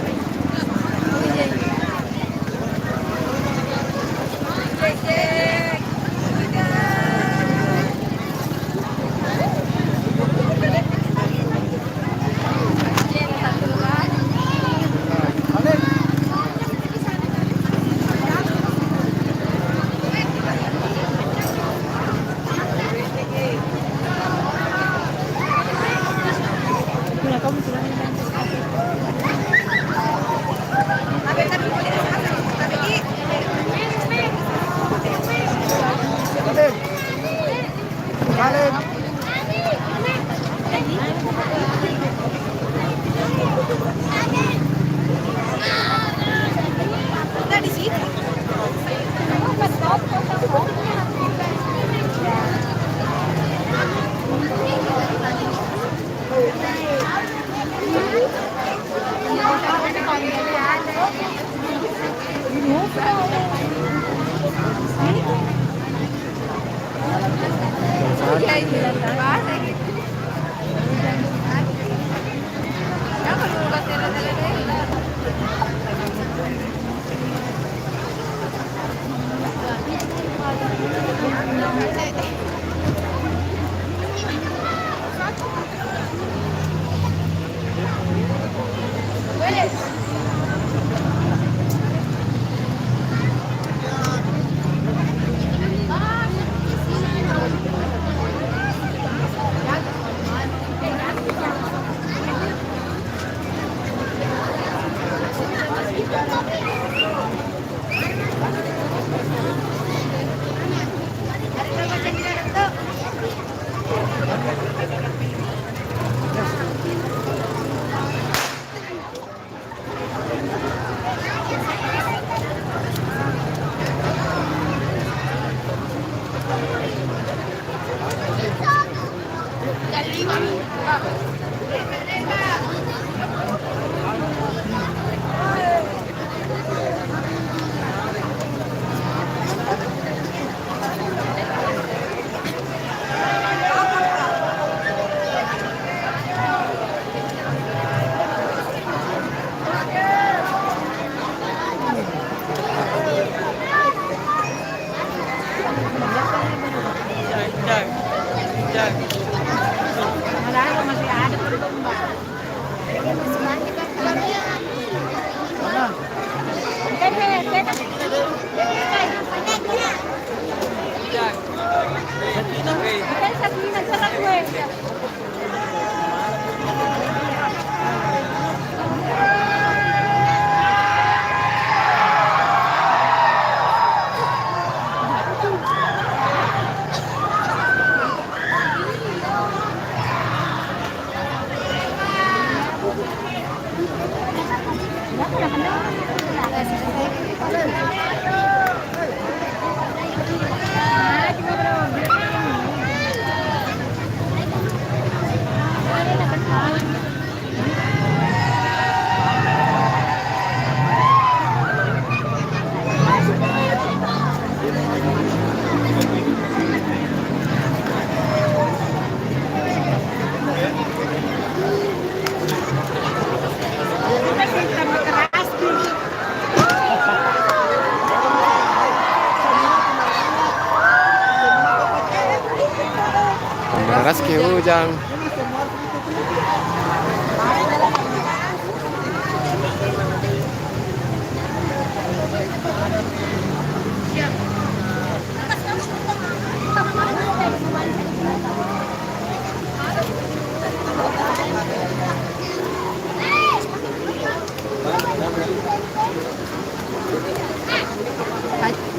Deras ke hujan.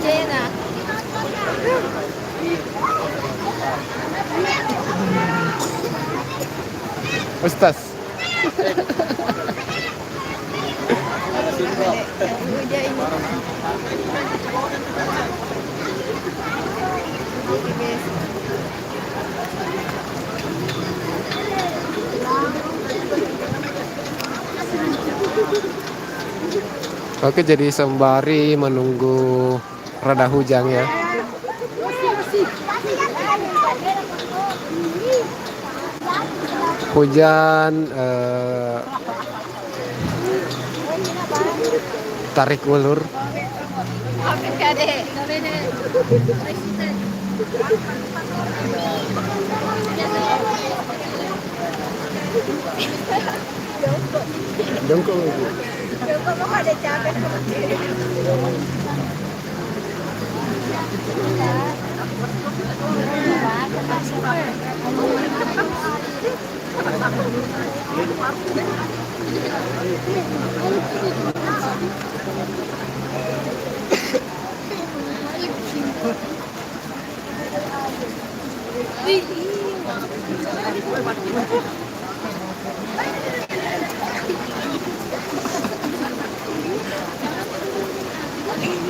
Cena. Ustaz. Oke, jadi sembari menunggu rada hujan ya. Hujan tarik ulur. Jongkok lagi.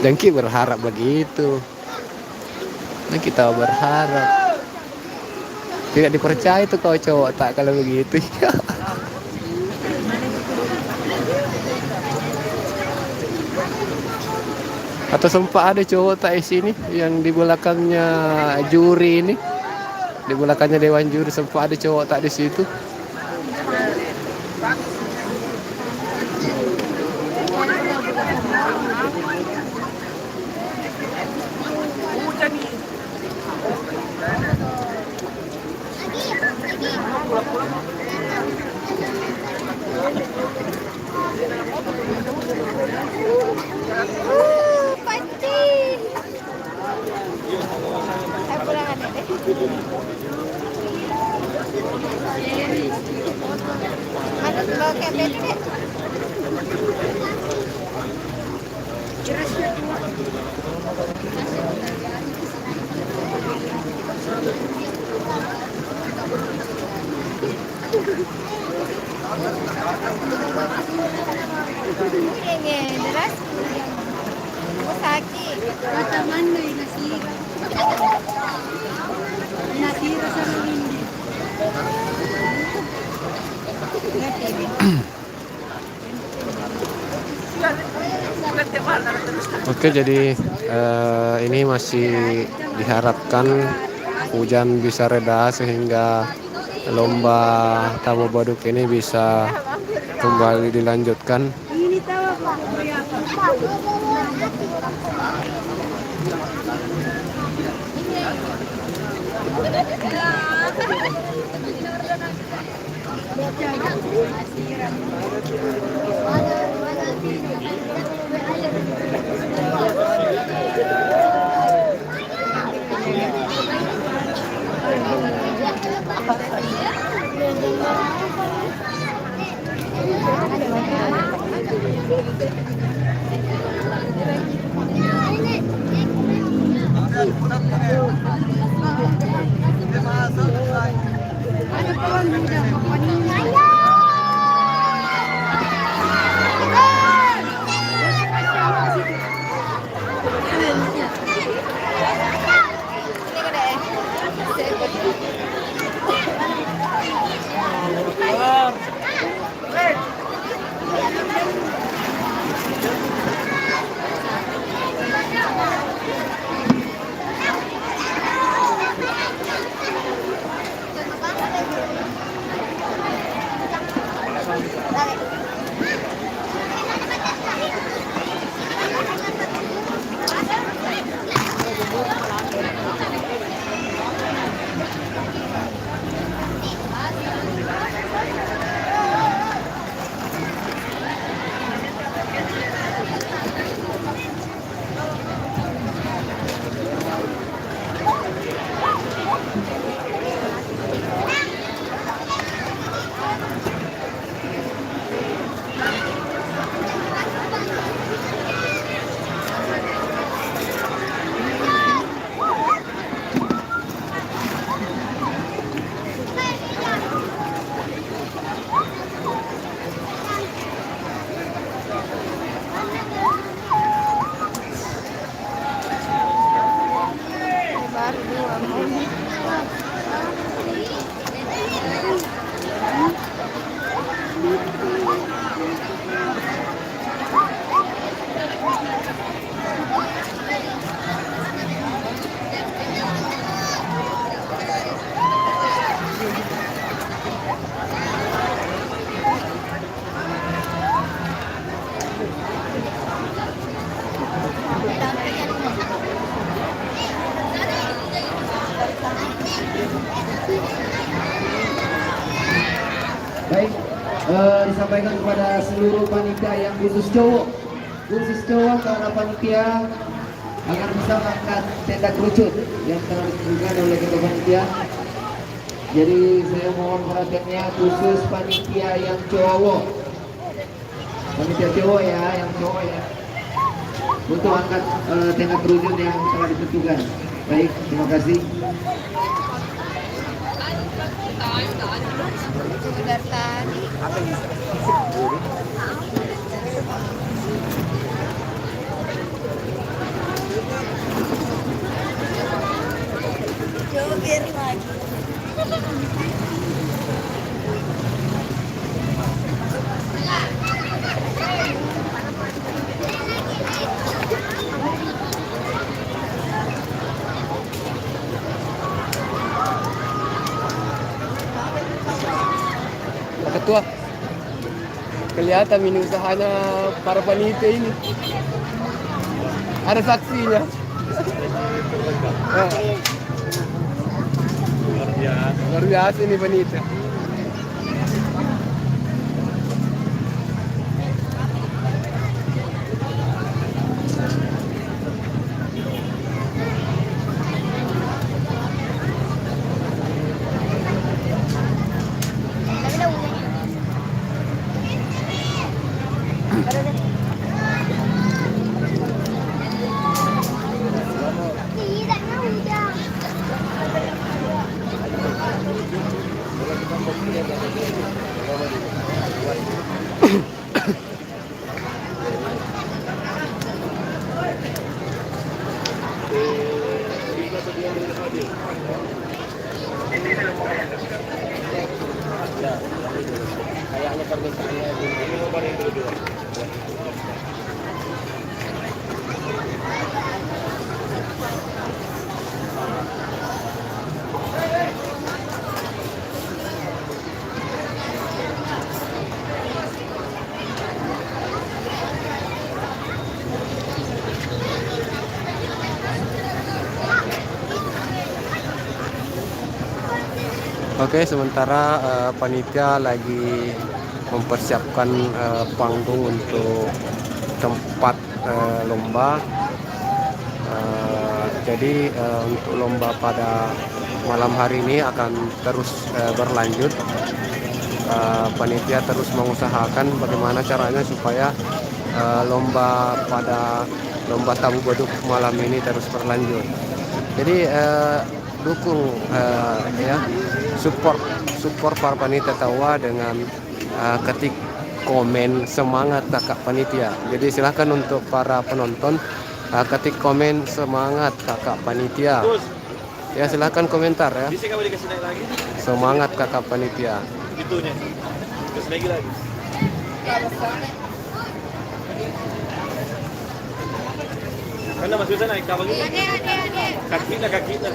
Dengki berharap begitu. Nah, kita berharap. Tidak dipercaya tuh kau cowok tak kalau begitu. Atau sempat ada cowok tak di sini yang di belakangnya juri ini. Di belakangnya dewan juri sempat ada cowok tak di situ. Oke, jadi ini masih diharapkan hujan bisa reda sehingga lomba tabu baduk ini bisa kembali dilanjutkan. Baik, disampaikan kepada seluruh panitia yang khusus cowok karena panitia agar bisa mengangkat tenda kerucut yang telah ditentukan oleh ketua panitia. Jadi saya mohon perhatiannya khusus panitia yang cowok, panitia cowok ya, yang cowok ya, untuk angkat tenda kerucut yang telah ditentukan. Baik, terima kasih. Joget lagi. Pak Ketua, kelihatan ini usahanya para panitia ini. Ada saksinya. Luar biasa ini panitia. Tidak mau hujan. Oke, sementara panitia lagi mempersiapkan panggung untuk tempat lomba. Jadi untuk lomba pada malam hari ini akan terus berlanjut. Panitia terus mengusahakan bagaimana caranya supaya lomba tabu beduk malam ini terus berlanjut. Jadi dukung ya, support para panitia Tawa dengan ketik komen semangat kakak panitia. Jadi silahkan untuk para penonton ketik komen semangat kakak panitia. Ya silahkan komentar ya. Semangat kakak panitia. Itunya. Terus lagi. Karena Mas Yusa naik kapal gitu. Kaki kita.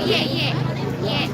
Iya, iya, iya. Iya.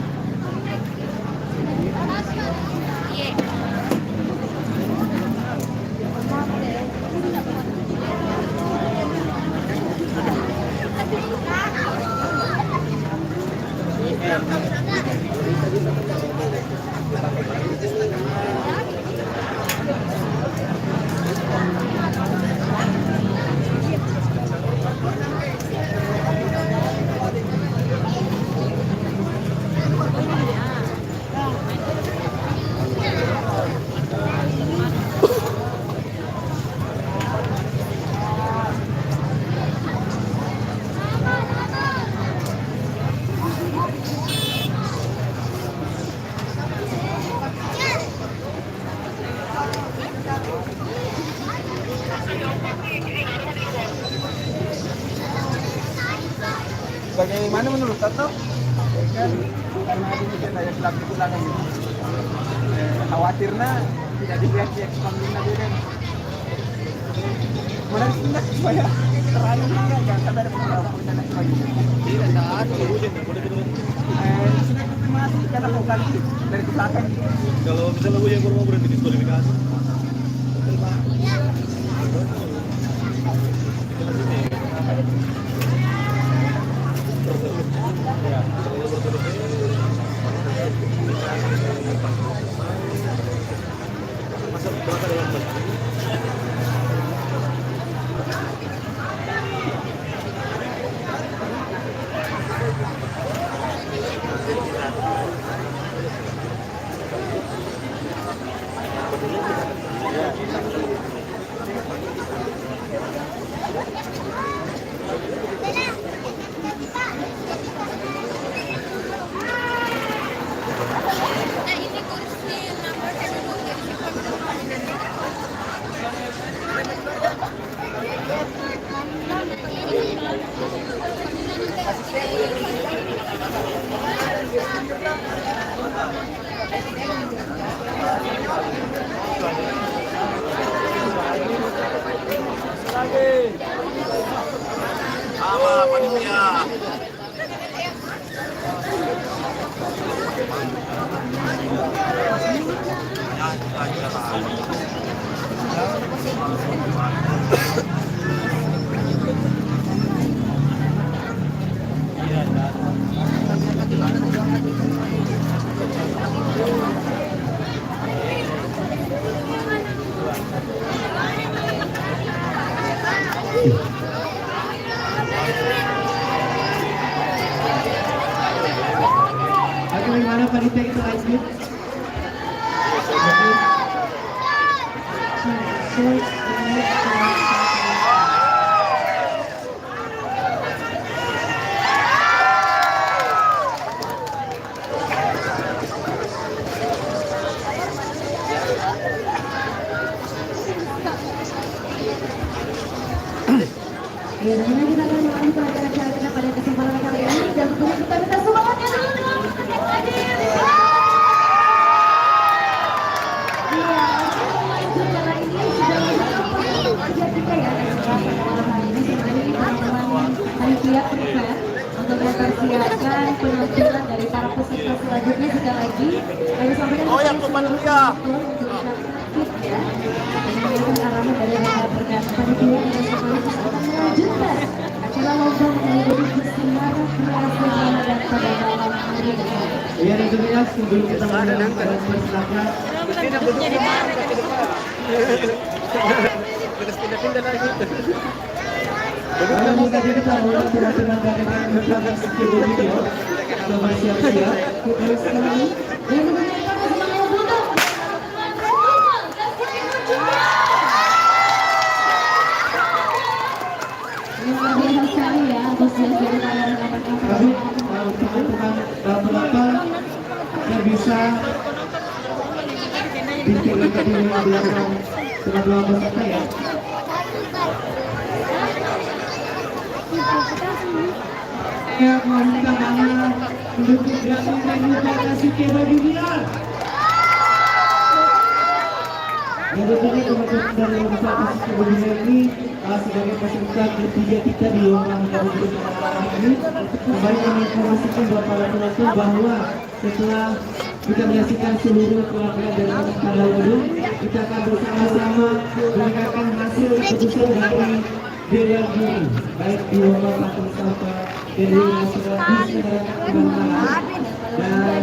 Bagaimana menurut Tato? Kan karena demikian ada pelaku kecurangan ini. Khawatirnya tidak dipihak-pihak spaming aja kan. Mana tidak supaya terlalu juga jangan sampai ada pengaruh dan sebagainya. Tidak ada. Sudah konfirmasi karena mau ganti dari ke belakang. Kalau misalnya gue yang mau berhenti diskualifikasi. Bagaimana panitia kita lanjut? Ya, dengan kita akan melanjutkan acara kita pada kesempatan kali ini dan tentunya kita minta semangatnya dulu dong untuk hadir. peserta selanjutnya sekali lagi kami sampaikan kepada seluruh penonton untuk tetap fit ya. Dengan arahan dari rekan berkat pada diri kita sekaligus akan melanjutkan acara lomba menjadi bersinar keras dan pada malam hari ini. Ya, tentunya sebelum kita mulai bersilakan. Bentuknya di mana? Pindah-pindah lagi. Lalu saja kita mulai dengan mengucapkan sekian video. Kita bersiap-siap. Betul sekali. Dan tentunya kita masih mengumpulkan teman-teman semua. Kasih kunjungan. Luar biasa sekali ya antusias dari para rekan-rekan. Kami teman-teman penonton yang bisa dipilihkan di belakang kedua peserta ya. Ya, mohon kita mana mendukung Gratis dan juga kasih kepada dunia. Dan tentunya teman-teman dari Universitas Kasih Kepada Dunia ini sebagai peserta ketiga kita di lomba mengabuburit malam ini kembali kami informasikan kepada para penonton bahwa setelah kita menyaksikan seluruh penampilan dari peserta dahulu, kita akan bersama-sama mendengarkan hasil keputusan dari dewan juri baik di lomba patung sampah dari nasional diselenggarakan Kalimantan dan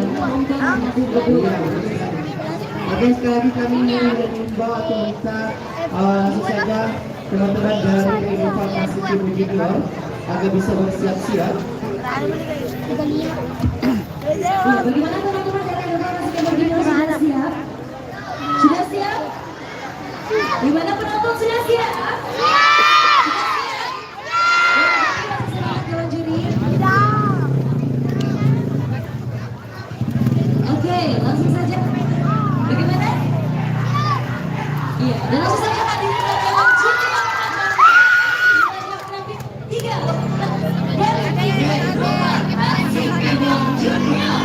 oke, sekali lagi kami mengimbau atau minta langsung saja teman-teman dari Universitas Kasih Junior agar bisa bersiap-siap. Bagaimana teman-teman dari Universitas Kasih Junior sudah siap? Sudah siap? Gimana penonton sudah siap? Oke, langsung saja. Bagaimana? Iya, dan langsung saja hadirin dan kawan junior penampilan 3 dari Rumah Kasih Junior.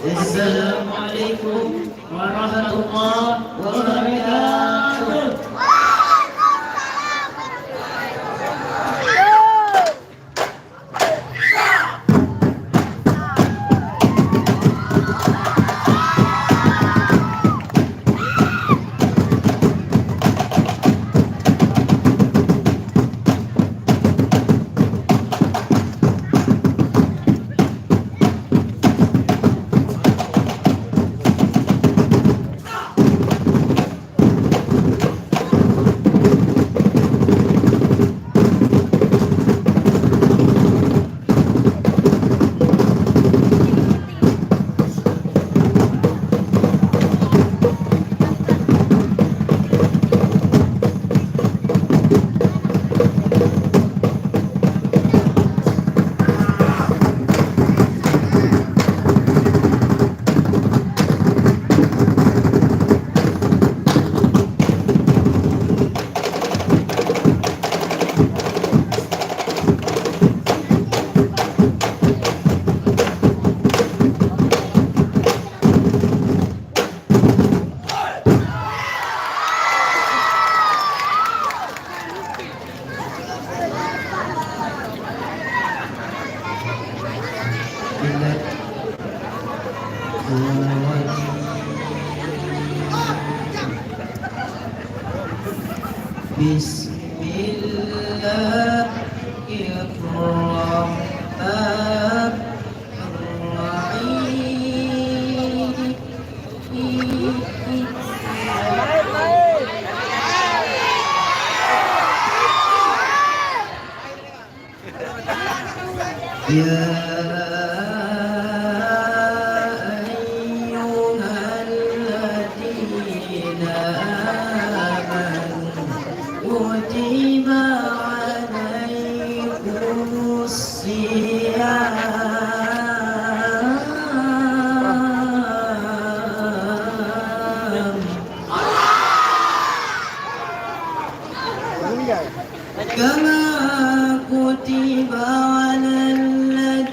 Assalamualaikum warahmatullahi wabarakatuh. Bismillahirrahmanirrahim. يا أيها الذين آمنوا كتب عليكم الصيام كما كتب على الذين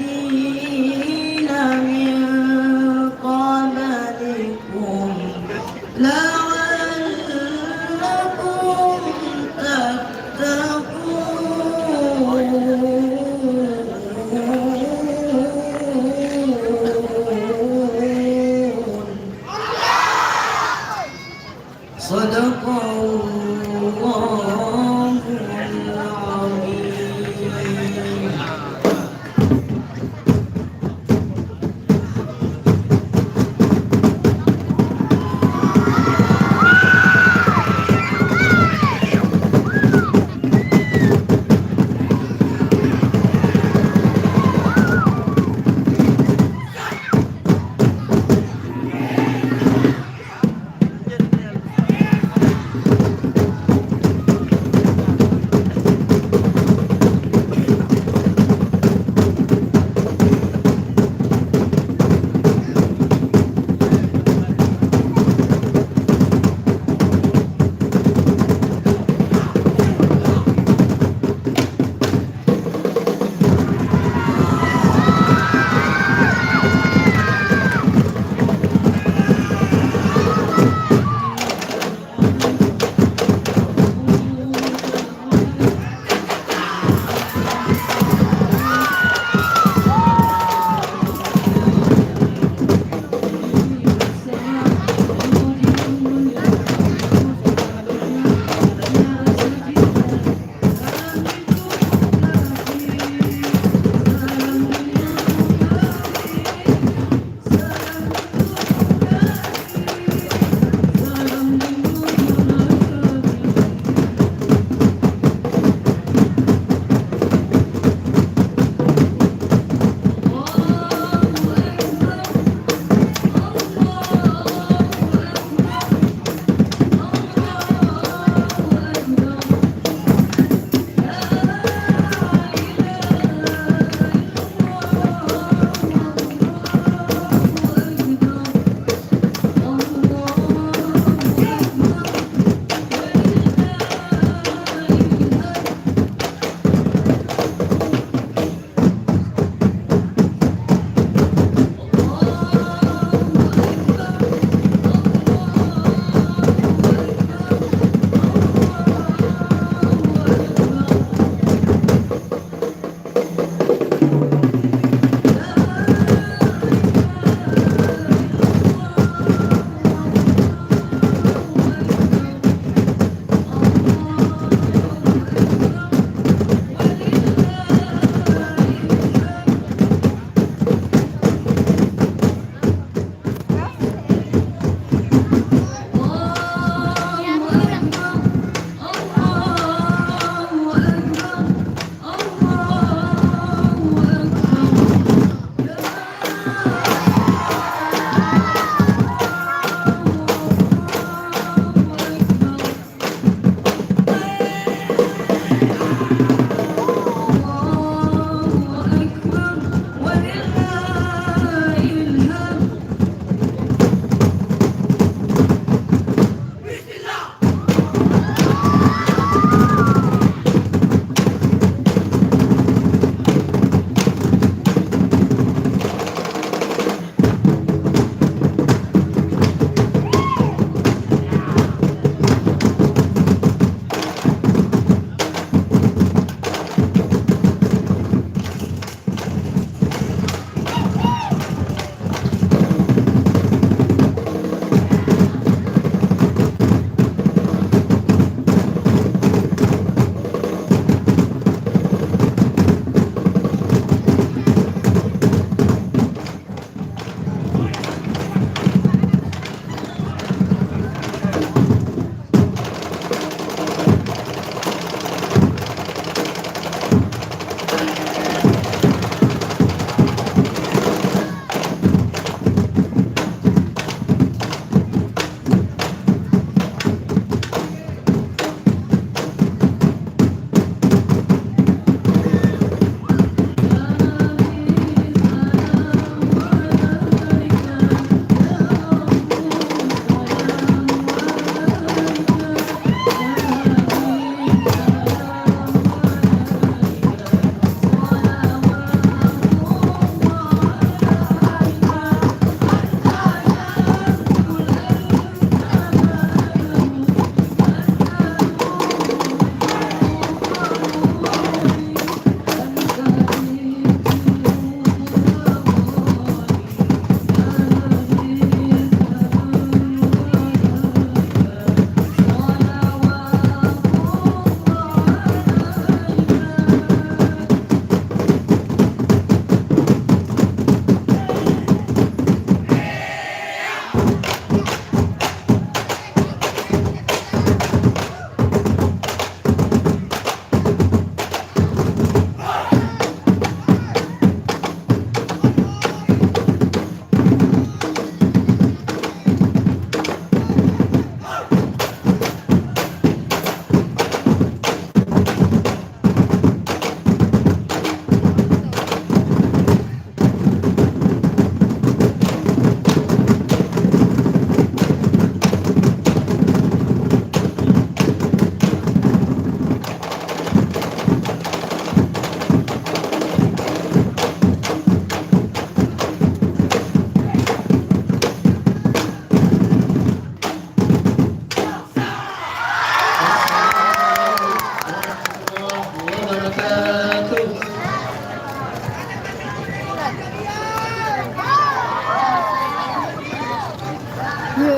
Sekali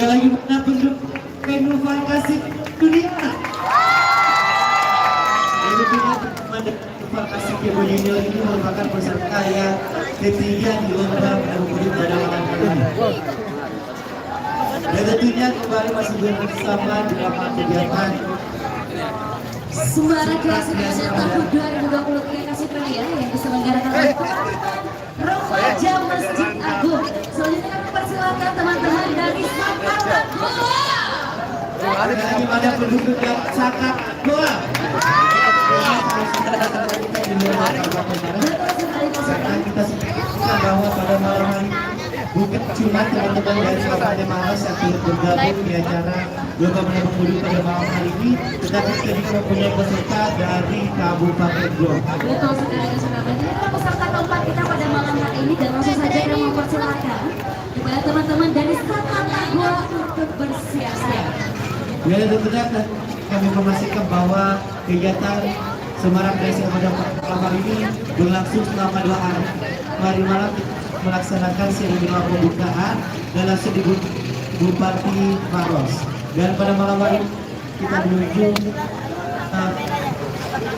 lagi mana bentuk inovasi dunia. Inovasi Kebo Junior ini merupakan peserta yang ketiga di lomba menabuh pada malam hari ini. Dan tentunya kembali masih bersama di lapangan kegiatan Sembara Klasik Nasional tahun 2023 kasih pria yang diselenggarakan oleh Remaja Masjid Agung. Selanjutnya kami persilakan teman-teman dari Sakata Goa. lagi pada penduduk yang sangat goa. Karena kita sebutkan bahwa pada malam hari bukan cuma teman-teman dari Kabupaten Maros yang turut bergabung di acara lomba menabung bulu pada malam hari ini, tetapi kita juga mempunyai peserta dari Kabupaten Blok. Betul sekali saudara. Ini adalah peserta keempat kita pada malam hari ini dan langsung saja kami mempersilakan kepada teman-teman dari Sakata Goa untuk bersiap-siap. Ya, tentunya kami informasikan bahwa kegiatan Semarang Racing pada malam hari ini berlangsung selama 2 hari. Hari malam melaksanakan seremoni pembukaan dan langsung di Bupati Maros. Dan pada malam hari kita menuju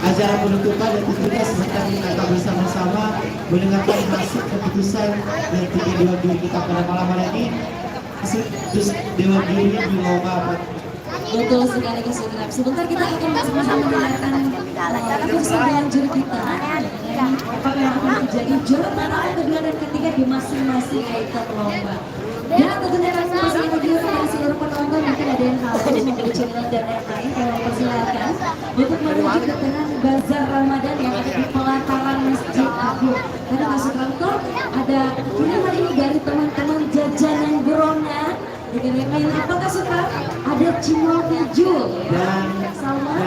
acara penutupan dan tentunya sebentar kita akan bersama-sama mendengarkan hasil keputusan dari 3 dewan juri kita pada malam hari ini. Terus dewan juri di lomba Betul sekali saudara. Sebentar kita akan bersama-sama mendengarkan keputusan juri kita. Apakah yang akan menjadi juara pertama, kedua dan ketiga di masing-masing item lomba. Dan tentunya kami masih lagi kepada seluruh penonton mungkin ada yang haus membeli cemilan dan lain-lain. Kami persilakan untuk menuju ke tengah bazar Ramadan yang ada di pelataran Masjid Agung. Karena masuk kantor ada ini hari ini dari teman-teman jajanan Brona. Dengan yang lain apakah suka? Ada cimol keju dan sama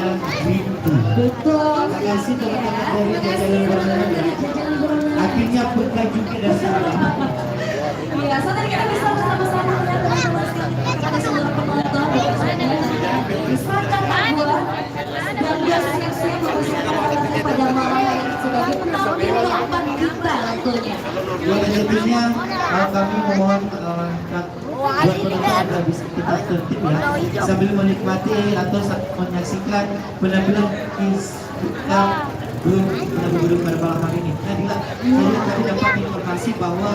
Bintu. betul. Terima kasih teman-teman dari jajanan Brona. Akhirnya berkah juga dari sana. Ya, so tadi kita bisa bersama-sama melihat teman-teman pada seluruh penonton di Sakata Goa dan siap-siap mempersiapkan pada malam hari ini sebagai penampil keempat kita tentunya. Ya, tentunya kami memohon buat penonton agar bisa kita tertib ya sambil menikmati atau menyaksikan penampilan kita belum pada malam hari ini. Nah, saya tadi dapat informasi bahwa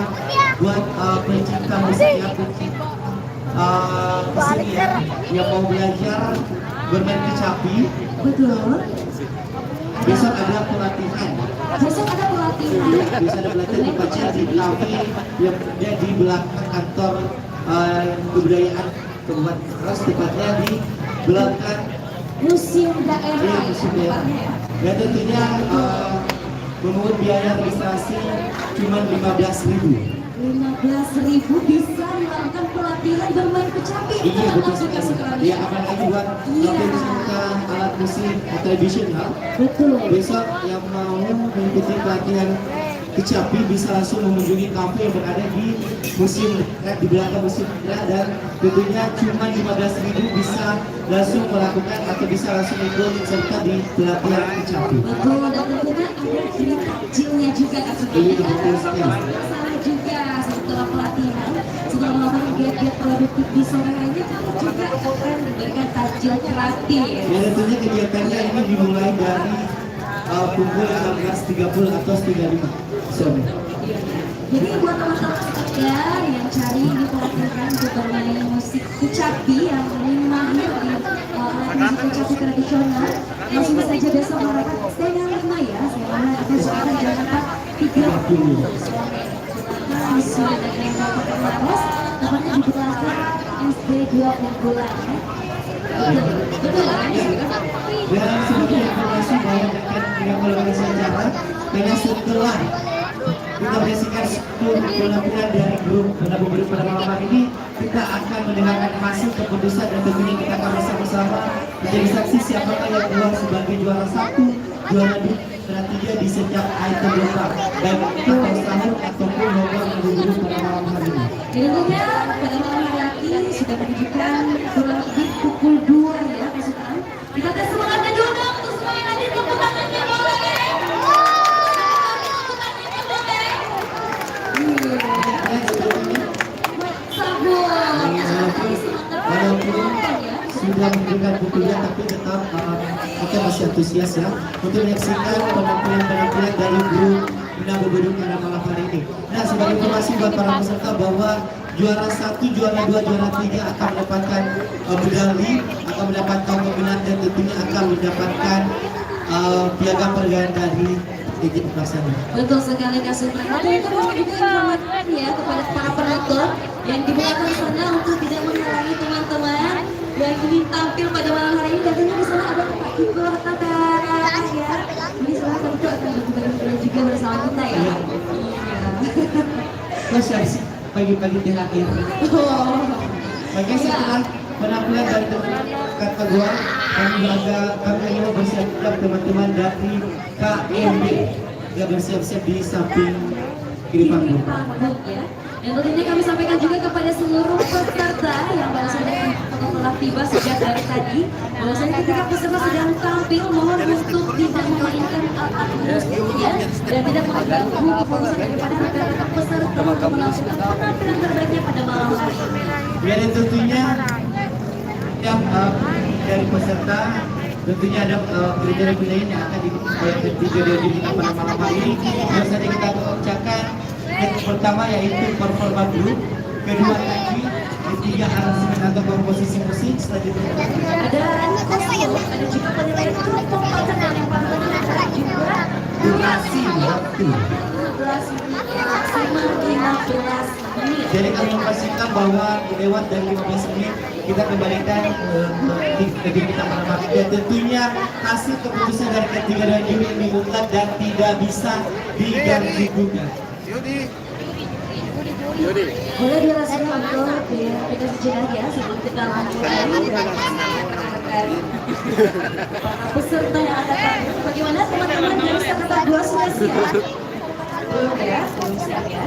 buat pencinta musik ya, kesenian yang mau belajar bermain kecapi, Betul. besok ada pelatihan. Besok ada pelatihan. Bisa ada pelatihan di Pacar di kafe yang berada di belakang kantor kebudayaan Kabupaten Maros, tepatnya di belakang Museum daerah. museum daerah. Dan tentunya memungut biaya registrasi cuma 15.000. 15.000 bisa melakukan pelatihan bermain kecapi. Iya betul Suka sekali. Ya apalagi buat pecinta alat musik tradisional. Betul. Besok yang mau mengikuti pelatihan kecapi bisa langsung mengunjungi kafe yang berada di museum di belakang museum dan tentunya cuma 15.000 bisa langsung melakukan atau bisa langsung ikut serta di pelatihan kecapi. Betul, dan tentunya ada free takjilnya juga kan Iya, betul sekali. Sama juga setelah pelatihan, setelah melakukan kegiatan produktif di sore harinya, kamu juga akan diberikan takjil gratis. Ya tentunya kegiatannya ini dimulai dari pukul 16.30 atau 35 sore. Jadi buat teman-teman sekalian yang cari di pelatihan untuk bermain musik kecapi yang ingin mahir di alat musik kecapi tradisional, langsung saja besok mereka saya 5 ya, saya akan sekarang jangan lupa 30 sesuai dengan Kabupaten Maros, tempatnya di belakang SD 20 bulan. Betul kan? Dan sebagai informasi bahwa yang melakukan acara karena setelah kita menyaksikan penampilan dari grup penabung grup pada malam hari ini, kita akan mendengarkan hasil keputusan dan tentunya kita akan bersama-sama menjadi saksi siapakah yang keluar sebagai juara 1, juara 2, berarti dia di setiap item lomba, baik atau sahur ataupun lomba buru-buru pada malam hari ini. Tentunya pada malam hari ini sudah menunjukkan kurang lebih pukul 2 ya pasukan. Kita tes semangatnya dulu dong untuk semua yang hadir, tepuk tangannya boleh. Walaupun sudah menunjukkan bukunya, tapi tetap kita masih antusias ya untuk menyaksikan penampilan-penampilan dari grup Minang Bebeduk pada malam hari ini. Nah, sebagai informasi buat para peserta bahwa juara 1, juara 2, juara 3 akan mendapatkan medali, akan mendapatkan pembinaan dan tentunya akan mendapatkan piagam penghargaan dari Ejit Pelaksana. Betul sekali Kak Supra. Teman-teman juga informasikan ya kepada para penonton yang di belakang sana untuk tidak menghalangi teman-teman yang ingin tampil pada malam hari ini. Tentunya di sana ada Pak Igor Tatara ya. Ini salah satu akan bergabung juga bersama kita ya. Iya. Mas sih pagi-pagi THR. Oke, setelah penampilan dari kategori kami ingin bersiap-siap teman-teman dari KMB yang bersiap-siap di samping kiri panggung. Ya. Dan tentunya kami sampaikan juga kepada seluruh peserta yang baru saja telah tiba sejak dari tadi, bahwasanya ketika peserta sedang tampil mohon untuk tidak memainkan alat musik ya, dan tidak mengganggu kefokusan daripada rekan-rekan peserta untuk melakukan penampilan terbaiknya pada malam hari ini. Dan tentunya yang dari peserta tentunya ada kriteria yang akan diikuti kita pada malam hari ini. Biasanya kita ucapkan yang pertama yaitu performa group, kedua lagi ketiga aransemen atau komposisi musik, selanjutnya ada kostum, ada juga penilaian grup kompeten dan yang paling penting ada juga durasi waktu. Durasi maksimal 15 menit. Jadi kami memastikan bahwa lewat dari 15 menit kita kembalikan ke kita pada malam ini. Tentunya hasil keputusan dari ketiga dan juri ini mutlak dan tidak bisa diganggu-gugat. Boleh dirasa untuk kita sejenak ya sebelum kita mulai peserta yang akan tampil. Bagaimana teman-teman dari serta 2 sudah siap? Belum ya? Belum siap ya?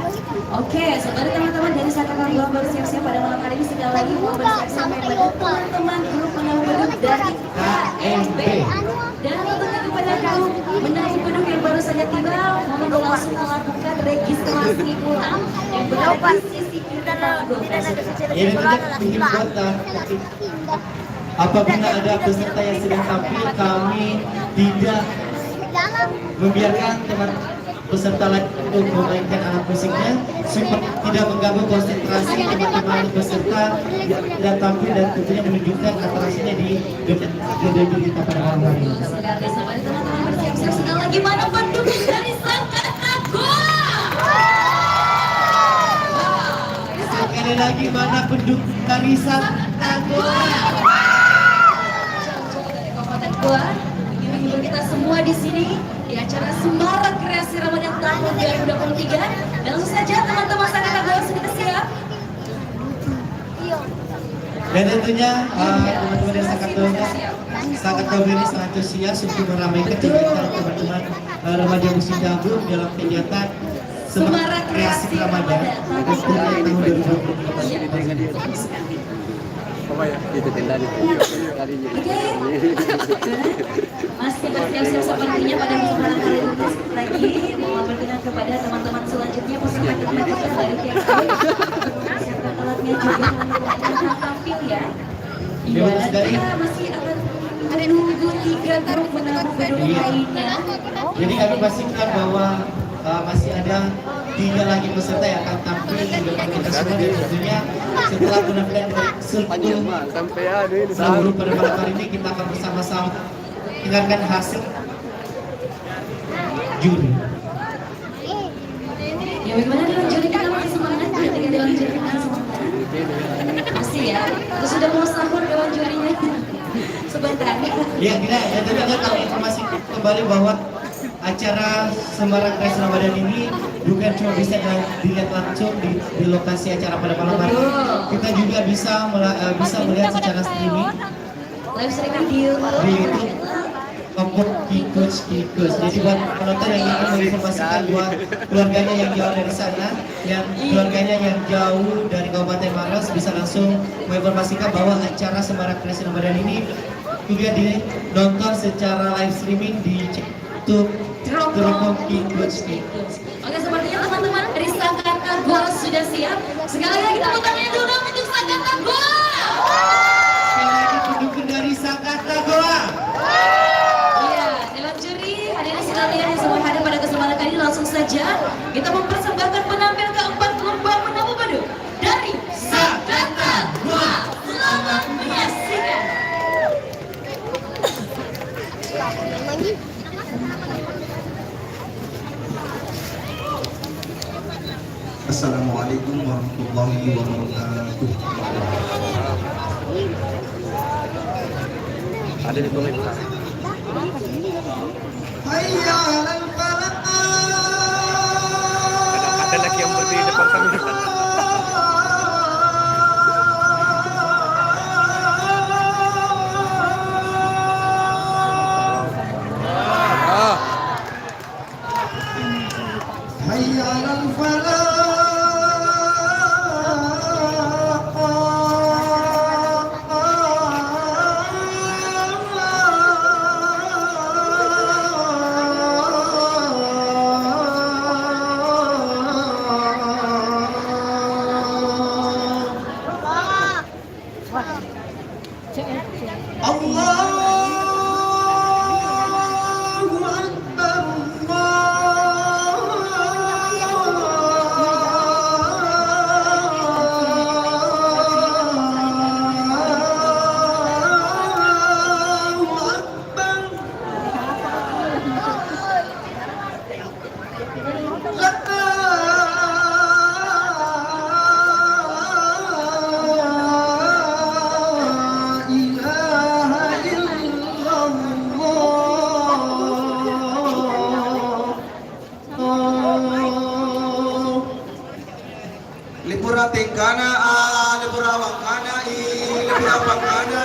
Oke, saudara teman-teman dari Sakatan 2 baru siap-siap pada malam hari ini. Sekali lagi mau bersiap-siap kepada teman-teman grup Menang Beduk dari KMB. Dan tentunya kepada kaum Menang Beduk yang baru saja tiba, mohon langsung melakukan registrasi ulang yang berada di sisi kita panggung. Ini tidak menghimbau apabila ada peserta yang sedang tampil, kami tidak membiarkan teman peserta lain untuk memainkan alat musiknya supaya tidak mengganggu konsentrasi teman-teman peserta yang tampil dan tentunya menunjukkan atraksinya di gedung kita pada malam hari ini. Teman-teman bersiap-siap sekali lagi, mana pendukung dari Sakatan 2? Sekali lagi, mana pendukung dari Sakatan 2? Ingin kita semua di sini di acara Semarak Kreasi Ramadan tahun 2023. Dan langsung saja teman-teman Sakatan 2 sudah siap. Dan tentunya teman-teman dari Sakatan 2 ini sangat antusias untuk meramaikan kegiatan teman-teman remaja musik dangdut dalam kegiatan Semarak Kreasi Ramadan tahun 2023. Oke, masih bersiap-siap sepertinya pada kesempatan kali ini lagi mau berkenan kepada teman-teman selanjutnya peserta kita dari KMB. Siapkan alatnya juga akan tampil ya. Iya, dan kita masih akan menunggu 3 grup Menang Beduk lainnya. Jadi kami pastikan bahwa masih ada 3 lagi peserta yang akan tampil di depan kita semua, dan tentunya setelah penampilan seluruh pada malam hari ini kita akan bersama-sama dengarkan hasil juri. Ya bagaimana dengan juri kita masih semangat? Dengan juri kita semangat? Masih ya? Terus sudah mau sahur dengan jurinya? Sebentar. Ya tidak, dan tentunya kami informasi kembali bahwa acara Semarak Kreasi Ramadan ini bukan cuma bisa dilihat langsung di lokasi acara pada malam hari. Kita juga bisa melihat secara streaming live streaming di YouTube. kelompok tikus. Jadi buat penonton yang ingin menginformasikan buat keluarganya yang jauh dari sana, yang keluarganya yang jauh dari Kabupaten Maros bisa langsung menginformasikan bahwa acara Semarak Kreasi Ramadan ini juga dinonton secara live streaming di YouTube Kelompok Tikus. Oke, sepertinya teman-teman dari Sangkatan Goa sudah siap. Sekali lagi tepuk tangannya dulu untuk Sangkatan Goa. Sekali lagi pendukung dari Sangkatan Goa. Iya, dalam juri hadirin sekalian yang semua hadir pada kesempatan kali ini, langsung saja kita mempersembahkan penampil keempat lomba menabuh beduk dari Sangkatan Goa. Selamat menyaksikan. Assalamualaikum warahmatullahi wabarakatuh. Ada di komentar. Hayya 'alal falah. Ada lagi yang berdiri depan kami. Hayya 'alal falah. Allahu Akbar. Allahu Akbar. La ilaha illallah. Lipura tingkana lipura wakana lipura wakana.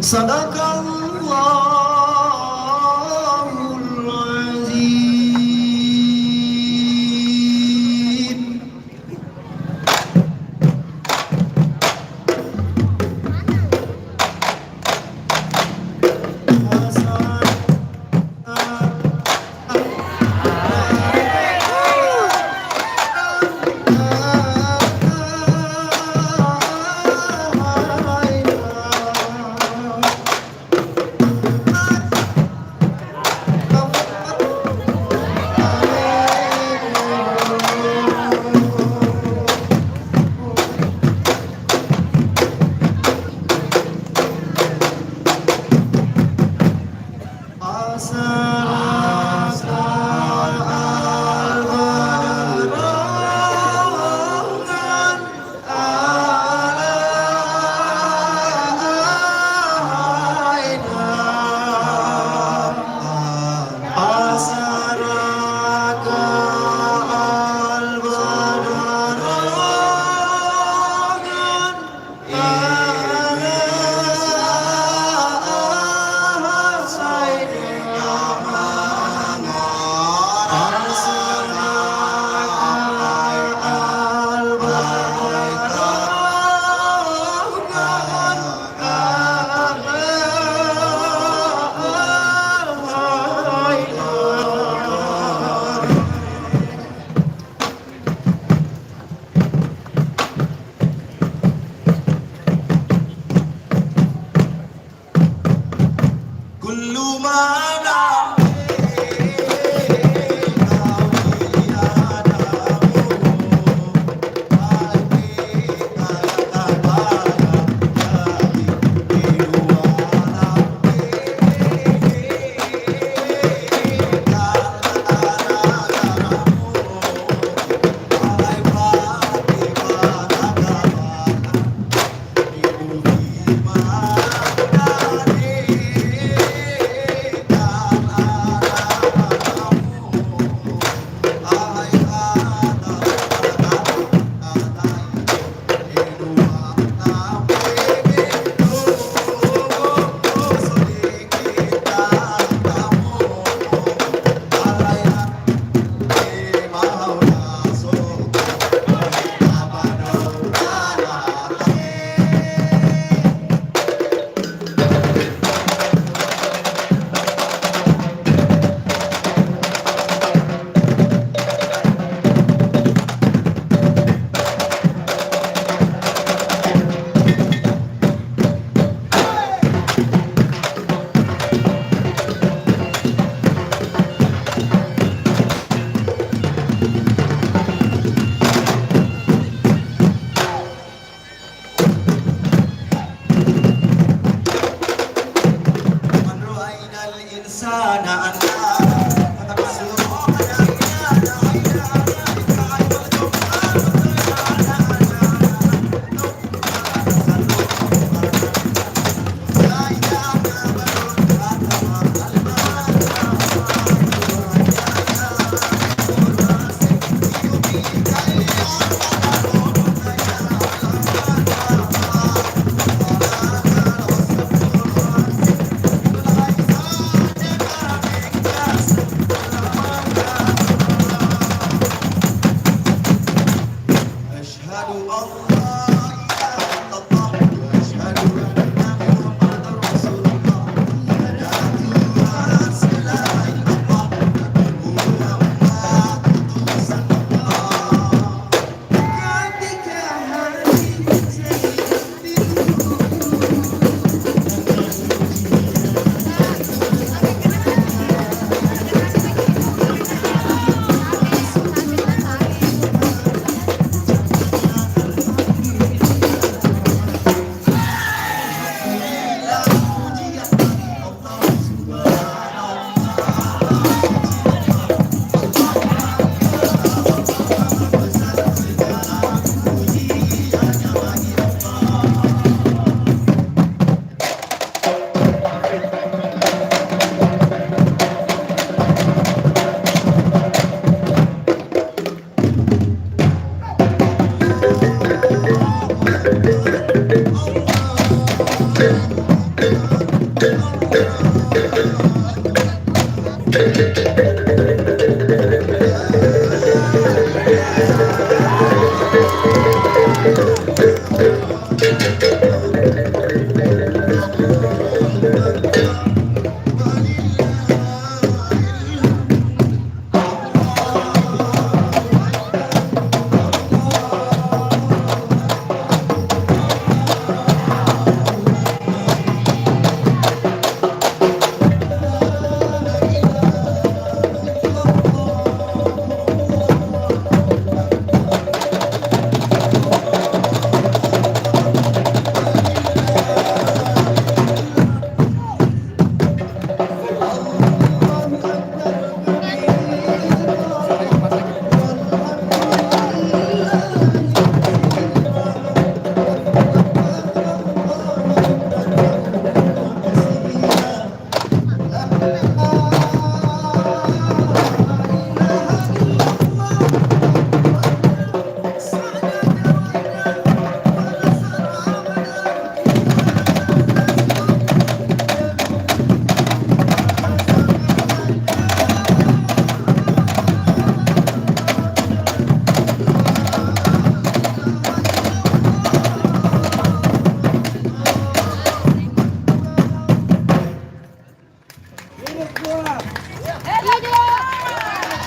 Sadaqallah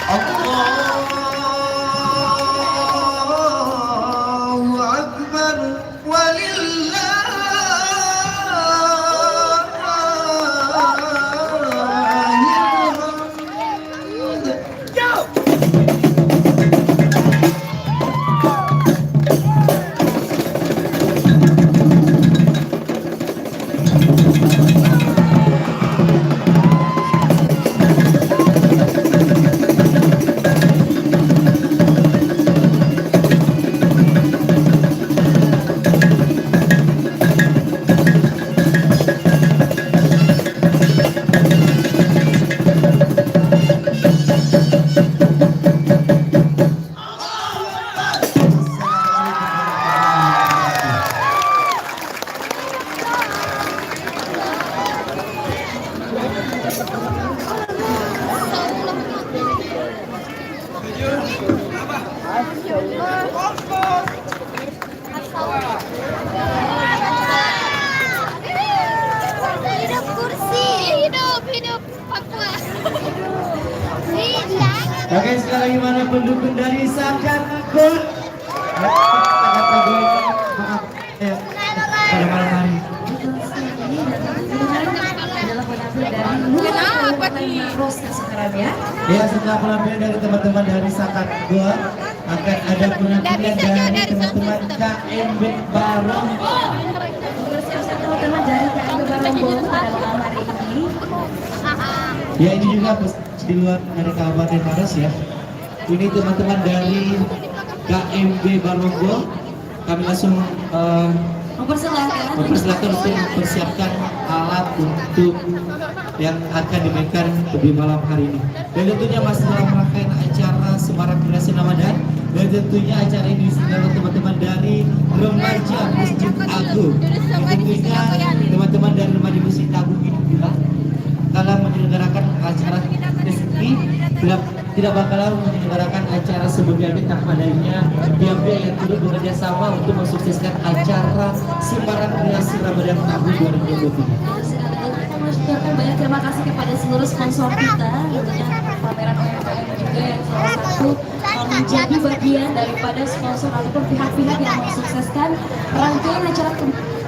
Allahu Akbar walillahil hamd. Hidup kursi, hidup Papua. Oke, sekali lagi mana pendukung dari Sakat Gol? Sakat Gol, maaf ya, pada malam hari. Kenapa nih? Sekarang ya. Ya, setelah penampilan dari teman-teman dari Sakat Gol, akan ada penampilan dari teman-teman KMB Barongko. Bersiap-siap teman-teman dari KMB Barongko pada malam hari ini. Ya, ini juga di luar dari Kabupaten Maros ya. Ini teman-teman dari KMB Barongko. Kami langsung mempersilahkan untuk mempersiapkan alat untuk yang akan dimainkan di malam hari ini. Dan tentunya masih dalam rangkaian acara Semarak Generasi Ramadan. Dan tentunya acara ini diselenggarakan teman-teman dari Remaja Masjid Agung. Tentunya teman-teman dari Remaja Masjid Agung ini bilang kalau menyelenggarakan acara ini tidak bakalan menyelenggarakan acara sebelumnya tanpa adanya pihak-pihak yang turut bekerja sama untuk mensukseskan acara Semarak Generasi Ramadan tahun 2023. mengucapkan banyak terima kasih kepada seluruh sponsor kita, tentunya pameran UMKM juga yang salah satu menjadi bagian daripada sponsor ataupun pihak-pihak yang mensukseskan rangkaian acara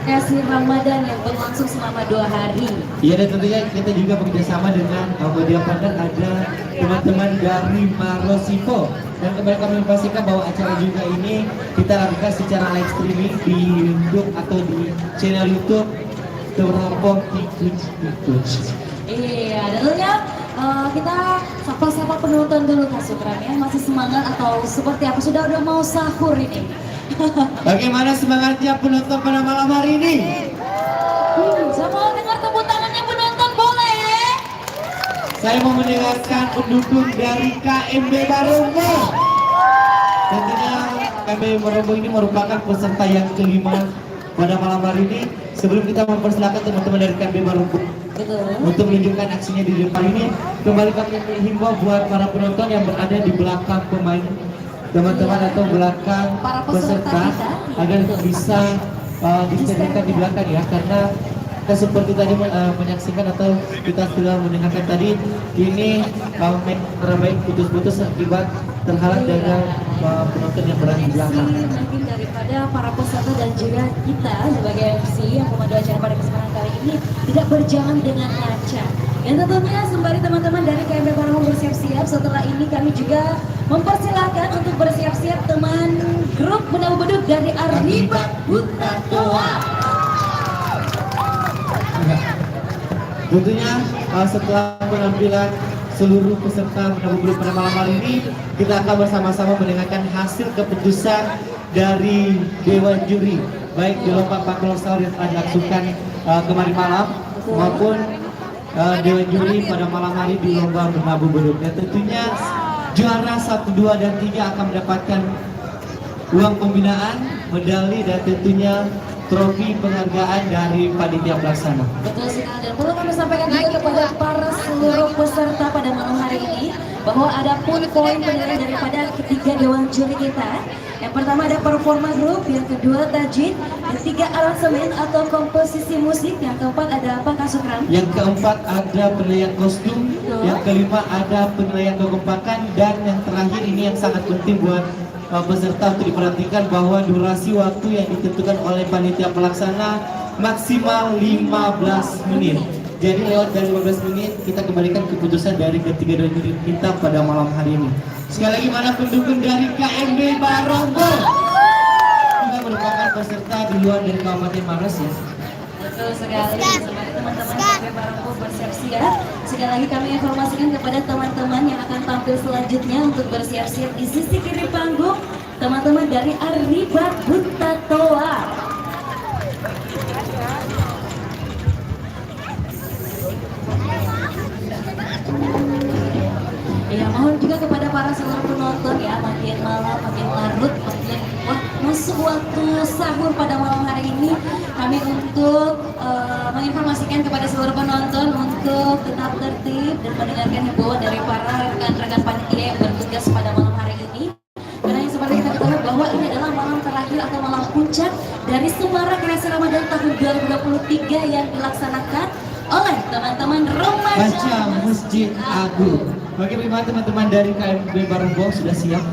kasih Ramadan yang berlangsung selama 2 hari. Iya, dan tentunya kita juga bekerjasama dengan media partner, ada teman-teman dari Marosivo. Dan kembali kami memastikan bahwa acara juga ini kita lakukan secara live streaming di YouTube atau di channel YouTube Teropong Twitch. Iya, tentunya kita sapa-sapa penonton dulu Kak Sukram ya, masih semangat atau seperti apa, sudah mau sahur ini? Bagaimana semangatnya penonton pada malam hari ini? Saya mau dengar tepuk tangannya penonton, boleh? Saya mau mendengarkan pendukung dari KMB Barongko. Tentunya KMB Barongko ini merupakan peserta yang kelima pada malam hari ini. Sebelum kita mempersilakan teman-teman dari KMB Barongko untuk menunjukkan aksinya di depan ini, kembali kami menghimbau buat para penonton yang berada di belakang pemain, teman-teman atau belakang para peserta agar bisa disediakan di belakang ya, karena kita seperti tadi menyaksikan atau kita sudah mendengarkan tadi, ini terbaik putus-putus akibat terhalang dengan penonton yang berada di belakang. Mungkin daripada para peserta dan juga kita sebagai MC yang memandu acara pada kesempatan kali ini tidak berjalan dengan lancar. Dan tentunya sembari teman-teman dari KMB Barongko bersiap-siap, setelah ini kami juga mempersilahkan untuk bersiap-siap teman grup Menabu Beduk dari Arriba Putra Toa. Tentunya setelah penampilan seluruh peserta Menabu Beduk pada malam hari ini, kita akan bersama-sama mendengarkan hasil keputusan dari Dewan Juri, baik di lomba Pakulo Sahur yang telah dilangsungkan kemarin malam maupun Dewan Juri pada malam hari di lomba Menabu Beduk. Dan tentunya juara 1, 2, dan 3 akan mendapatkan uang pembinaan, medali, dan tentunya trofi penghargaan dari panitia pelaksana. Betul sekali, dan perlu kami sampaikan juga kepada para seluruh peserta pada malam hari ini bahwa ada poin penilaian daripada ketiga dewan juri kita. Yang pertama ada performa grup, yang kedua tajwid, yang ketiga aransemen atau komposisi musik, yang keempat ada apa Kak Sukram? Yang keempat ada penilaian kostum, yang kelima ada penilaian kekompakan, dan yang terakhir ini yang sangat penting buat peserta untuk diperhatikan bahwa durasi waktu yang ditentukan oleh panitia pelaksana maksimal 15 menit. Jadi lewat dari 15 menit kita kembalikan keputusan dari ketiga dewan juri kita pada malam hari ini. Sekali lagi mana pendukung dari KMB Barongbo? Kita merupakan peserta di luar dari Kabupaten Maros ya. Betul sekali, sebagai teman-teman KMB Barongbo bersiap-siap. Sekali lagi kami informasikan kepada teman-teman yang akan tampil selanjutnya untuk bersiap-siap di sisi kiri panggung, teman-teman dari Arriba Butatoa. Ya, mohon juga kepada para seluruh penonton ya, makin malam, makin larut, makin masuk waktu sahur pada malam hari ini, kami untuk menginformasikan kepada seluruh penonton untuk tetap tertib dan mendengarkan himbauan dari para rekan-rekan panitia yang bertugas pada malam hari ini. Karena yang seperti kita ketahui bahwa ini adalah malam terakhir atau malam puncak dari Semarak Kreasi Ramadan tahun 2023 yang dilaksanakan oleh teman-teman Baca Masjid Agung. Bagaimana teman-teman dari KMB Barongbo sudah siap?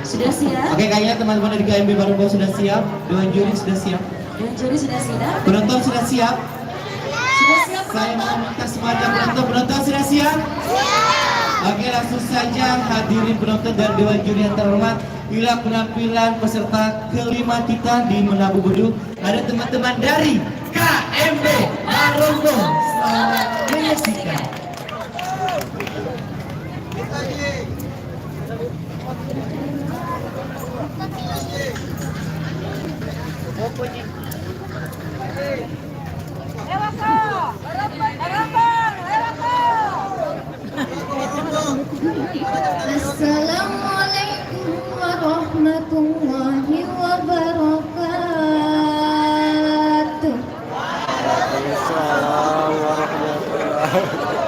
Sudah siap? Oke, kayaknya teman-teman dari KMB Barongbo sudah siap. Dewan juri sudah siap. Dewan juri sudah siap. Penonton sudah siap. Sudah siap. Saya mau minta semuanya penonton sudah siap? Oke, langsung saja hadirin penonton dan dewan juri yang terhormat. Inilah penampilan peserta kelima kita di Menabu Beduk. Ada teman-teman dari KMB Barongbo. Selamat menyaksikan. Assalamualaikum warahmatullahi wabarakatuh. Waalaikumsalam warahmatullahi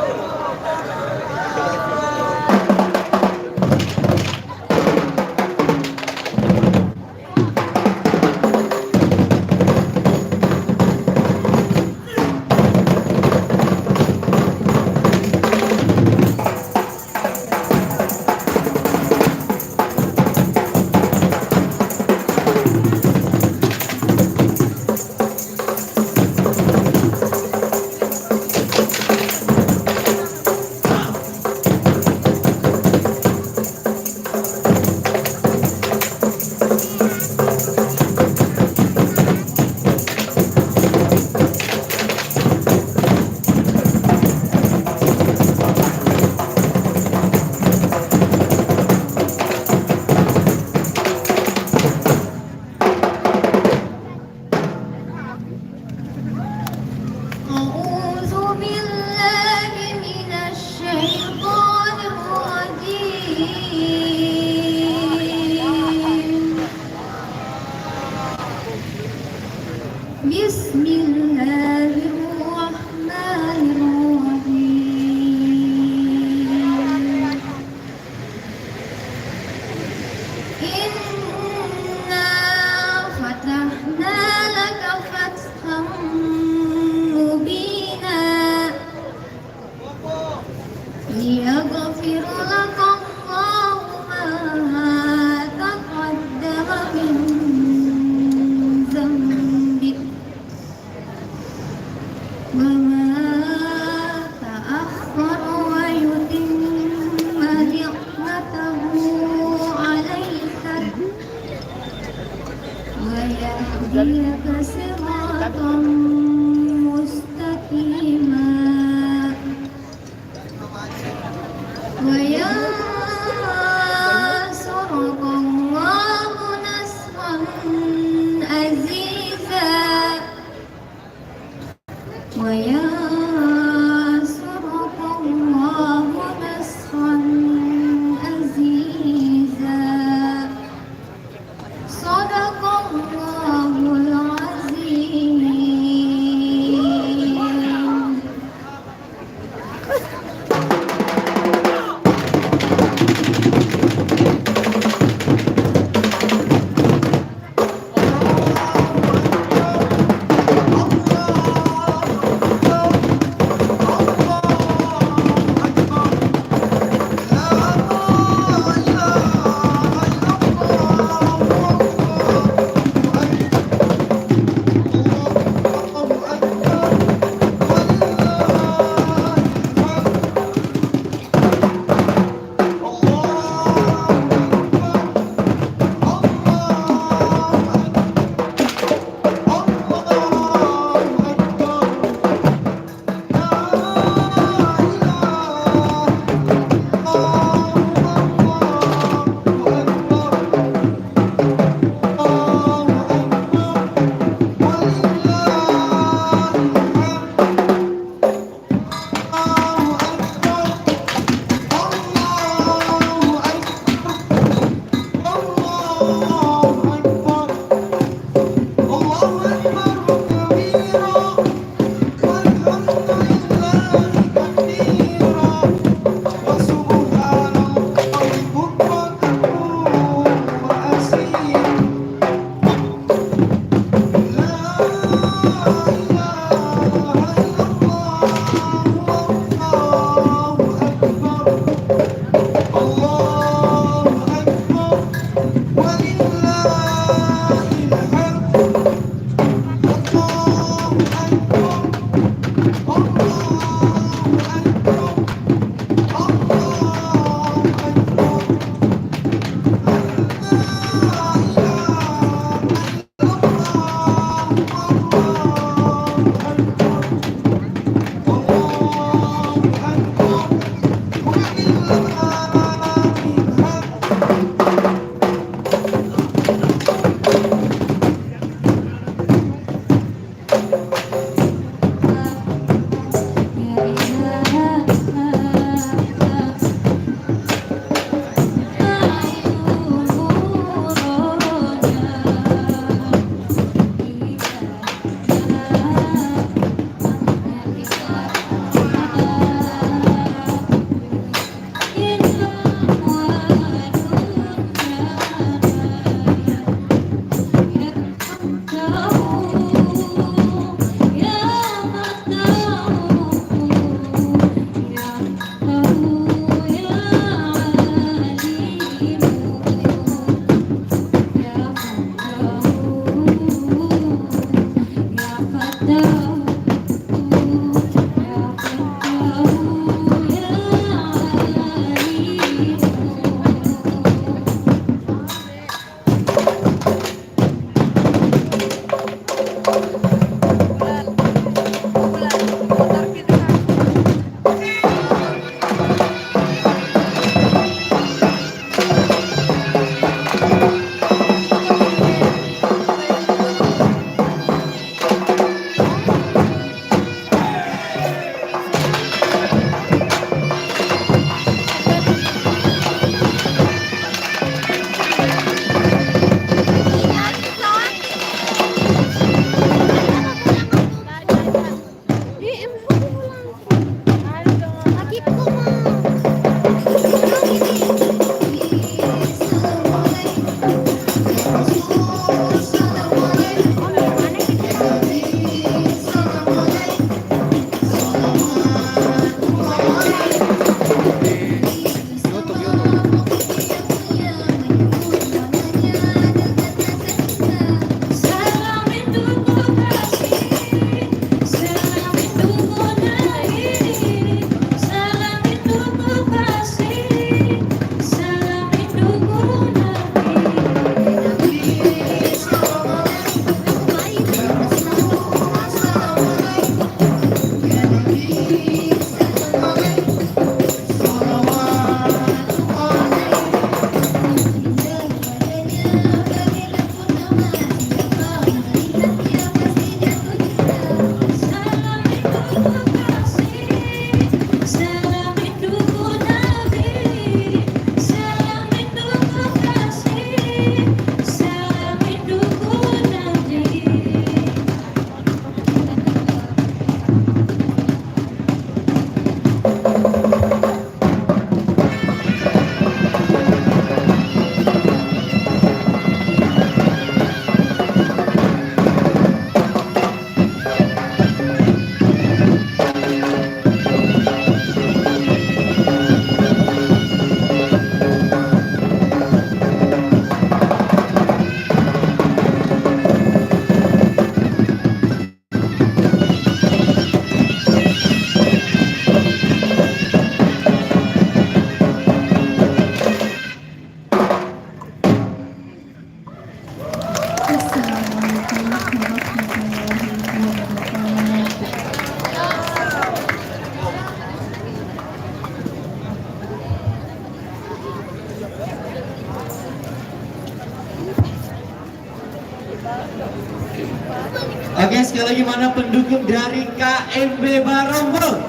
sekali lagi mana pendukung dari KMB Barombong?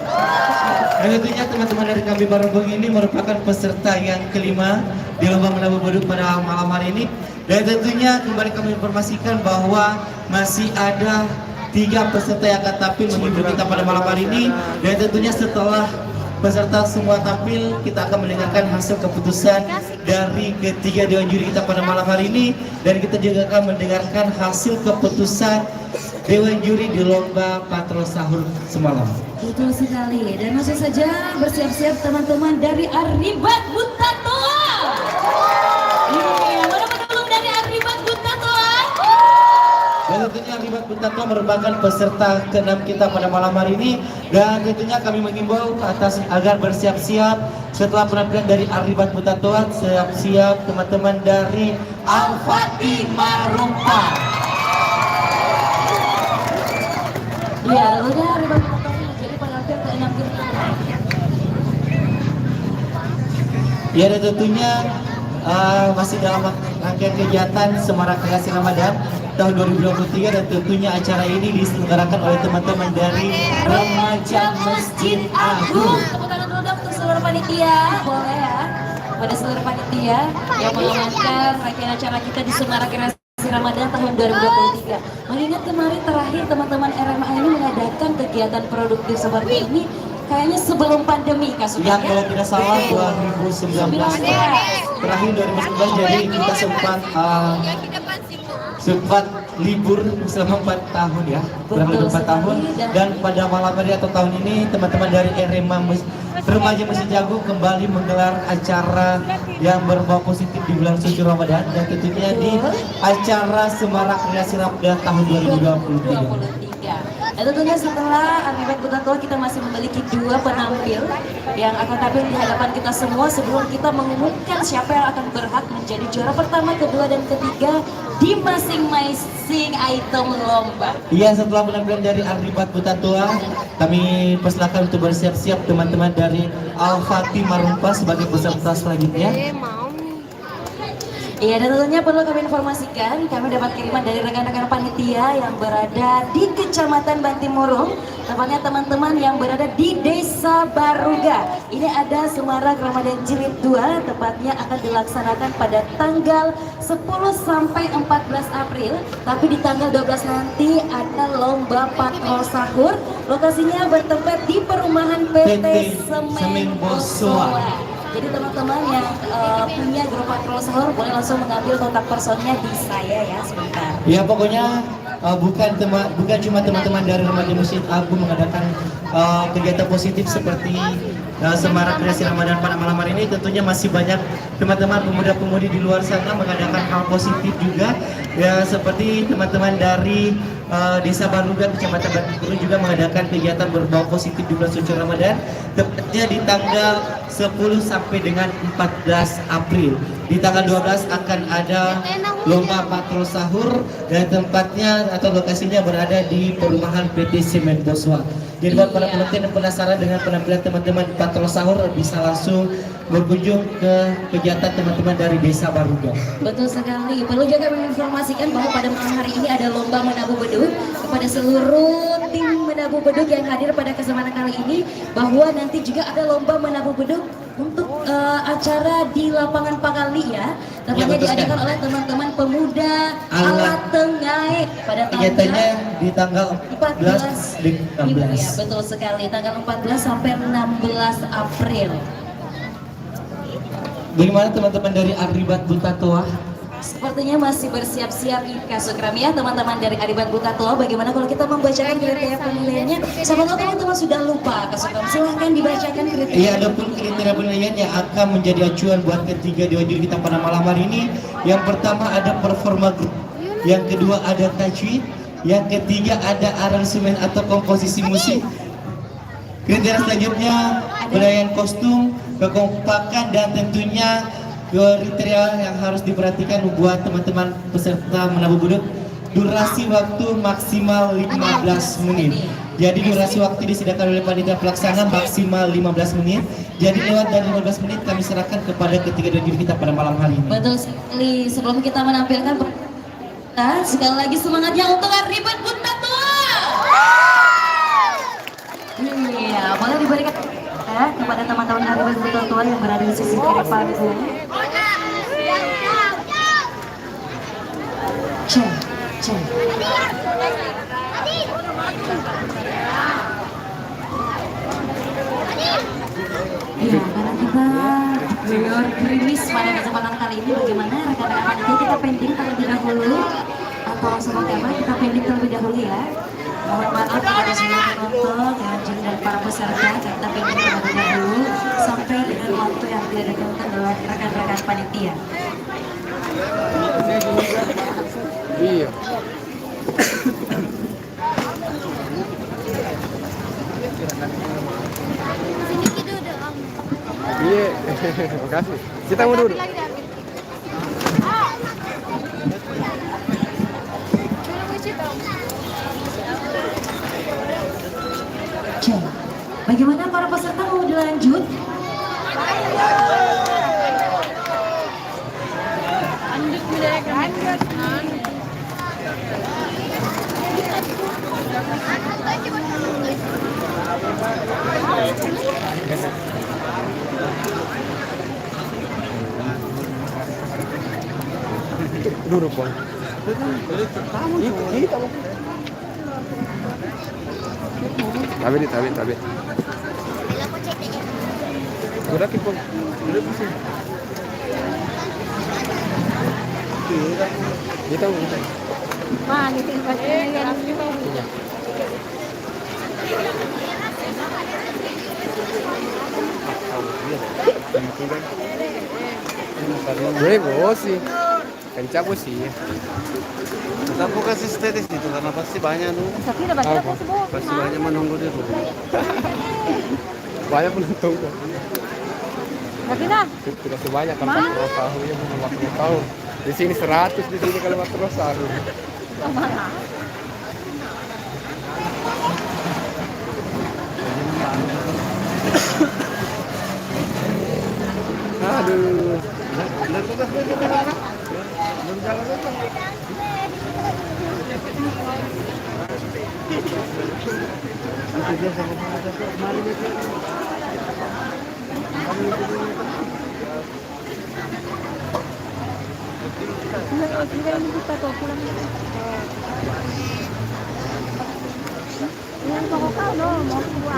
Dan tentunya teman-teman dari KMB Barombong ini merupakan peserta yang kelima di lomba menabuh beduk pada malam hari ini. Dan tentunya kembali kami informasikan bahwa masih ada 3 peserta yang akan tampil menghibur kita pada malam hari ini. Dan tentunya setelah peserta semua tampil, kita akan mendengarkan hasil keputusan dari ketiga dewan juri kita pada malam hari ini. Dan kita juga akan mendengarkan hasil keputusan dewan juri di lomba patrol sahur semalam. Betul sekali. Dan langsung saja bersiap-siap teman-teman dari Arribat Butatoa. Iya, mana pendukung dari Arribat Butatoa? Dan tentunya Arribat Butatoa merupakan peserta ke-6 kita pada malam hari ini. Dan tentunya kami mengimbau agar bersiap-siap setelah penampilan dari Arribat Butatoa. Siap-siap teman-teman dari Al-Fatih Marumpa. Iya, tentunya Arribat Butatoa menjadi penampilan ke-6 kita. Ya, dan tentunya masih dalam rangkaian kegiatan Semarak Kreasi Ramadan tahun 2023, dan tentunya acara ini diselenggarakan oleh teman-teman dari Remaja Masjid Agung. Tepuk tangan dulu dong untuk seluruh panitia, boleh ya? Pada seluruh panitia yang mengamankan rangkaian acara kita di Semarak Kreasi Ramadan tahun 2023. Mengingat kemarin terakhir teman-teman RMA ini mengadakan kegiatan produktif seperti ini kayaknya sebelum pandemi kasusnya. Yang kalau tidak salah 2019 terakhir 2019, jadi kita sempat libur selama 4 tahun ya, kurang lebih 4 tahun. Dan pada malam hari atau tahun ini teman-teman dari RMA Remaja Masjid Agung kembali menggelar acara yang berbau positif di bulan suci Ramadan, dan tentunya di acara Semarak Kreasi Ramadan tahun 2023. Dan tentunya setelah Arribat Butatoa kita masih memiliki 2 penampil yang akan tampil di hadapan kita semua sebelum kita mengumumkan siapa yang akan berhak menjadi juara pertama, kedua, dan ketiga di masing-masing item lomba. Iya, setelah penampilan dari Arribat Butatoa, kami persilakan untuk bersiap-siap teman-teman dari Al-Fatih Marumpa sebagai peserta selanjutnya. Iya, dan tentunya perlu kami informasikan, kami dapat kiriman dari rekan-rekan panitia yang berada di Kecamatan Bantimurung, tepatnya teman-teman yang berada di Desa Baruga. Ini ada Semarak Ramadan Jilid 2, tepatnya akan dilaksanakan pada tanggal 10 sampai 14 April. Tapi di tanggal 12 nanti ada lomba patrol sahur. Lokasinya bertempat di perumahan PT Semen Bosoa. Jadi teman-teman yang punya grup patrol sahur boleh langsung mengambil kontak personnya di saya ya sebentar. Ya, pokoknya bukan cuma teman-teman dari Remaja Masjid Agung mengadakan kegiatan positif seperti Semarak Kreasi Ramadan pada malam hari ini. Tentunya masih banyak teman-teman pemuda-pemudi di luar sana mengadakan hal positif juga ya, seperti teman-teman dari Desa Baruga, Kecamatan Bantimurung juga mengadakan kegiatan berbau positif di bulan suci Ramadan, tepatnya di tanggal 10 sampai dengan 14 April. Di tanggal 12 akan ada lomba patrol sahur dan tempatnya atau lokasinya berada di perumahan PT Semen Bosoa. Jadi buat para penonton yang penasaran dengan penampilan teman-teman patrol sahur bisa langsung berkunjung ke kegiatan teman-teman dari Desa Baruga. Betul sekali. Perlu juga menginformasikan bahwa pada malam hari ini ada lomba menabuh beduk kepada seluruh tim menabuh beduk yang hadir pada kesempatan kali ini, bahwa nanti juga ada lomba menabuh beduk untuk acara di lapangan Pagali ya, tepatnya diadakan oleh teman-teman pemuda Alat Tengait pada kegiatannya di tanggal 14 di 16. Ya, betul sekali, tanggal 14 sampai 16 April. Bagaimana teman-teman dari Arribat Butatoa? Sepertinya masih bersiap-siap Kak Sukram ya, teman-teman dari Arribat Butatoa. Bagaimana kalau kita membacakan kriteria penilaiannya? Siapa tahu teman-teman sudah lupa, Kak Sukram. Silahkan dibacakan kriteria. Iya, ada pun kriteria penilaian yang akan menjadi acuan buat ketiga dewan juri kita pada malam hari ini. Yang pertama ada performa grup, yang kedua ada tajwid, yang ketiga ada aransemen atau komposisi musik. Kriteria selanjutnya penilaian kostum, kekompakan, dan tentunya kriteria yang harus diperhatikan buat teman-teman peserta menabuh beduk, durasi waktu maksimal 15 menit. Jadi durasi waktu disediakan oleh panitia pelaksana maksimal 15 menit. Jadi lewat dari 15 menit kami serahkan kepada ketiga dewan juri kita pada malam hari ini. Betul sekali. Sebelum kita menampilkan sekali lagi semangatnya untuk Arribat Butatoa. boleh diberikan kepada teman-teman dari berkebutuhan yang berada di sisi kiri panggung. Cek. Ya, karena kita guyur gerimis pada kesempatan kali ini, bagaimana rekan-rekan panitia kita pending terlebih dahulu atau sobat tema kita pending terlebih dahulu ya. Mohon maaf kepada seluruh penonton dan para peserta, kita pending terlebih dahulu sampai dengan waktu yang tidak ditentukan oleh rekan-rekan panitia. Iya. Sini kita udah om. Iya. Makasih. Kita mau duduk. Cek. Bagaimana para peserta mau dilanjut? Duduk, Bang. Tabi. Udah Bang. Duduk di sini. Kita. Wah, gitu kan. Bravo sih. Kencang sih. Kita buka status itu karena pasti banyak tuh. Pasti banyak menunggu di rumah. Banyak penonton kok. Kita. Tidak sebanyak kalau terus tahu ya mau tahu. Di sini 100, di sini kalau terus tahu. Aduh.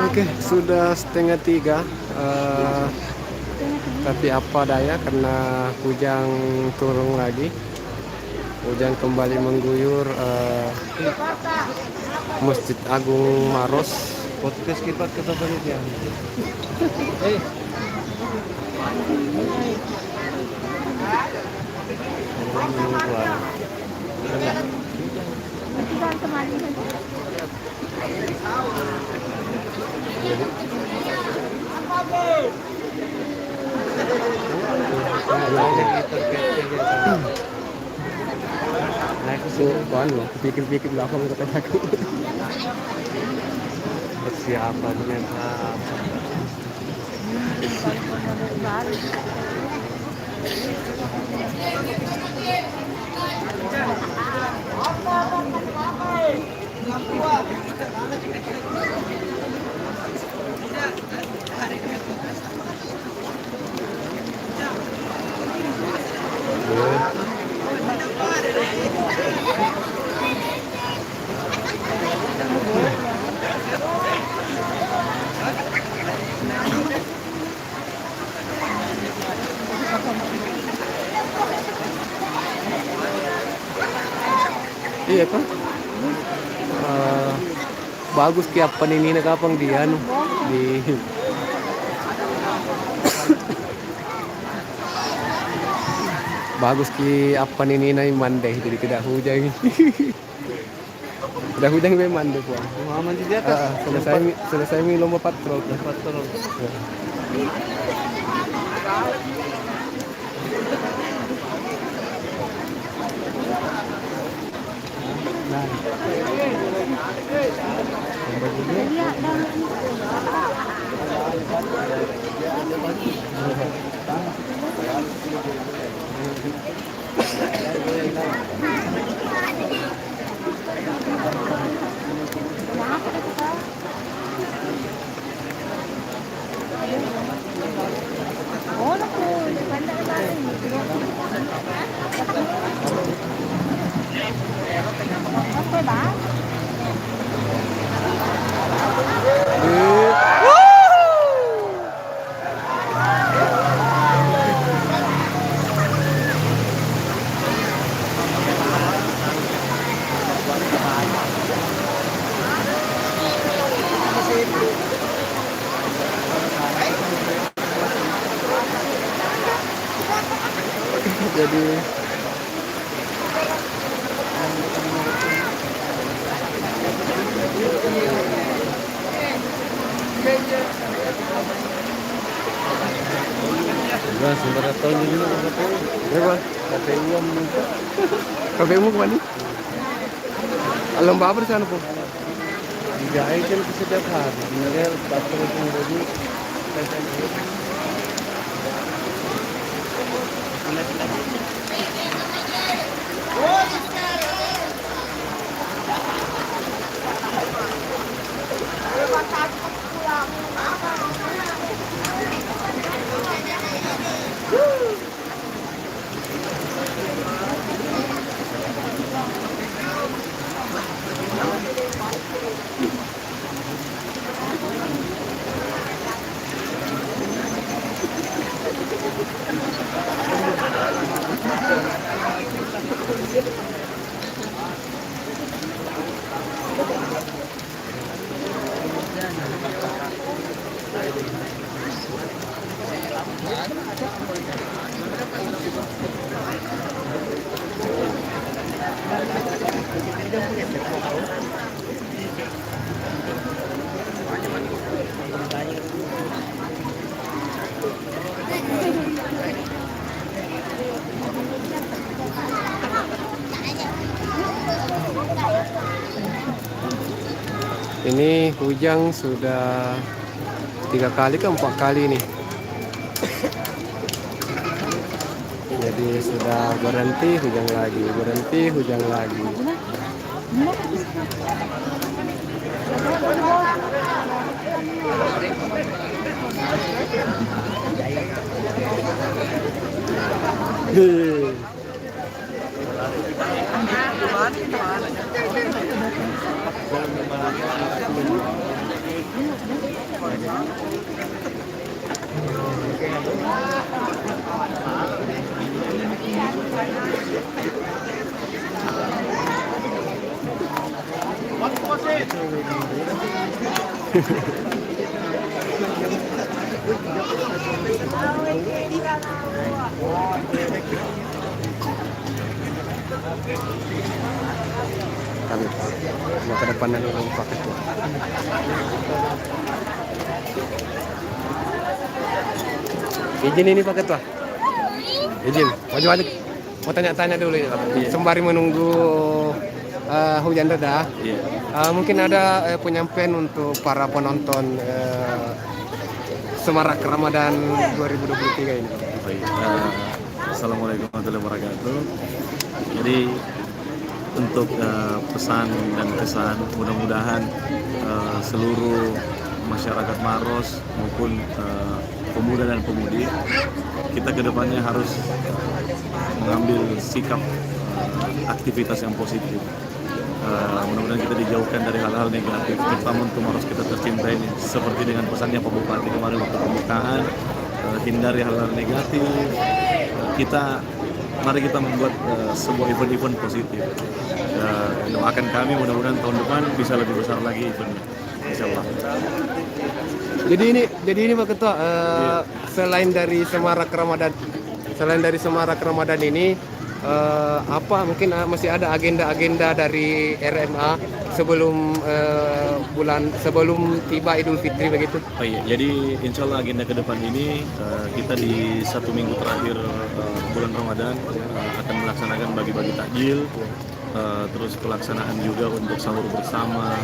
Oke, sudah 2:30. Tapi apa daya karena hujan turun lagi. Hujan kembali mengguyur Masjid Agung Maros. Podcast kita balik ya. Nah, aku pikir-pikir belakang kata aku. Siapa dengan iya kan? Bagus kayak peninina kapang di anu di bagus ki apa ninina mandeh jadi tidak hujan. Udah hujan memang mandeh po. Muhammad di atas. Selesai lomba patrol. Oke, Bang. Jadi Mas, sebenarnya tahun ini berapa? KPU kemana? Lomba apa di sana, Po? dijahitkan ke setiap hari. Sebenarnya pastor itu menjadi ini hujan sudah 3 kali ke 4 kali nih. Jadi sudah berhenti hujan lagi, berhenti hujan lagi. Kami mau ke depan dan pakai tuh. Izin ini pakai tuh. Izin, maju balik. Mau tanya-tanya dulu ya, sembari menunggu hujan reda. Mungkin ada penyampaian untuk para penonton Semarak Ramadan 2023 ini. Assalamualaikum warahmatullahi wabarakatuh. Jadi untuk pesan dan kesan, mudah-mudahan seluruh masyarakat Maros maupun pemuda dan pemudi kita kedepannya harus mengambil sikap aktivitas yang positif. Mudah-mudahan kita dijauhkan dari hal-hal negatif, terutama untuk Maros kita tercinta ini. Seperti dengan pesannya Pak Bupati kemarin waktu pembukaan, hindari hal-hal negatif. Mari kita membuat sebuah event-event positif. Doakan kami mudah-mudahan tahun depan bisa lebih besar lagi eventnya, insyaallah. Jadi ini Pak Ketua, selain dari Semarak Ramadan ini, apa mungkin masih ada agenda-agenda dari RMA sebelum tiba Idul Fitri begitu? Oh iya, jadi insya Allah agenda ke depan ini kita di 1 minggu terakhir bulan Ramadan akan melaksanakan bagi-bagi takjil, terus pelaksanaan juga untuk sahur bersama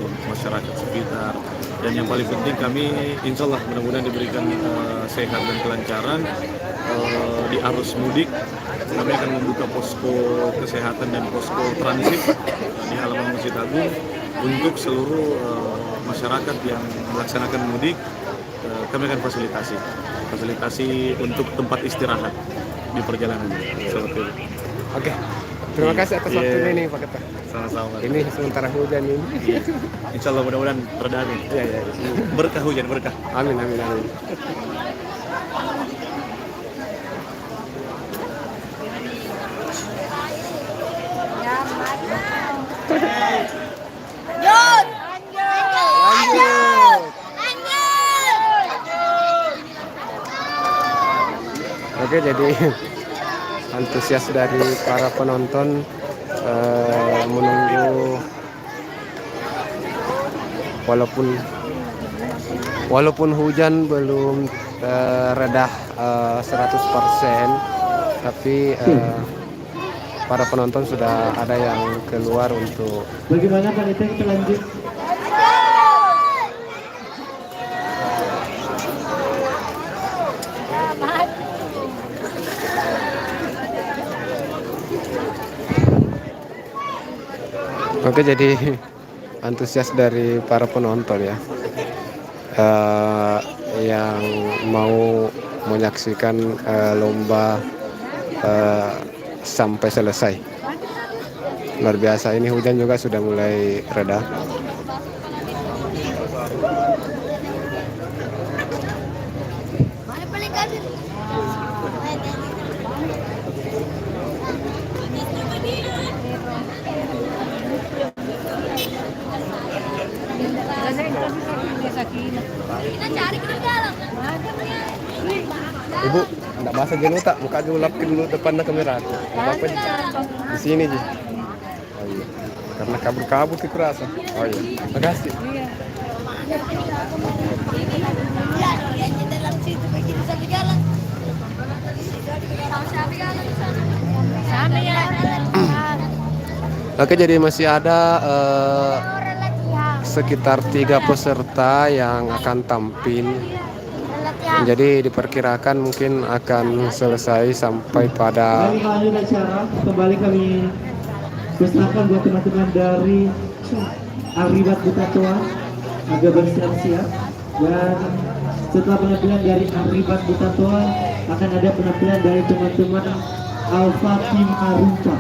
untuk masyarakat sekitar, dan yang paling penting kami insya Allah mudah-mudahan diberikan sehat dan kelancaran di arus mudik. Kami akan membuka posko kesehatan dan posko transit di halaman Masjid Agung untuk seluruh masyarakat yang melaksanakan mudik. Kami akan fasilitasi. fasilitasi untuk tempat istirahat di perjalanan seperti itu. Oke. Terima kasih atas waktunya nih Pak Ketua. Sama-sama. Ini sementara hujan ini. Iya. Insya Allah mudah-mudahan reda nih. Iya. Berkah hujan, berkah. Amin. Oke, jadi antusias dari para penonton menunggu walaupun hujan belum reda 100%, tapi para penonton sudah ada yang keluar untuk Bagaimana panitia kita lanjut? Oke, jadi antusias dari para penonton ya, yang mau menyaksikan lomba sampai selesai. Luar biasa, ini hujan juga sudah mulai reda. Ibu, enggak bahasa jenuh tak? Muka dulu lapkin dulu depan kamera aku. Apa di sini ji. Oh iya. Karena kabur-kabur ke kerasa. Oh iya. Makasih. Oke, jadi masih ada sekitar 3 peserta yang akan tampil. Jadi diperkirakan mungkin akan selesai sampai pada Lanjut acara, kembali kami persilakan buat teman-teman dari Arribat Buta Tua agar bersiap-siap. Dan setelah penampilan dari Arribat Buta Tua akan ada penampilan dari teman-teman Alfa Tim Arumpa.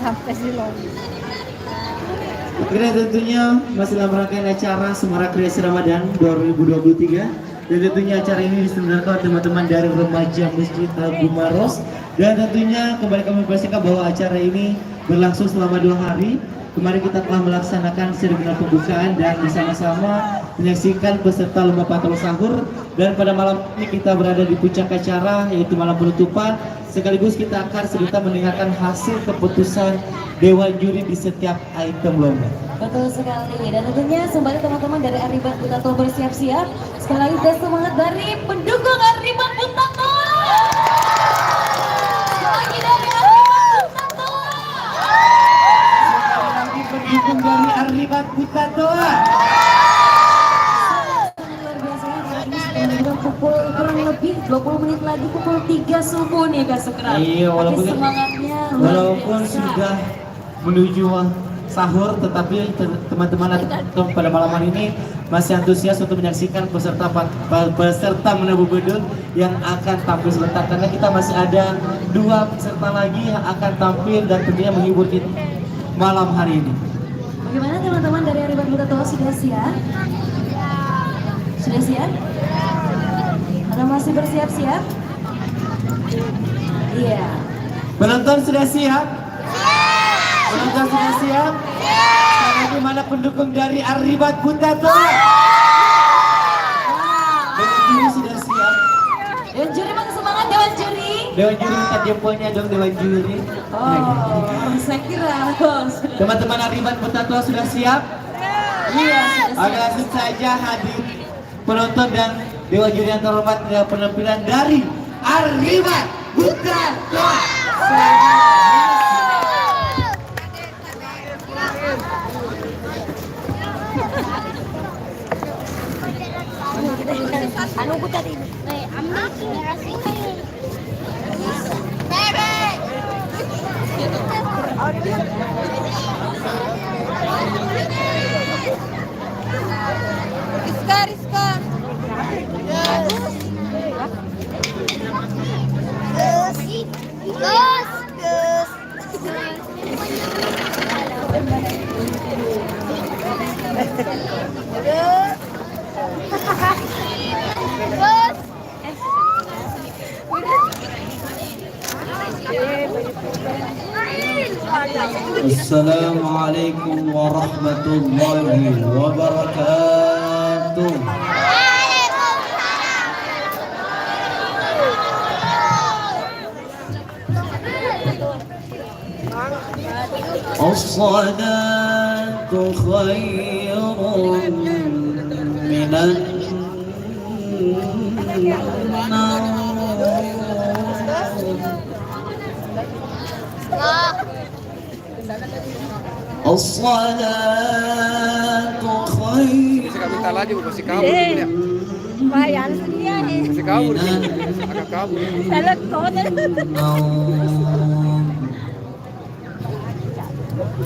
Sampai silong. Oke, tentunya masih dalam rangkaian acara Semarak Kreasi Ramadan 2023, dan tentunya acara ini diselenggarakan oleh teman-teman dari remaja Masjid Abu Maros. Dan tentunya kembali kami pastikan bahwa acara ini berlangsung selama 2 hari. Kemarin kita telah melaksanakan seremoni pembukaan dan bersama-sama menyaksikan peserta lomba patrol sahur, dan pada malam ini kita berada di puncak acara yaitu malam penutupan. Sekaligus kita akan sedikit mendengarkan hasil keputusan Dewan Juri di setiap item lomba. Betul sekali, dan tentunya sembari teman-teman dari Arribat Buta Tua bersiap-siap, sekali lagi tes semangat dari pendukung Arribat Buta Tua. Lagi dari Arribat Buta Tua. Lagi pendukung dari Arribat Buta Tua. Luar biasa, ini sudah pukul kurang lebih 20 menit lagi pukul 3 subuh nih Kak Sukram. Iya, Tapi semangatnya walaupun sudah menuju sahur, tetapi teman-teman pada malam hari ini masih antusias untuk menyaksikan peserta menabuh beduk yang akan tampil sebentar, karena kita masih ada 2 peserta lagi yang akan tampil dan tentunya menghibur kita malam hari ini. Bagaimana teman-teman dari Arribat Buta Tua, sudah siap? Sudah siap? Anda masih bersiap-siap? Iya. Penonton sudah siap? Penonton sudah siap? Sekarang lagi mana pendukung dari Arribat Buta Tua? Dewan Juri sudah siap? Dewan Juri masih semangat, Dewan Juri? Dewan Juri minta jempolnya dong, Dewan Juri. Saya kira. Teman-teman Arribat Buta Tua sudah siap? Iya, sudah Oke, langsung saja hadir penonton dan Dewan Juri yang terhormat dengan penampilan dari Arhimat Putra Doa. Ano ko tadi? Rizka. Gus. Assalamualaikum warahmatullahi wabarakatuh. As-salatu khairun minan As-salatu khairun. Masih minta lagi, masih kabur dia. Bayan dia nih. Masih kabur, agak kabur. Salat kau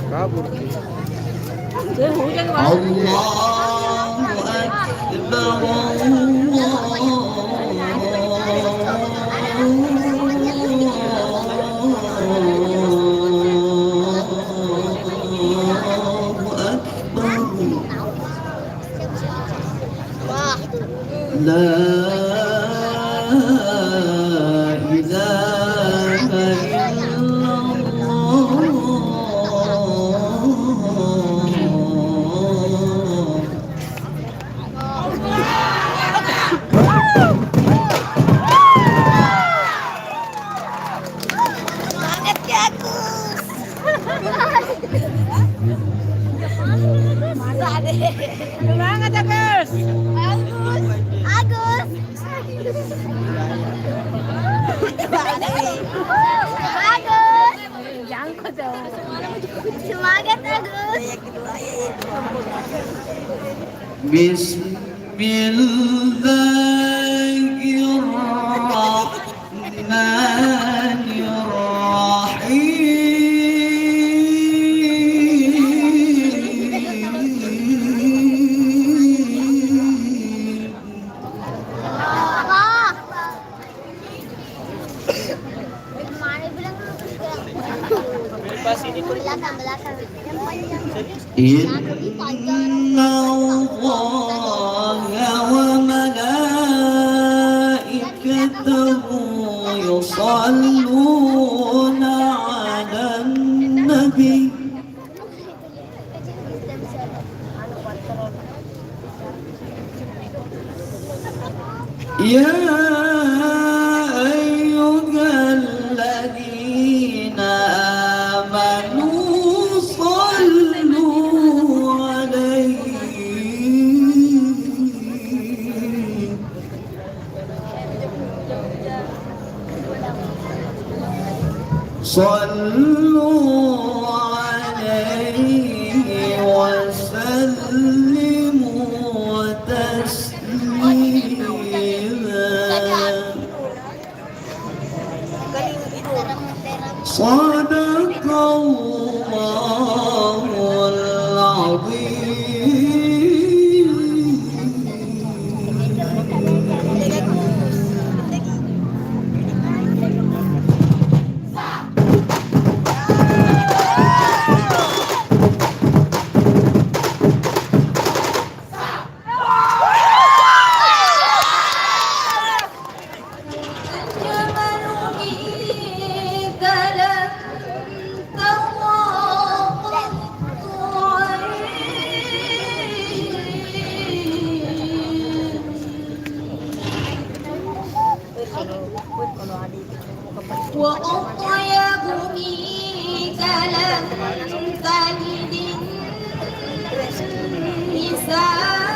Kabur. Allahu Akbar. La ilaha Semangat Agus. Agus. Jangkut dong. Semangat Agus. Inna Allaha wa malaikatahu yusalluna 'alan nabi. Ya ayyuhalladzina amanu صلوا عليه وسلموا تسليما صدق الله وأطيب منك لم تلد النساء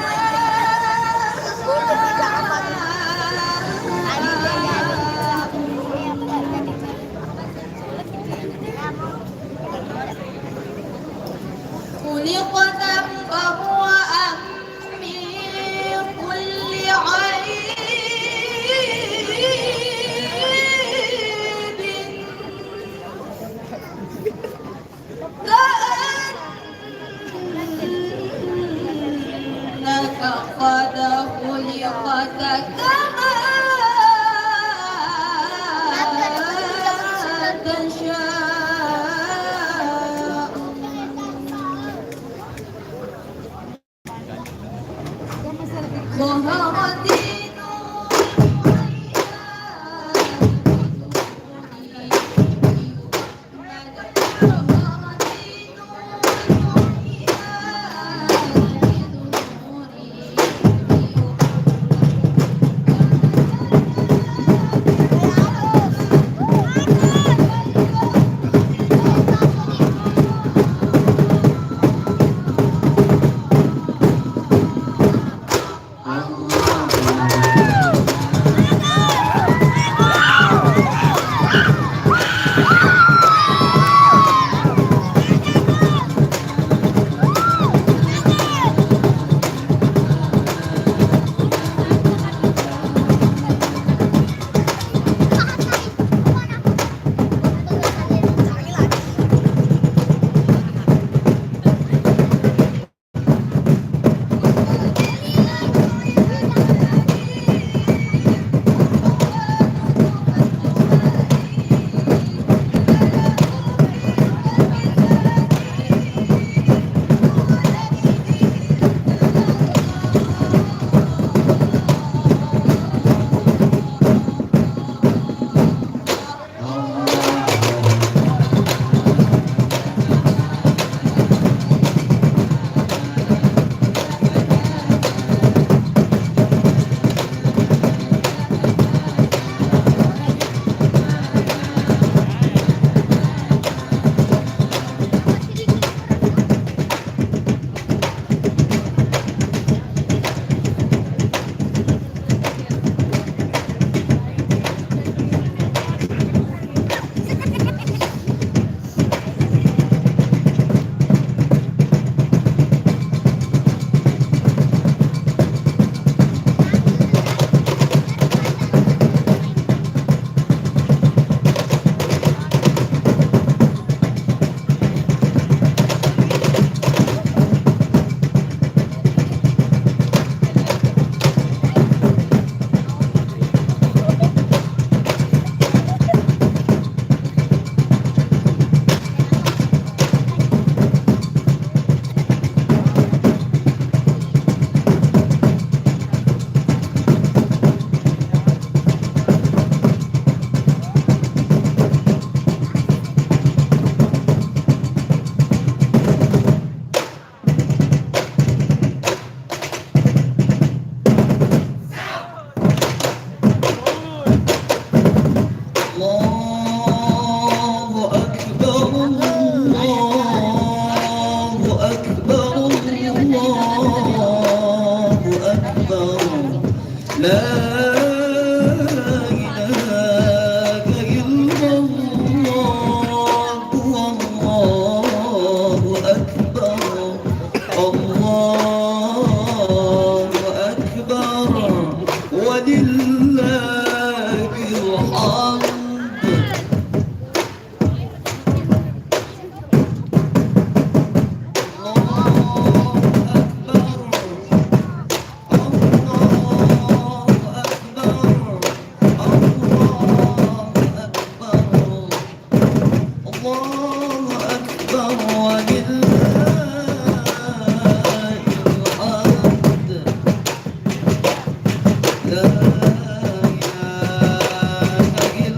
لا إله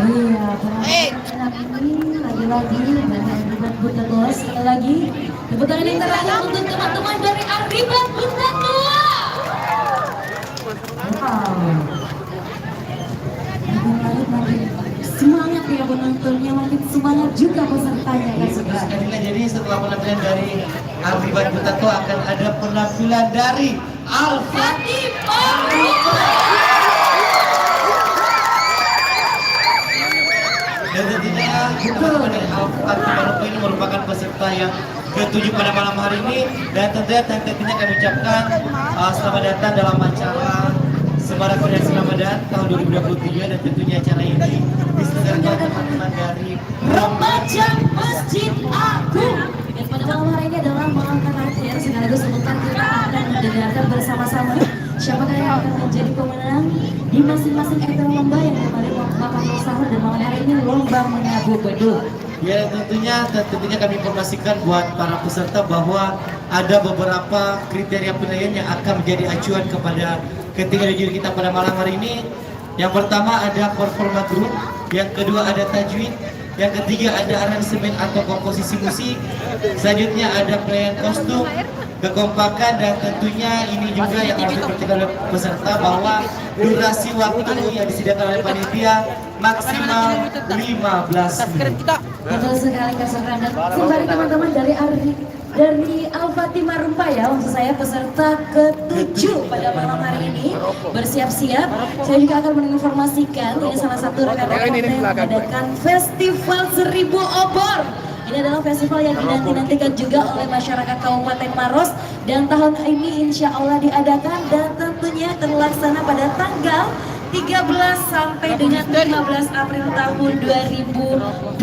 Iya, ini lagi-lagi Arribat Bunda Tua sekali lagi. Tepuk tangan yang terakhir untuk teman-teman dari Arribat Bunda Tua. Wow. Makin semangat ya penontonnya, makin semangat juga pesertanya kan sudah. Jadi setelah penampilan dari Arribat Bunda Tua akan ada penampilan dari Al-Fatih Marupa. Dan tentunya Al-Fatih Marupa ini merupakan peserta yang ke-7 pada malam hari ini. Dan tentunya kami ucapkan selamat datang dalam acara Semarak Kreasi Ramadan tahun 2023. Dan tentunya acara ini diselenggarakan teman-teman dari Remaja Masjid Agung. Dan pada malam hari ini adalah malam terakhir, sekaligus sebentar kita akan mendengarkan bersama-sama siapakah yang akan menjadi pemenang di masing-masing event lomba yang kemarin makan usaha dan malam hari ini lomba menyabu beduk. Ya, tentunya kami informasikan buat para peserta bahwa ada beberapa kriteria penilaian yang akan menjadi acuan kepada ketiga juri kita pada malam hari ini. Yang pertama ada performa grup, yang kedua ada tajwid, yang ketiga ada aransemen atau komposisi musik, selanjutnya ada pelayan kostum, kekompakan, dan tentunya ini juga yang harus diperhatikan oleh peserta bahwa durasi waktu yang disediakan oleh panitia maksimal 15 menit. Betul sekali Kak Sokran. Dan sembari teman-teman dari Al-Fatih Marupa ya, maksud saya peserta ke-7 pada malam hari ini bersiap-siap. Saya juga akan menginformasikan ini salah satu rekan-rekan yang mengadakan Festival 1000 Obor. Ini adalah festival yang dinanti-nantikan juga oleh masyarakat Kabupaten Maros, dan tahun ini insya Allah diadakan dan tentunya terlaksana pada tanggal 13 sampai dengan 15 April tahun 2023.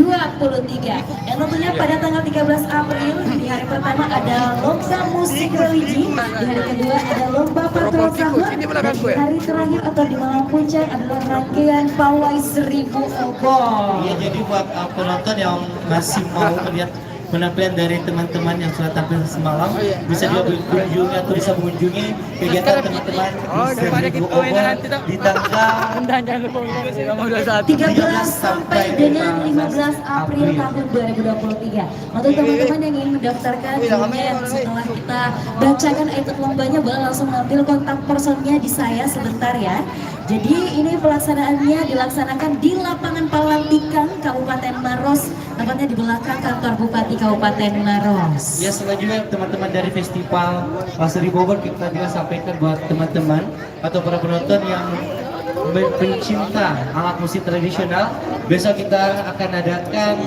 Dan tentunya pada tanggal 13 April di hari pertama ada lomba musik religi, di hari kedua ada lomba patrol sahur, dan di hari terakhir atau di malam puncak adalah rangkaian pawai 1000 obor. Ya, jadi buat penonton yang masih mau melihat penampilan dari teman-teman yang sudah tampil semalam, bisa juga berkunjung atau bisa mengunjungi kegiatan teman-teman di 1000 obor di tanggal 13 sampai dengan 15 April tahun 2023. Untuk teman-teman yang ingin mendaftarkan tiket setelah kita bacakan ikut lombanya, boleh langsung ambil kontak personnya di saya sebentar ya. Jadi ini pelaksanaannya dilaksanakan di lapangan Palantikan Kabupaten Maros, tepatnya di belakang kantor Bupati Kabupaten Maros. Ya, selanjutnya teman-teman dari Festival 1000 Obor kita juga sampaikan buat teman-teman atau para penonton yang pencinta alat musik tradisional, besok kita akan adakan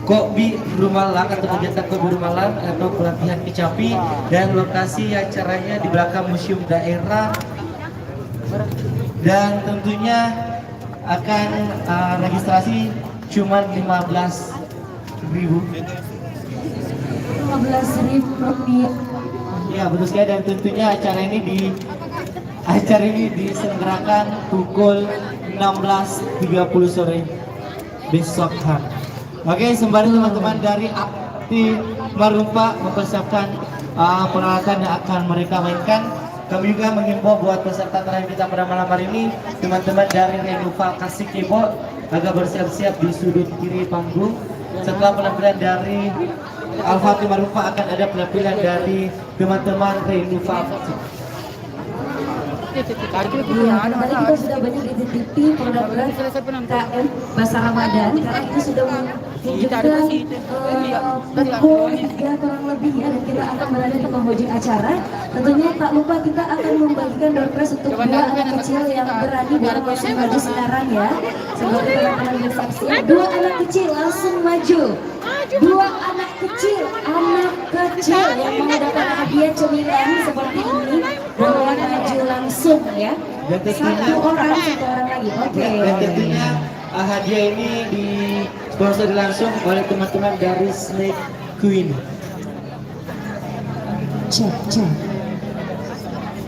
Kopi Rumalang atau kegiatan Kopi Rumalang atau pelatihan kecapi, dan lokasi acaranya di belakang Museum Daerah, dan tentunya akan registrasi cuma 15.000 rupiah. Ya, betul sekali. Dan tentunya acara ini diselenggarakan pukul 16.30 sore besok hari. Oke, sembari teman-teman dari Akti Marupa mempersiapkan peralatan yang akan mereka mainkan, kami juga menghimbau buat peserta terakhir kita pada malam hari ini, teman-teman dari Renuva Kasih Keyboard agak bersiap-siap di sudut kiri panggung. Setelah penampilan dari Al-Fatih Marupa akan ada penampilan dari teman-teman Renuva. Tadi kita sudah banyak dititipi produk-produk KM Pasar Ramadan, karena ini sudah menunjukkan pukul 3 kurang lebih ya, dan kita akan berada di penghujung acara. Tentunya tak lupa kita akan membagikan door prize untuk 2 anak kecil yang berani boleh langsung maju sekarang ya. Sebagai teman-teman bersiap-siap, 2 anak kecil langsung maju. 2 anak kecil yang mau dapat hadiah cemilan seperti ini, boleh maju langsung ya. Satu orang lagi. Oke. Dan tentunya hadiah ini disponsori langsung oleh teman-teman dari Snake Queen. Cek.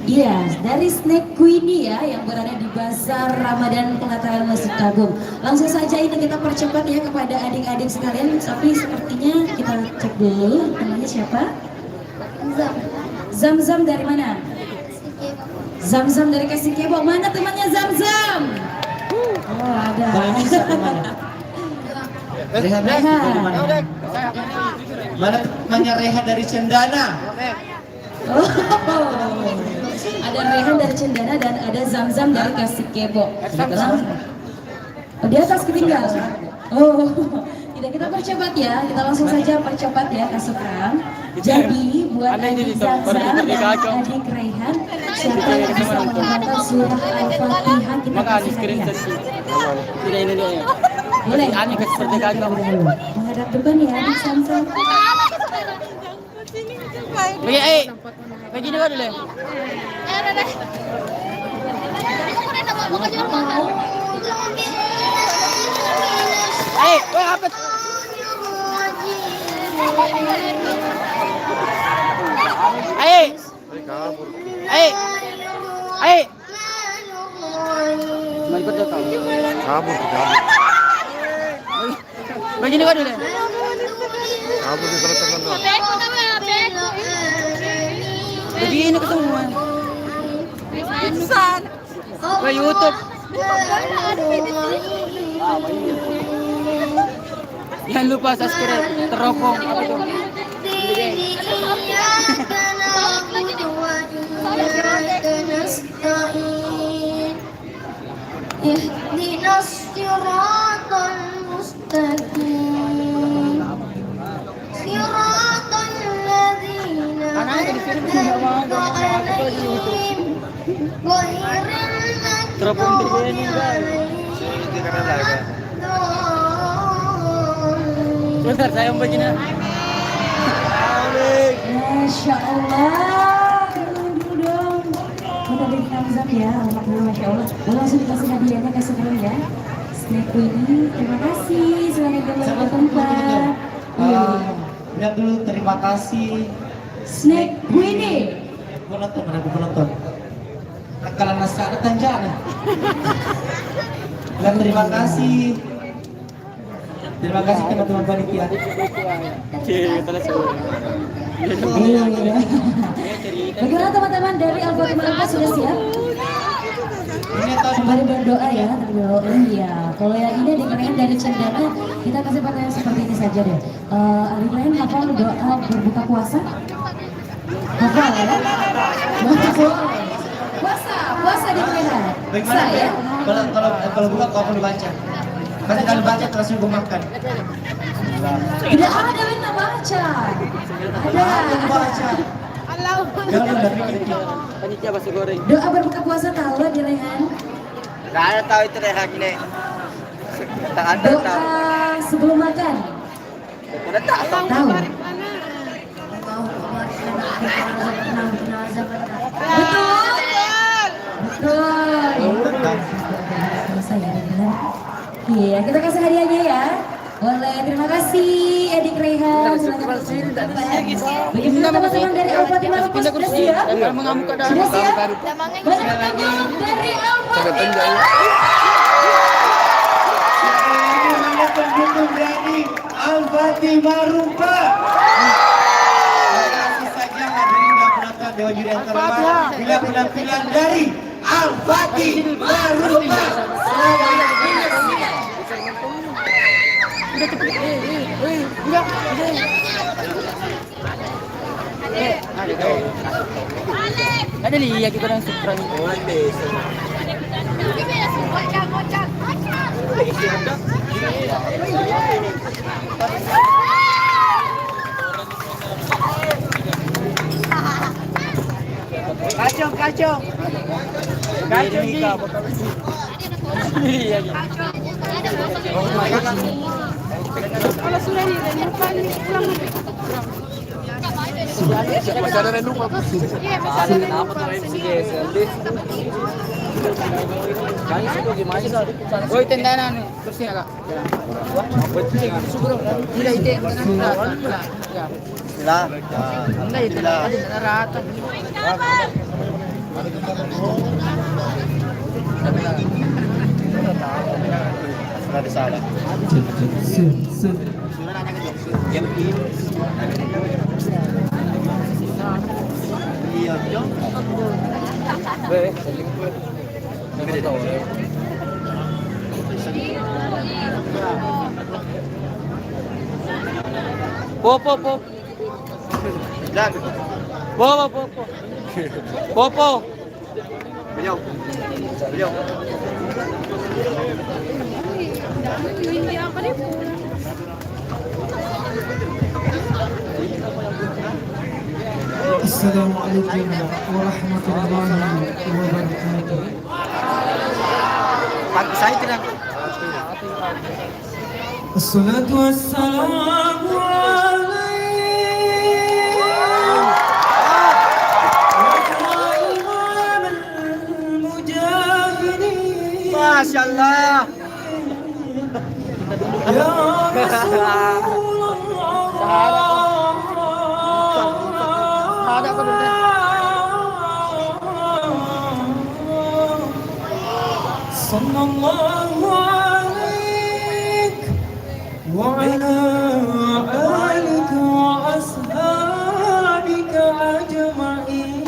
Iya, dari Snack Queenie ya yang berada di Bazar Ramadan Pelataran Masjid Agung. Langsung saja ini kita percepat ya kepada adik-adik sekalian. Tapi sepertinya kita cek dulu namanya siapa? Zam dari mana? Zam dari Kasikebo. Mana temannya Zam? Oh ada. Rehan dari mana? Mana temannya Rehan dari Cendana? Oh, ada Rehan dari Cendana dan ada Zam dari Kasikebo. Oh, di atas ketinggal. Oh, tidak, kita percepat ya. Kita langsung saja percepat ya Kak Supram. Jadi buat adik Zam dan adik Rehan, siapa yang bisa menghafal surah Al-Fatihah kita kasih hadiah. Boleh. Menghadap depan ya adik Zam. Begini kau dulu. Apa? Kabur. Begini kau dulu. Kabur di teman-teman. Begini ke semua. Insan. Ke YouTube. Jangan lupa subscribe, teropong. Ihdinas siratal mustaqim. Siratal ladzina an'amta 'alaihim ghairil maghdubi 'alaihim. Bentar, saya mau begini. Masya Allah. Dulu dong. Kita dari Hamzah ya. Alhamdulillah, Masya Allah. Langsung dikasih hadiahnya Kak Supram ya. Snack Queenie, terima kasih. Selamat kembali ke tempat. Lihat dulu, terima kasih. Snack Queenie. Penonton. Nakalan nasa ada tanjana. Dan terima kasih. Terima kasih teman-teman panitia. Bagaimana teman-teman dari Al-Fatihah Al sudah siap? Kembali berdoa ya, berdoa ya. Kalau yang ini dikirain dari Cendana, kita kasih pertanyaan seperti ini saja deh. Adik lain hafal doa berbuka puasa? Hafal ya? Puasa dikirain. Bagaimana ya? Kalau buka kau perlu baca. Karena kalau baca langsung gue makan. Tidak ada yang baca. Ada. Baca. Jangan udah pikir. Panitia basi goreng. Doa berbuka puasa tahu di Rehan? Nggak ada tahu itu Rehan ini. Tak ada Doa tahu. sebelum makan. Udah tak tahu. Tahu. Betul. Saya benar. Iya, kita kasih hadiahnya ya. Boleh, terima kasih Adik Rehan. Bagaimana teman-teman dari Al-Fatihah sudah siap? Sudah siap? Banyak dari Al-Fatihah. Pendukung dari Al-Fatihah Rupa. Langsung saja hadirin dan penonton Dewa Juri yang terhormat. Bila penampilan dari Al-Fatihah Rupa. Ada lihat kita orang Supram. Kacau. Kalau sudah di pulang. Masih ada renung apa? Kenapa tuh Woi tendanan bersih agak. Tidak itu. Enggak itu rata. Popo, po. Popo, popo. Popo. Beliau. Beliau. Assalamualaikum warahmatullahi wabarakatuh. Saya tidak. Assalatu wassalamu Masya Allah. ya Sallallahu alaihi wa ala alika wa ashabika ajma'in.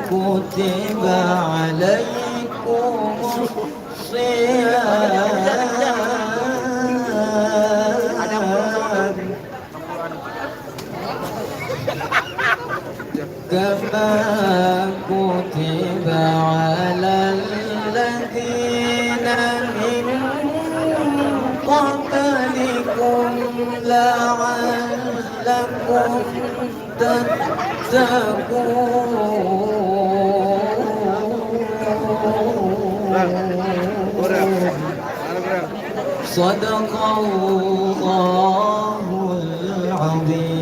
كتب عليكم الصيام كما كتب على الذين من قبلكم لعلكم صدق الله العظيم.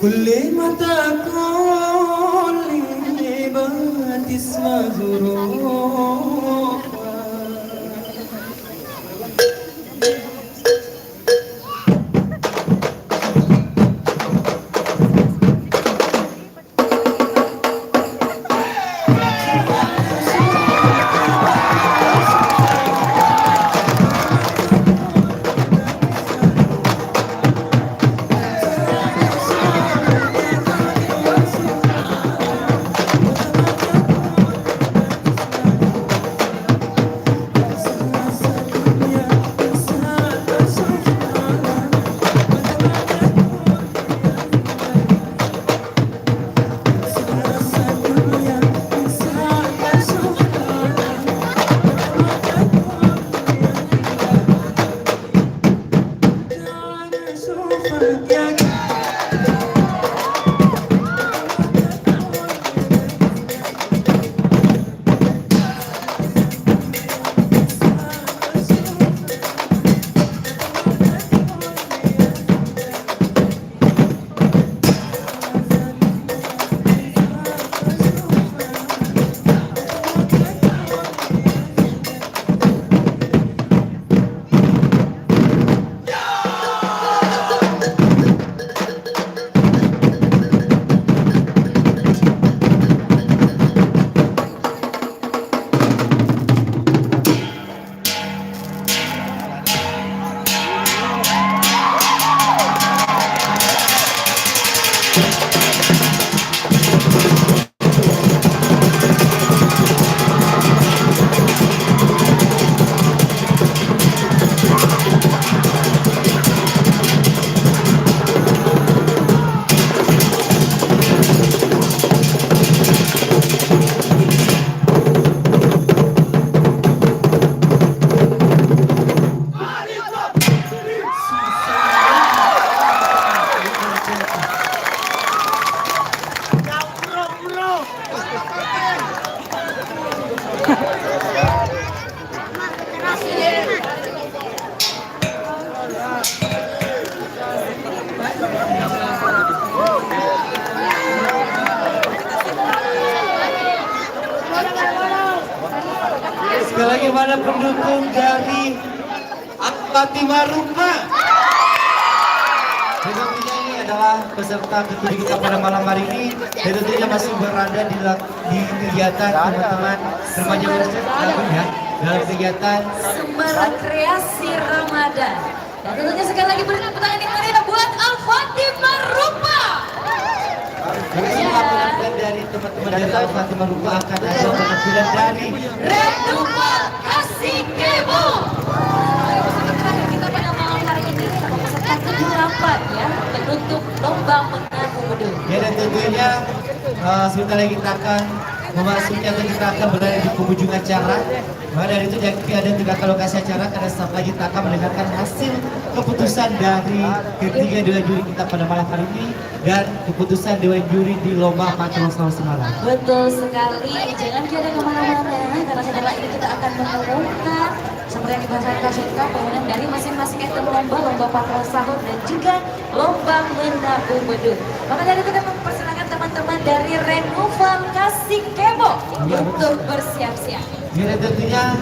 كل ما تقول لي بتسمع ظروف Sekali lagi mana pendukung dari Fatimah Rupa. Tentunya ini adalah peserta ketujuh kita pada malam hari ini. Dan tentunya masih berada di kegiatan teman-teman remaja ya, dalam kegiatan Sumber Kreasi Ramadan. Dan tentunya sekali lagi beri tepuk tangan yang meriah buat Al-Fatimah Rupa. penampilan dari teman-teman dari Al-Fatimah Rupa akan ada penampilan dari Renuval Kasih Kebo. Terakhir kita pada malam hari ini peserta ke-8 ya, penutup lomba mengaku beduk. Ya, dan tentunya sebentar lagi kita akan memasuki atau kita akan berada di penghujung acara. Maka dari itu jika ada tinggalkan lokasi acara, karena setelah lagi kita akan mendengarkan hasil keputusan dari ketiga dewan juri kita pada malam hari ini dan keputusan dewan juri di lomba patrol Sulawesi Malang. Betul sekali, jangan jangan kemana-mana karena setelah ini kita akan mengumumkan seperti yang dibahas Kasihka pemenang dari masing-masing item lomba patrol sahur dan juga lomba menabung beduk. Maka dari itu kita mempersilakan teman-teman dari Renuval Kasih Kebo untuk bersiap-siap. Ya, tentunya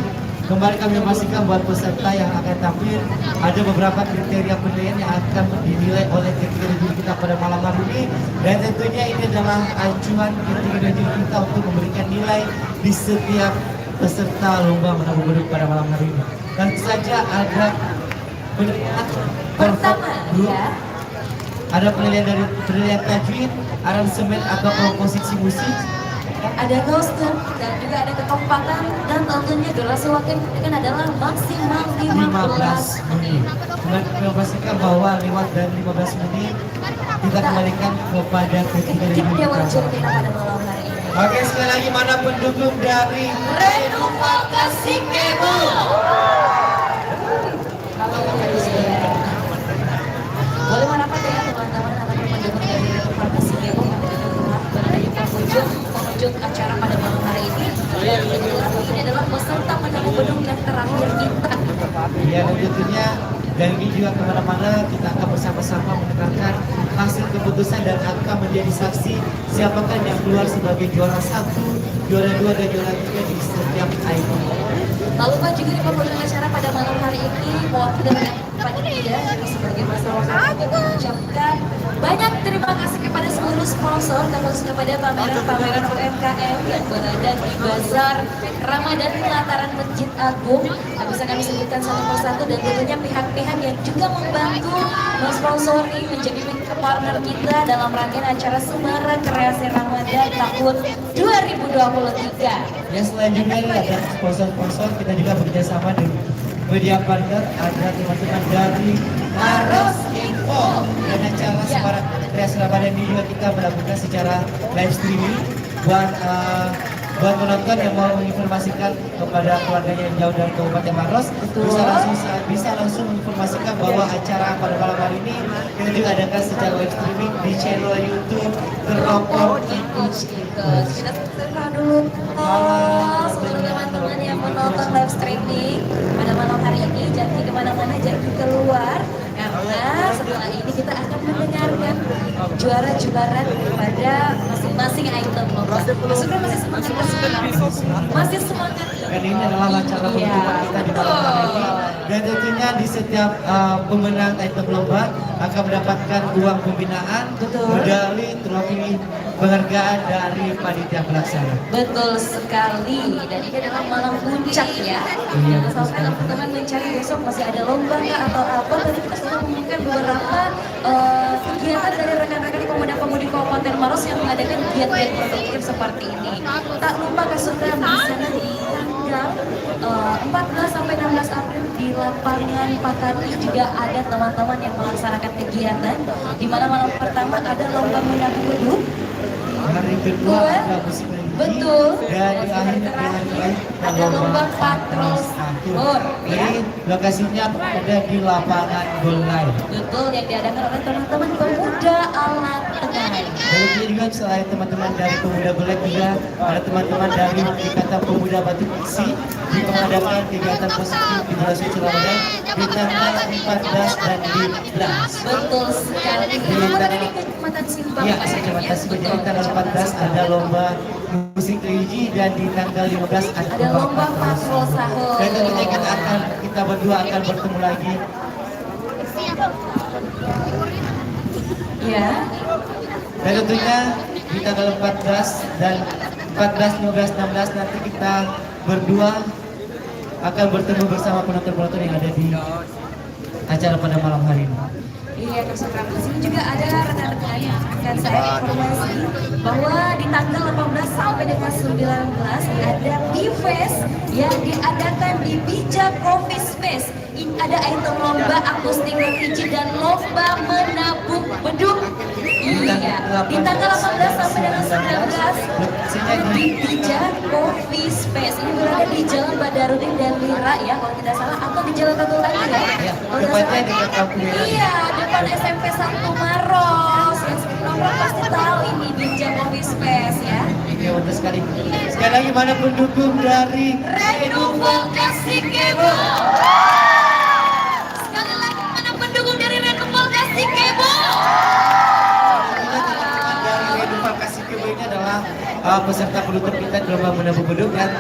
kembali kami memastikan buat peserta yang akan tampil ada beberapa kriteria penilaian yang akan dinilai oleh ketiga juri kita pada malam hari ini, dan tentunya ini adalah acuan ketiga juri kita untuk memberikan nilai di setiap peserta lomba menabung beduk pada malam hari ini. Dan saja ada penilaian Pertama ya, ada penilaian dari penilaian tajwid, aransemen atau komposisi musik, ada kostum dan juga ada kekompakan dan tentunya durasi waktu yang adalah maksimal 15 menit. Dengan memastikan bahwa lewat dari 15 menit kita kembalikan kepada ketiga juri dewan juri kita. kita pada malam hari ini. Oke, sekali lagi mana pendukung dari Renuval Kasih Kebo. Boleh merapat ya teman-teman atau pendukung dari Renuval Kasih Kebo berada di penghujung acara pada malam hari ini. Dan ini adalah peserta menabung beduk yang terakhir kita. Ya, dan tentunya dari ini juga kemana-mana kita akan bersama-sama mendengarkan hasil keputusan dan akan menjadi saksi siapakah yang keluar sebagai juara 1, juara 2 dan juara 3 di setiap item. Lalu Pak juga di pembukaan acara pada malam hari ini mewakili panitia sebagai masalah mengucapkan banyak terima kasih kepada seluruh sponsor termasuk kepada pameran-pameran UMKM yang berada di Bazar Ramadan pelataran Masjid Agung. Nah, bisa kami sebutkan satu persatu dan tentunya pihak-pihak yang juga membantu mensponsori menjadi partner kita dalam rangkaian acara Semarang Kreasi Ramadan tahun 2023. Ya selanjutnya ada sponsor-sponsor, kita juga bekerjasama dengan media partner, ada teman-teman dari Maros Info dan acara Semarang Kreasi Ramadan ini juga kita melakukan secara live streaming buat penonton yang mau menginformasikan kepada keluarganya yang jauh dari Kabupaten Maros bisa langsung menginformasikan bahwa acara pada malam hari ini kita juga adakan secara live streaming di channel YouTube Teropong Ikut. Kita serta dulu seluruh teman-teman yang menonton live streaming pada malam hari ini. Jangan kemana-mana, jangan keluar karena setelah ini kita akan mendengarkan juara-juara pada masing-masing item lomba. Maksudnya masih semangat. Dan ini adalah acara penutupan kita di malam hari ini. Dan tentunya di setiap pemenang item lomba akan mendapatkan uang pembinaan, medali, trofi, penghargaan dari panitia pelaksana. Betul sekali, dan ini adalah malam puncak ya. Sampai teman-teman mencari besok masih ada lomba nggak atau apa. Tadi kita sudah mengumumkan beberapa kegiatan dari rekan-rekan di pemuda-pemudi Kabupaten Maros yang mengadakan giat-giat produktif seperti ini. Tak lupa kesukaan di sana di tanggal 14 sampai 16 April di lapangan Patani juga ada teman-teman yang melaksanakan kegiatan. Di mana malam pertama ada lomba menyapu beduk. Hari kedua ada musik betul, dan di akhir ada lomba patrol sahur. Jadi lokasinya ada di lapangan Golai. Betul, yang diadakan oleh teman-teman pemuda Alat Tengah. Dan juga selain teman-teman dari pemuda Golai juga ada teman-teman dari Ikatan Pemuda Batu Besi di mengadakan kegiatan positif di bulan suci Ramadan di tanggal 14 dan 15. Betul sekali. Ada di Kecamatan Simpang. Iya, Kecamatan Simpang. Di tanggal 14 ada lomba musik religi dan di tanggal 15 ada lomba patrol sahur. Dan tentunya kita berdua akan bertemu lagi. Ya. Dan tentunya di tanggal 14 dan 14, 15, 16 nanti kita berdua akan bertemu bersama penonton-penonton yang ada di acara pada malam hari ini. Iya, terserah. Di sini juga ada rekan-rekan yang akan saya informasi bahwa di tanggal 18 sampai dengan 19 ada B-Fest yang diadakan di Bijak Coffee Space. Ada item lomba akustik religi dan lomba menabung beduk. Iya, di tanggal 18 sampai dengan 19 di Bijak Coffee Space. Ini berada di Jalan Badarudin dan Lira ya, kalau tidak salah, atau di Jalan Satu lagi ya. Depannya dekat kampung. Iya, depan SMP 1 Maros. Yang sering nongkrong pasti tahu ini Bijak Coffee Space ya. Iya, betul sekali. Sekali lagi mana pendukung dari Renewal Kasih Kebo. Sekali lagi mana pendukung dari Renewal Kasih Kebo. Ini adalah peserta penutup kita di lomba menabung beduk dan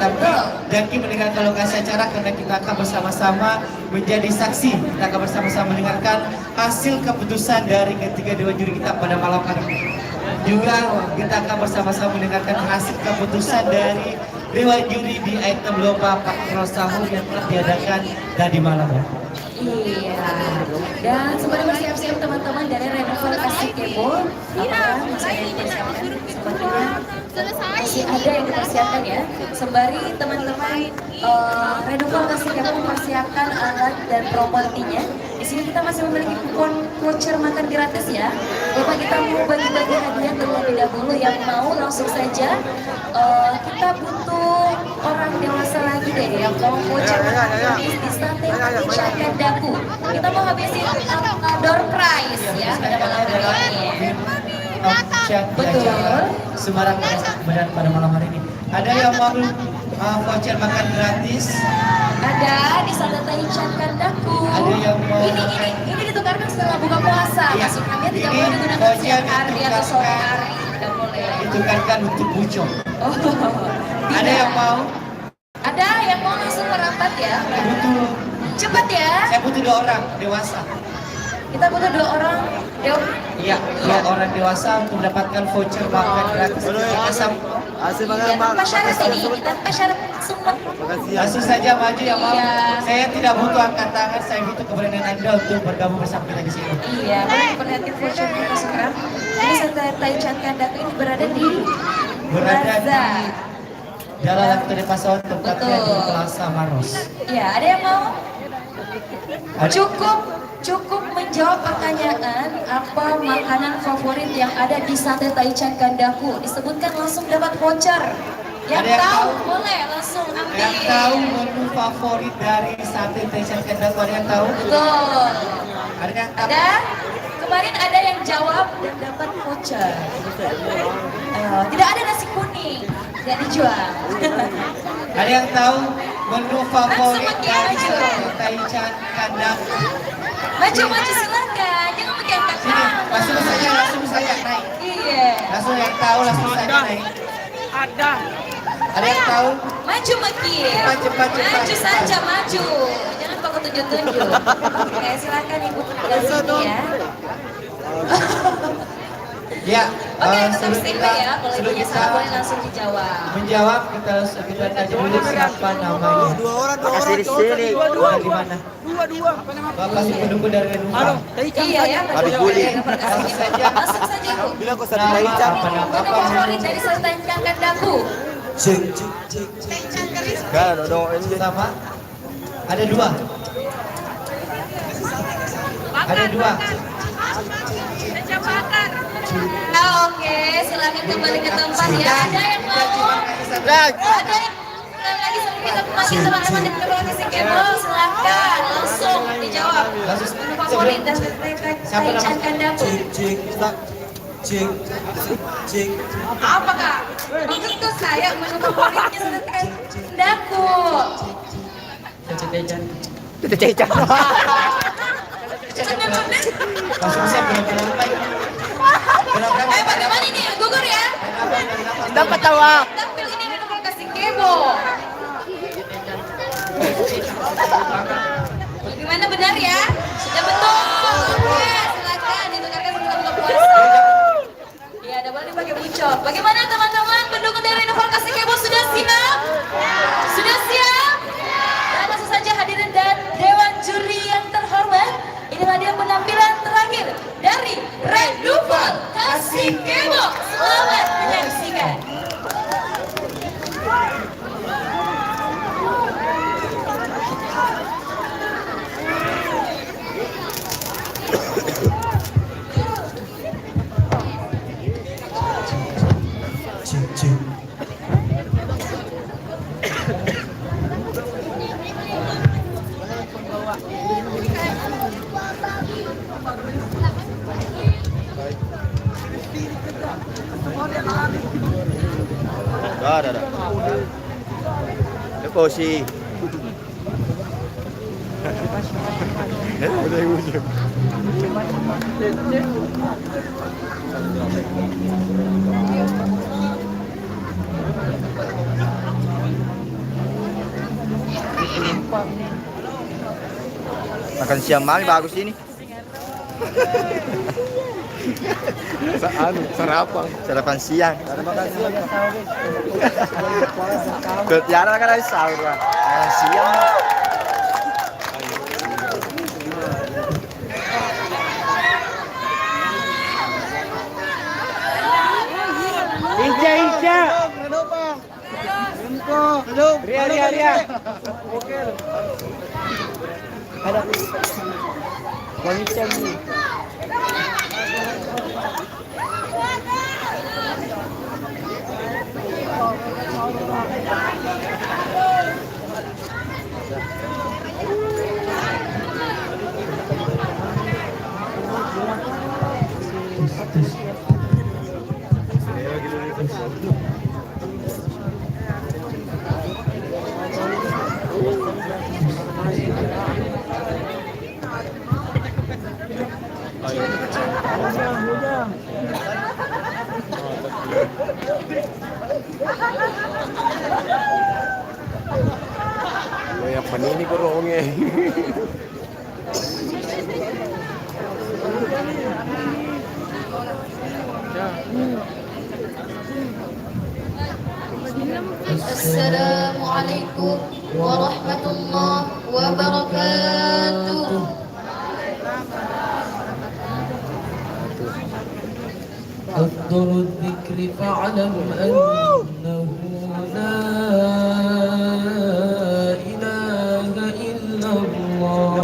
Daki meninggalkan lokasi acara karena kita akan bersama-sama menjadi saksi. Kita akan bersama-sama mendengarkan hasil keputusan dari ketiga dewan juri kita pada malam hari ini. Juga kita akan bersama-sama mendengarkan hasil keputusan dari dewan juri di item lomba patrol sahur yang telah diadakan tadi malam. Iya, dan sembari bersiap-siap teman-teman dari Renewal Kasih Kebo, masih ada yang dipersiapkan ya. Sembari teman-teman Renewal Kasih Kebo mempersiapkan alat dan propertinya. Di sini kita masih memiliki kupon voucher makan gratis ya. Bapak kita mau bagi-bagi hadiah terlebih dahulu, yang mau langsung saja. Kita butuh orang dewasa lagi deh yang mau voucher makan gratis di Sate Hati Caket Daku. Kita mau habisin door prize ya pada malam hari ini. Betul. Semarang pada malam hari ini. Ada yang mau voucher makan gratis? Ada di Sate Hati Caket Daku. Ada yang mau ini ditukarkan setelah buka puasa. Iya. Masukannya tidak Ini boleh digunakan voucher siang hari atau sore ditukarkan. hari. Tidak boleh. Ditukarkan untuk bucong. Oh, Ada tidak. yang mau? Ada yang mau langsung merapat ya? Butuh. Cepat ya. Saya butuh 2 orang dewasa. Kita butuh 2 orang. Iya, 2 orang dewasa untuk mendapatkan voucher makan gratis di Asam. Iya, tanpa syarat ini, tanpa syarat semua. Langsung saja maju yang mau. Iya. Saya tidak butuh angkat tangan, saya butuh keberanian Anda untuk bergabung bersama kita di sini. Iya, boleh diperlihatkan vouchernya pasukan. Ini Santai Taichan Kandaku ini berada di Berada Plaza. di Jalan Turi Pasawan, tempatnya di Betul. Plaza Maros. Iya, ada yang mau? Ada- Cukup menjawab pertanyaan apa makanan favorit yang ada di Sate Taichan Kandaku. Disebutkan langsung dapat voucher. Yang Ada yang tahu tahu? boleh langsung ambil. Yang tahu menu favorit dari Sate Taichan Kandaku, ada yang tahu? Betul. Ada yang tahu? Ada? Kemarin ada yang jawab dan dapat voucher. Tidak ada nasi kuning, tidak dijual. Ada yang tahu menu favorit Langsung dari maju. Sate Taichan Kandaku? Maju silakan, jangan pakai angkat Sini, tangan. langsung saya naik. Iya. Langsung yang tahu langsung saja naik. Ada. Ada yang tahu? Maju Makir. Cepat. Maju saja, maju. Jangan pakai tunjuk-tunjuk. Oke, silakan Ibu ke sini ya. Ya, Oke, tetap sebelum standby ya. Kalau sebelum ibunya salah boleh langsung dijawab. menjawab, kita tanya dulu siapa namanya. Dari mana? Bapak si pendukung dari rumah. Iya ya, maju. Langsung saja. Langsung saja Ibu. Nama apa? Menu favorit dari Sultan Kandaku. Sama? Ada 2. Ada 2. Oke, silakan kembali ke tempat ya. Ada yang mau? Ada yang ulang lagi sampai kita panggil teman-teman di belakang kasih kebel, silakan langsung dijawab. Menu favorit dan Taichan Kandaku. Apa kak? Maksudku saya menu favoritnya sudah Kandaku. Langsung saya benar-benar baik. Bagaimana ini? Gugur ya? Dapat tawa. Tampil ini menu kasih kebo. Bagaimana benar ya? Sudah betul. Oke, silakan ditukarkan setelah buka puasa. Iya, ada boleh dipakai bucok. Bagaimana teman-teman pendukung dari Novel Kasih Kebo sudah siap? Sudah siap? Dan langsung saja hadirin dan dewan juri yang terhormat. Inilah dia penampilan terakhir dari Red Novel Kasih Kebo. Selamat menyaksikan. Ada. Posisi. Makan siang mami bagus ini. Sarapan siang. Ketiara kan harus sahur kan. Makan siang. Ija. Ria. Oke. Ada. Wangi canggih. Lo yang panini ko roong eh. Assalamualaikum warahmatullahi wabarakatuh. أفضل الذكر فاعلم أنه لا إله إلا الله.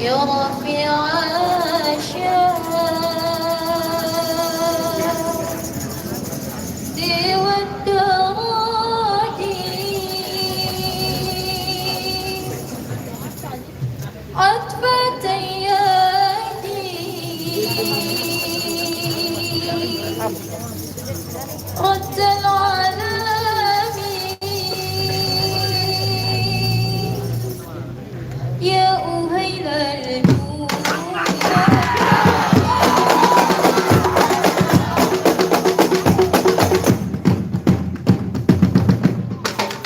يا رفيع الشان عطفة أيادي رد العالم يا أهيل الجود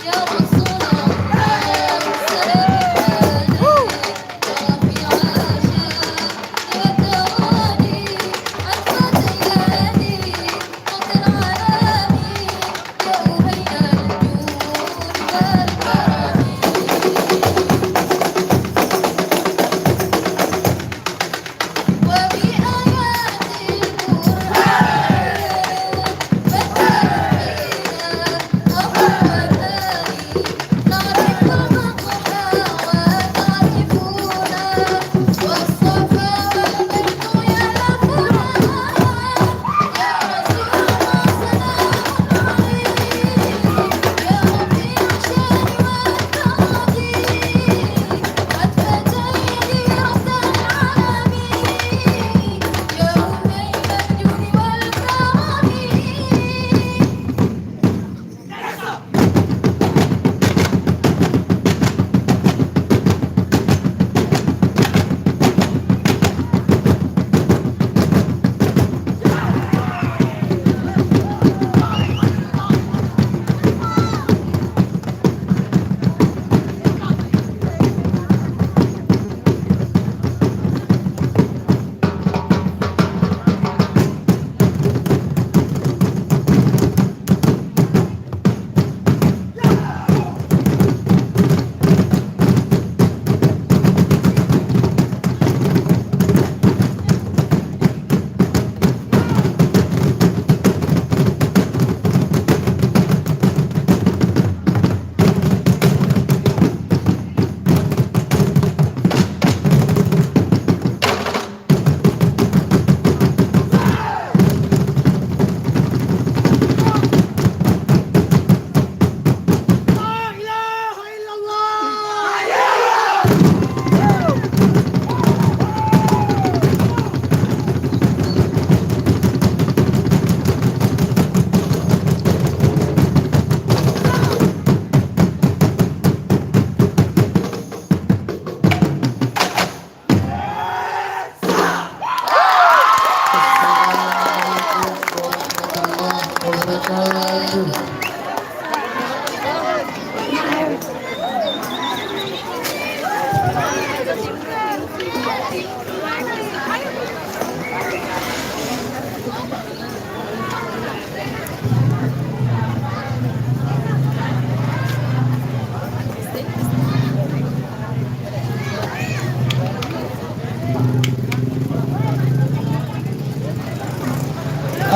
يا رسول الله سلام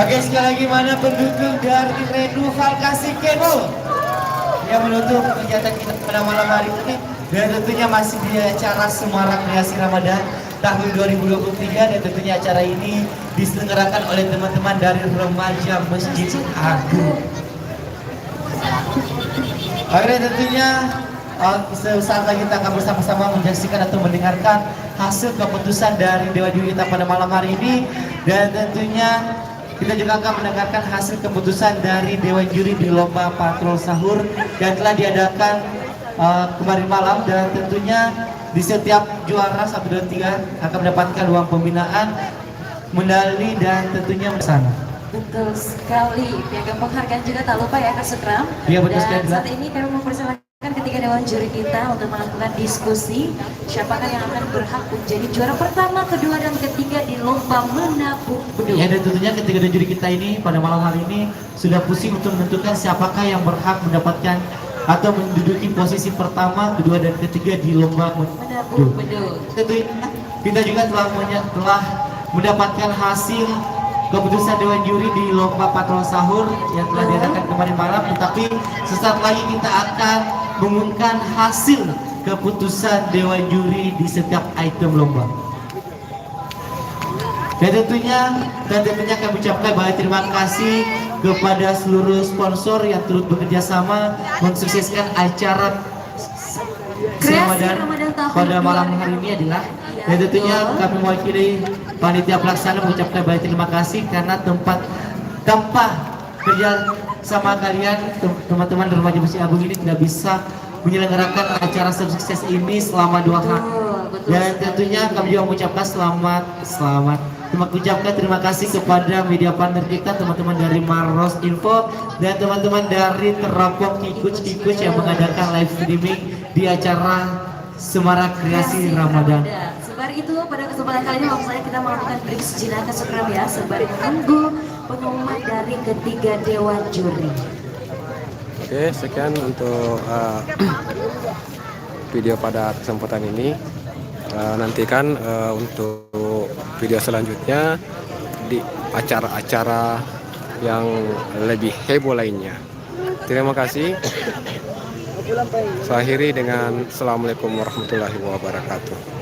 Oke, sekali lagi mana pendukung dari Renuval Kasikebo yang menutup kegiatan kita pada malam hari ini, dan tentunya masih di acara Semarang Kreasi Ramadan tahun 2023, dan tentunya acara ini diselenggarakan oleh teman-teman dari Remaja Masjid Agung. Oke, tentunya sesaat lagi kita akan bersama-sama menyaksikan atau mendengarkan hasil keputusan dari Dewan Juri kita pada malam hari ini, dan tentunya kita juga akan mendengarkan hasil keputusan dari Dewan Juri di Lomba Patrol Sahur yang telah diadakan kemarin malam, dan tentunya di setiap juara 1, 2, 3 akan mendapatkan uang pembinaan, medali, dan tentunya bersama. Betul sekali. Piagam penghargaan juga tak lupa ya Kak Sutram. Iya, betul sekali. Dan saat ini kami mempersilakan ketiga dewan juri kita untuk melakukan diskusi siapakah yang akan berhak menjadi juara pertama, kedua, dan ketiga di lomba menabung beduk. Ya, dan tentunya ketiga dewan juri kita ini pada malam hari ini sudah pusing untuk menentukan siapakah yang berhak mendapatkan atau menduduki posisi pertama, kedua, dan ketiga di lomba menabung beduk. Tentunya kita juga telah mendapatkan hasil keputusan Dewan Juri di Lomba Patrol Sahur yang telah diadakan kemarin malam, tetapi sesaat lagi kita akan mengumumkan hasil keputusan Dewan Juri di setiap item lomba. Dan tentunya kami ucapkan banyak terima kasih kepada seluruh sponsor yang turut bekerja sama mensukseskan acara Ramadan pada malam hari ini adalah. Dan tentunya kami mewakili panitia pelaksana mengucapkan banyak terima kasih karena tanpa kerja sama kalian teman-teman remaja Masjid Agung ini tidak bisa menyelenggarakan acara sukses ini selama 2 hari. Dan tentunya kami juga mengucapkan selamat. Terima kasih kepada media partner kita, teman-teman dari Maros Info dan teman-teman dari Terapung Kikuc yang mengadakan live streaming di acara Semarak Kreasi Ramadan. Sembari itu pada kesempatan kali ini saya kita melakukan break sejenak kesukaran ya sembari menunggu pengumuman dari ketiga dewan juri. Oke, sekian untuk video pada kesempatan ini. Nantikan untuk video selanjutnya di acara-acara yang lebih heboh lainnya. Terima kasih. Saya akhiri dengan Assalamualaikum warahmatullahi wabarakatuh.